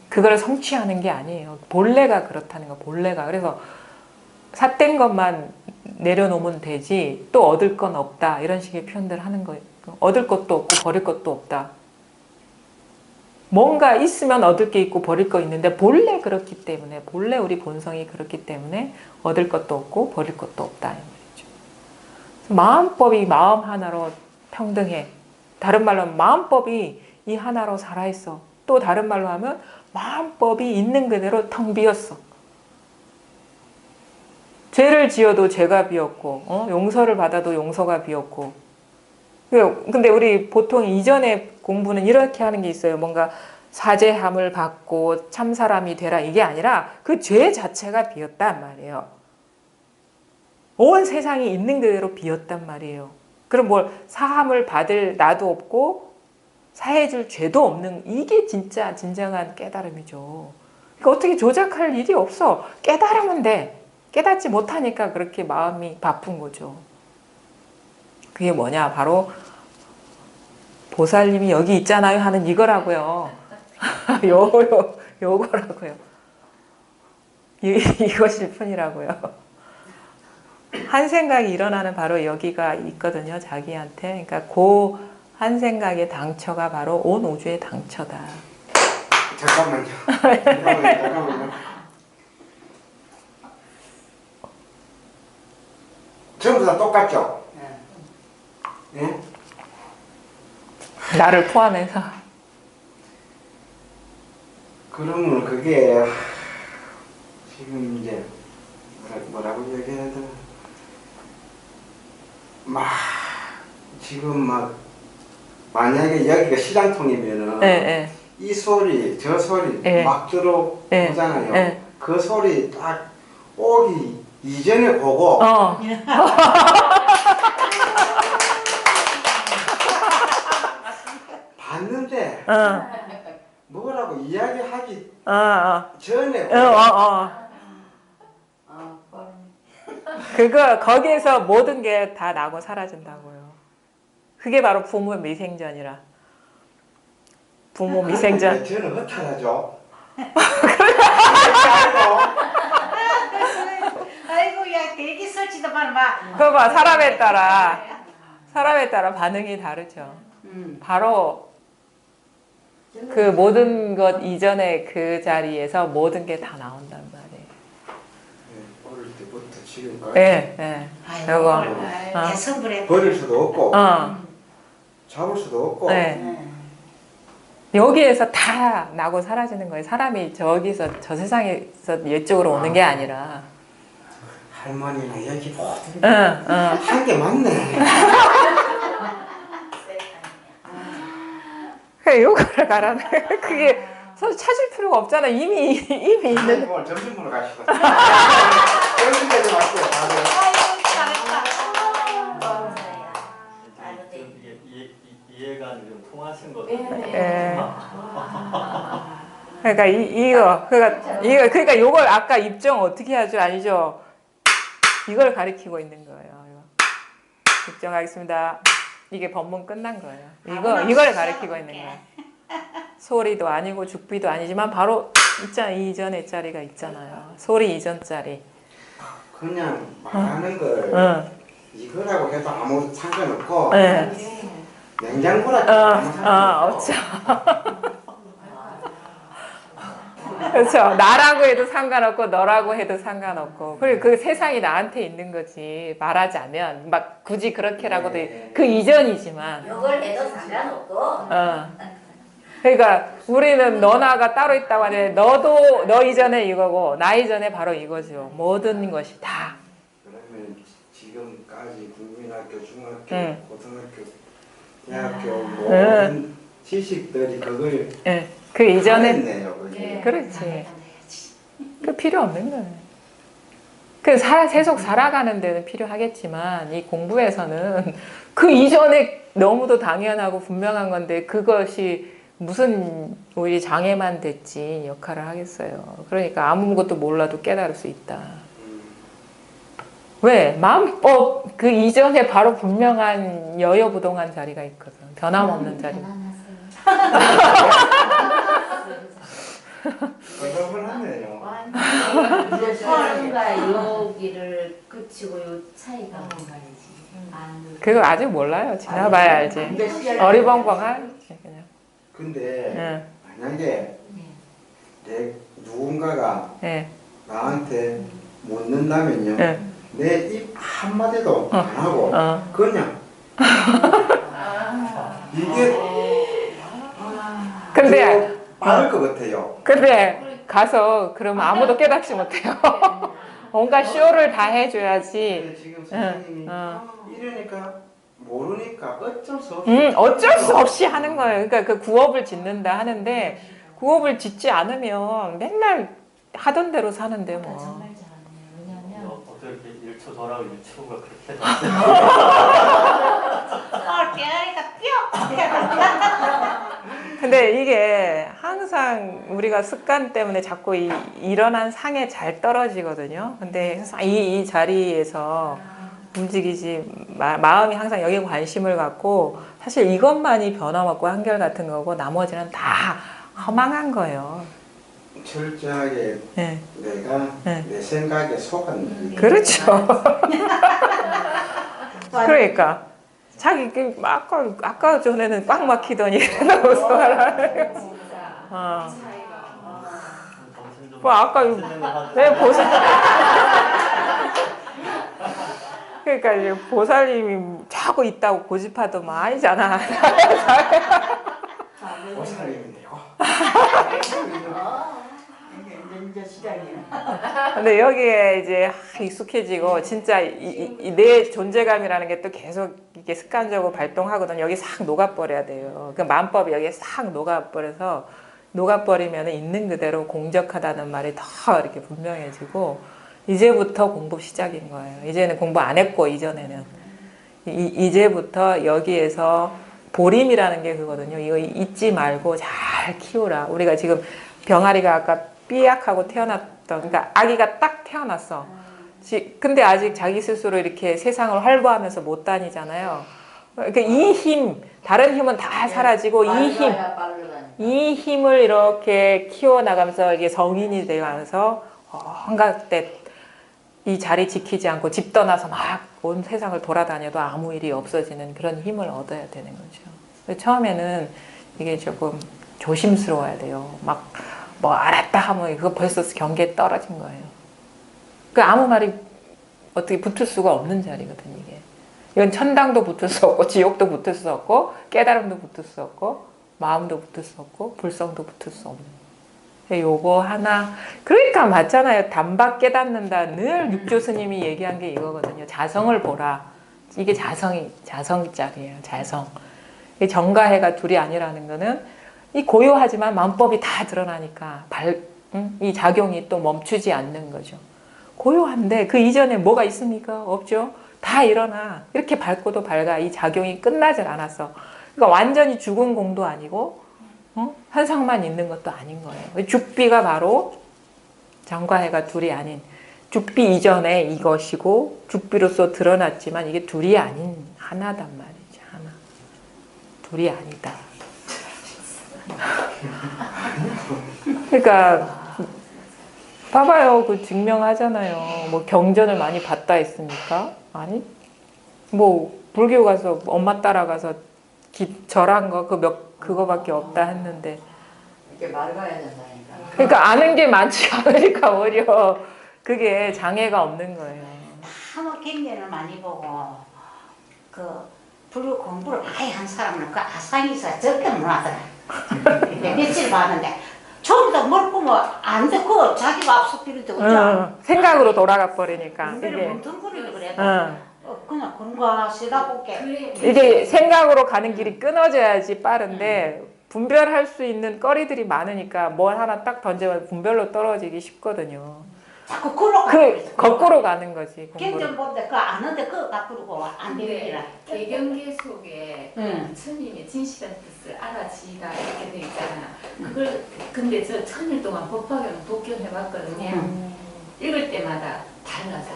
그걸 성취하는 게 아니에요. 본래가 그렇다는 거, 본래가. 그래서 삿된 것만 내려놓으면 되지 또 얻을 건 없다 이런 식의 표현들을 하는 거예요. 얻을 것도 없고 버릴 것도 없다. 뭔가 있으면 얻을 게 있고 버릴 거 있는데 본래 그렇기 때문에 본래 우리 본성이 그렇기 때문에 얻을 것도 없고 버릴 것도 없다 이 말이죠. 마음법이 마음 하나로 평등해. 다른 말로 하면 마음법이 이 하나로 살아있어. 또 다른 말로 하면 마음법이 있는 그대로 텅 비었어. 죄를 지어도 죄가 비었고 용서를 받아도 용서가 비었고. 근데 우리 보통 이전에 공부는 이렇게 하는 게 있어요. 뭔가 사죄함을 받고 참사람이 되라 이게 아니라 그 죄 자체가 비었단 말이에요. 온 세상이 있는 그대로 비었단 말이에요. 그럼 뭘 사함을 받을 나도 없고 사해줄 죄도 없는 이게 진짜 진정한 깨달음이죠. 그러니까 어떻게 조작할 일이 없어. 깨달으면 돼. 깨닫지 못하니까 그렇게 마음이 바쁜 거죠. 그게 뭐냐? 바로 보살님이 여기 있잖아요 하는 이거라고요. 요거라고요. 이것일 뿐이라고요. 한 생각이 일어나는 바로 여기가 있거든요. 자기한테. 그러니까 그 한 생각의 당처가 바로 온 우주의 당처다. 잠깐만요. 전부 다 똑같죠? 예? 나를 포함해서. 그러면 그게 지금 이제 뭐라고 얘기해야 되나? 막 지금 막 만약에 여기가 시장통이면은 네. 이 소리 저 소리 네. 막 들어오잖아요. 네. 그 소리 딱 오기 이전에 보고 봤는데 뭐라고 이야기하기 전에 그거 거기에서 모든 게 다 나고 사라진다고요. 그게 바로 부모 미생전이라. 부모 미생전. 저는 허탈하죠. 아이고 야 되게 설치도 말마. 그거 봐 사람에 따라 반응이 다르죠. 바로 그 모든 것 이전에 그 자리에서 모든 게 다 나온단 말이에요. 어릴 때부터 지금까지 네. 요거. 대성불에 버릴 수도 없고 잡을 수도 없고 네. 여기에서 다 나고 사라지는 거예요. 사람이 저기서 저 세상에서 이쪽으로 오는 게 아니라. 할머니는 여기 모든 응. 한 게 맞네. 그래 요거를 가라는 그게 서로 찾을 필요가 없잖아. 이미 있는. 오늘 점심 먹으러 가시다. 점심 되지 마세요. 아이고 잘했다. 좀 이해가 좀 통하신 것 예. 같아요. 예. 그러니까 그러니까 요걸 아까 입정 어떻게 하죠? 아니죠? 이걸 가리키고 있는 거예요. 입정하겠습니다. 이게 법문 끝난 거예요. 이걸 가리키고 있는 거예요. 소리도 아니고 죽비도 아니지만 바로 있잖아. 이전의 자리가 있잖아요. 소리 이전 자리. 그냥 말하는 걸 이거라고 해도 아무 상관없고 냉장고라고 아무 상관없고 그렇죠. 나라고 해도 상관없고 너라고 해도 상관없고 그리고 그 세상이 나한테 있는 거지 말하자면 막 굳이 그렇게라고도 그 이전이지만 이걸 해도 상관없고. 그러니까 우리는 너나가 따로 있다고 하는데 너도 너 이전에 이거고 나 이전에 바로 이거죠. 모든 것이 다. 그러면 지금까지 국민학교, 중학교, 고등학교, 대학교 모든 지식들이 그걸 그 이전에 했네요. 그게. 그렇지. 그 필요 없는 거예요. 그 세속 살아가는 데는 필요하겠지만 이 공부에서는 그 이전에 너무도 당연하고 분명한 건데 그것이 무슨 우리 장애만 됐지 역할을 하겠어요. 그러니까 아무것도 몰라도 깨달을 수 있다. 왜? 마음법 그 이전에 바로 분명한 여여부동한 자리가 있거든. 변함없는 자리. 그걸 하네요. 이제 서른과 여기를 그치고 요 차이가 뭔가 이지. 그거 아직 몰라요. 지나봐야 알지. 어리벙벙하지 그냥. 근데 응. 만약에 내 누군가가 예. 나한테 묻는다면요. 예. 내 입 한마디도 안 하고 그냥 이게 근데 빠를 것 같아요. 근데 가서 그러면 아무도 깨닫지 못해요. 뭔가 쇼를 다 해줘야지. 근데 지금 선생님이 이러니까 모르니까 어쩔 수 없이 어쩔 수 없이 하는 거예요. 그러니까 그 구업을 짓는다 하는데 구업을 짓지 않으면 맨날 하던 대로 사는데 뭐. 정말 잘하네요. 왜냐면 어떻게 이렇게 1초 전하고 유튜브가 그렇게 됐어요? 근데 이게 항상 우리가 습관 때문에 자꾸 일어난 상에 잘 떨어지거든요. 근데 이 자리에서 움직이지 마음이 항상 여기에 관심을 갖고 사실 이것만이 변함없고 한결같은 거고 나머지는 다 허망한 거예요. 철저하게 네. 내가 네. 내 생각에 속한 그렇죠. 그러니까 자기 아까 전에는 꽉 막히더니 그러면서 정신 좀 뭐 아까 선생님한테 네 보살 그러니까 이제 보살님이 자고 있다고 고집하더만 아니잖아. 보살님이 되고 이제 시작이야. 근데 여기에 이제 익숙해지고 진짜 내 존재감이라는 게 또 계속 이게 습관적으로 발동하거든요. 여기 싹 녹아버려야 돼요. 그 마음법이 여기에 싹 녹아버려서 녹아버리면 있는 그대로 공적하다는 말이 더 이렇게 분명해지고 이제부터 공부 시작인 거예요. 이제는 공부 안 했고 이전에는 이제부터 여기에서 보림이라는 게 그거든요. 이거 잊지 말고 잘 키우라. 우리가 지금 병아리가 아까 삐약하고 태어났던 그러니까 아기가 딱 태어났어. 근데 아직 자기 스스로 이렇게 세상을 활보하면서 못 다니잖아요. 그러니까 이 힘, 다른 힘은 다 사라지고 이 힘을 이렇게 키워나가면서 이게 성인이 되어가면서 온갖 때 이 자리 지키지 않고 집 떠나서 막 온 세상을 돌아다녀도 아무 일이 없어지는 그런 힘을 얻어야 되는 거죠. 처음에는 이게 조금 조심스러워야 돼요. 막 뭐 알았다 하면 그거 벌써 경계에 떨어진 거예요. 그 아무 말이 어떻게 붙을 수가 없는 자리거든요. 이게. 이건 천당도 붙을 수 없고 지옥도 붙을 수 없고 깨달음도 붙을 수 없고 마음도 붙을 수 없고 불성도 붙을 수 없는 요거 하나. 그러니까 맞잖아요. 단박 깨닫는다. 늘 육조 스님이 얘기한 게 이거거든요. 자성을 보라. 이게 자성짜리예요. 자성. 정가해가 둘이 아니라는 거는 이 고요하지만 마음법이 다 드러나니까 이 작용이 또 멈추지 않는 거죠. 고요한데 그 이전에 뭐가 있습니까? 없죠. 다 일어나. 이렇게 밝고도 밝아. 이 작용이 끝나질 않았어. 그러니까 완전히 죽은 공도 아니고 현상만 있는 것도 아닌 거예요. 죽비가 바로 정과해가 둘이 아닌 죽비 이전에 이것이고 죽비로서 드러났지만 이게 둘이 아닌 하나단 말이죠. 하나. 둘이 아니다. 그러니까 봐봐요. 그 증명하잖아요. 뭐 경전을 많이 봤다 했습니까? 아니? 뭐 불교 가서 엄마 따라가서 절한 거 그거밖에 없다 했는데. 이렇게 맑아야 된다니까. 그러니까 아는 게 많지 않으니까 오히려 그게 장애가 없는 거예요. 너무 경전을 많이 보고 그 불교 공부를 많이 한 사람은 그 아상에서 절대 못 하더라. 며칠 봤는데 전부 다 뭘 보면 안 듣고 자기가 앞서 비를 고 생각으로 돌아가 버리니까 이게 뭉텅거리고 그래. 그냥 그런가 쓰다 볼게. 이게 생각으로 가는 길이 끊어져야지 빠른데 분별할 수 있는 거리들이 많으니까 뭘 하나 딱 던져면 분별로 떨어지기 쉽거든요. 자꾸 그러고 거꾸로 가는 거지. 경전 본데 그 아는데 그거 바꾸고 안 근데 되니라. 개경계 속에 천님의 진실한 뜻을 알아지가 이렇게 돼 있잖아요. 그걸 근데 저 천일 동안 법화경 독견해봤거든요. 읽을 때마다 달라서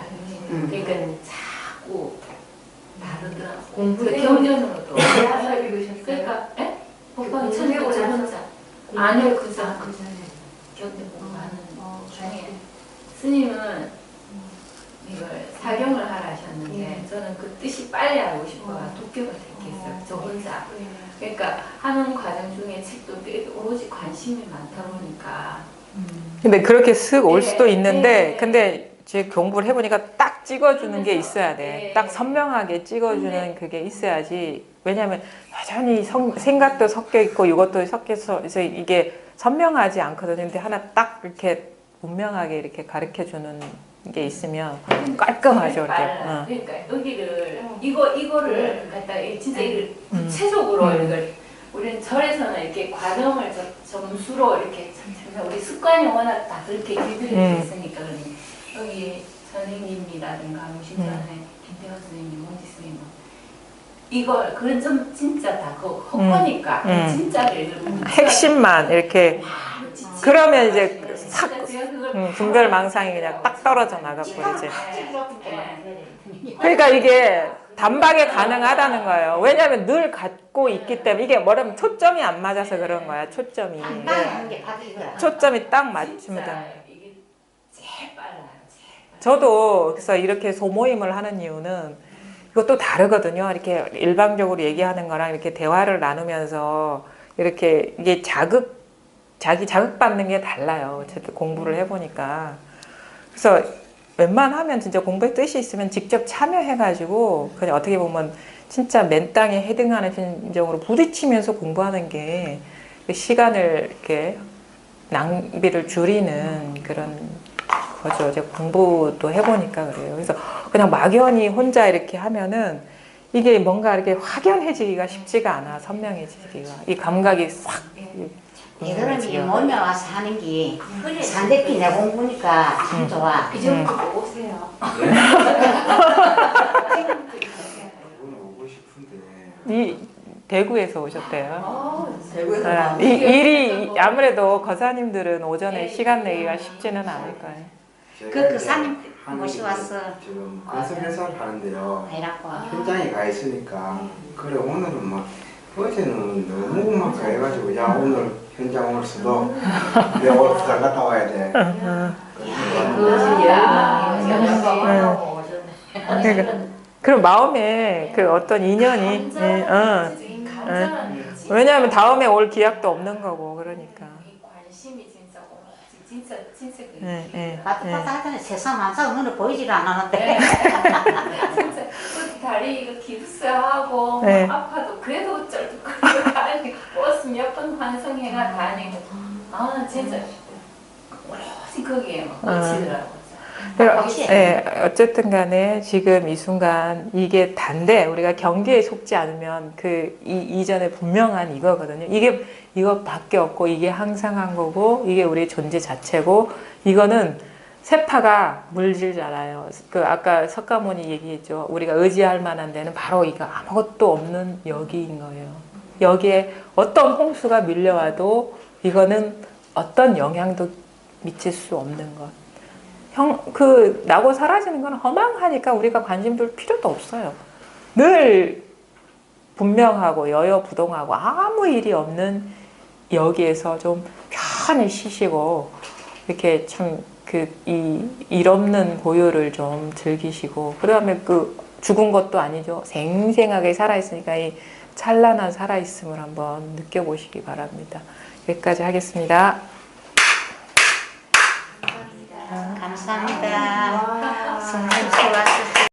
그러니까 자꾸 다르더라고. 공부해요? 경전으로도. 알아서 읽으셨어요? 그러니까 법화경 공부해보고 천일 저 혼자. 아니요 그 전에. 견뎌 공부하는 중에 스님은 이걸 사경을 하라 하셨는데 저는 그 뜻이 빨리 알고 싶어가 독교가 됐겠어요. 저 혼자. 그러니까 하는 과정 중에 책도 되게 오로지 관심이 많다 보니까 근데 그렇게 쓱 올 네, 수도 있는데, 네. 근데 제 공부를 해보니까 딱 찍어주는 게 있어야 돼. 네. 딱 선명하게 찍어주는 근데- 그게 있어야지. 왜냐하면 여전히 생각도 섞여 있고 이것도 섞여서 그래서 이게 선명하지 않거든요. 근데 하나 딱 이렇게 분명하게 이렇게 가르쳐주는 게 있으면 깔끔하죠. 이렇게. 빨라. 어. 그러니까 여기를 이거를 갖다 진짜 이걸 구체적으로 이걸 우리는 절에서는 이렇게 과정을 점수로 이렇게 참참 우리 습관이 워낙 다 그렇게 길들여져 있으니까 그러니 여기 선생님이라든가 무신전에 김태원 선생님, 홍지 선생님 이걸 그런 좀 진짜 다 그 헛거니까 진짜를 읽으면 핵심만 이렇게 그러면 이제 싹 제가 그걸 분별망상이 그냥 딱 떨어져 나가고 이제. 네. 그러니까 이게 단박에 가능하다는 거예요. 왜냐하면 늘 갖고 있기 때문에 이게 뭐라면 초점이 안 맞아서 그런 거야. 초점이. 한방하는 게 바로 이거야. 초점이 딱 맞추면 진짜 되는 거야. 이게 제일 빨라요. 제일 빨라요. 저도 그래서 이렇게 소모임을 하는 이유는 이것도 다르거든요. 이렇게 일방적으로 얘기하는 거랑 이렇게 대화를 나누면서 이렇게 이게 자기 자극받는 게 달라요. 어쨌든 공부를 해보니까. 그래서 웬만하면 진짜 공부에 뜻이 있으면 직접 참여해가지고 그냥 어떻게 보면 진짜 맨 땅에 헤딩하는 심정으로 부딪히면서 공부하는 게 시간을 이렇게 낭비를 줄이는 그런 거죠. 제가 공부도 해보니까 그래요. 그래서 그냥 막연히 혼자 이렇게 하면은 이게 뭔가 이렇게 확연해지기가 쉽지가 않아. 선명해지기가. 이 감각이 싹. 얘들은 이 몸에 와서 하는 게 산대피 내 공부니까 참 좋아. 그 정도 보고 오세요. 오늘 오고 싶은데 이 대구에서 오셨대요. 대구에서 아, 나온 이 일이 아무래도 거사님들은 오전에 시간 내기가 쉽지는 않을 거예요. 그 사님 모시 왔어. 지금 건설회사를 하는데요. 해라고. 현장에 가 있으니까 그래 오늘은 막 어제는 너무 막 가해가지고 야 오늘 현장 오늘 수도 내가 오늘 부산 갔다 와야 돼. 그러니까 그럼 마음에 그 어떤 인연이 왜냐하면 다음에 올 기약도 없는 거고 그러니까. 이 관심이 진짜 진짜 바삭바삭 하잖아. 세상 만사 눈에 보이지를 않았는데. 진짜 그 다리 이거 기부스하고 네. 아파도 그래도 쩔뚝거리고 다니 버스 몇 번 환승해가 다니고 아 진짜 오로지 거기에 막 꽂히더라고. 어쨌든 간에 지금 이 순간 이게 단데 우리가 경계에 속지 않으면 그 이전에 분명한 이거거든요. 이것밖에 없고 이게 항상 한 거고 이게 우리의 존재 자체고 이거는 세파가 물질잖아요. 그 아까 석가모니 얘기했죠. 우리가 의지할 만한 데는 바로 이거 아무것도 없는 여기인 거예요. 여기에 어떤 홍수가 밀려와도 이거는 어떤 영향도 미칠 수 없는 것. 나고 사라지는 건 허망하니까 우리가 관심 둘 필요도 없어요. 늘 분명하고 여여부동하고 아무 일이 없는 여기에서 좀 편히 쉬시고 이렇게 참 일 없는 고요를 좀 즐기시고 그다음에 죽은 것도 아니죠. 생생하게 살아있으니까 이 찬란한 살아있음을 한번 느껴보시기 바랍니다. 여기까지 하겠습니다. 감사합니다. 선생님 수고하셨습니다.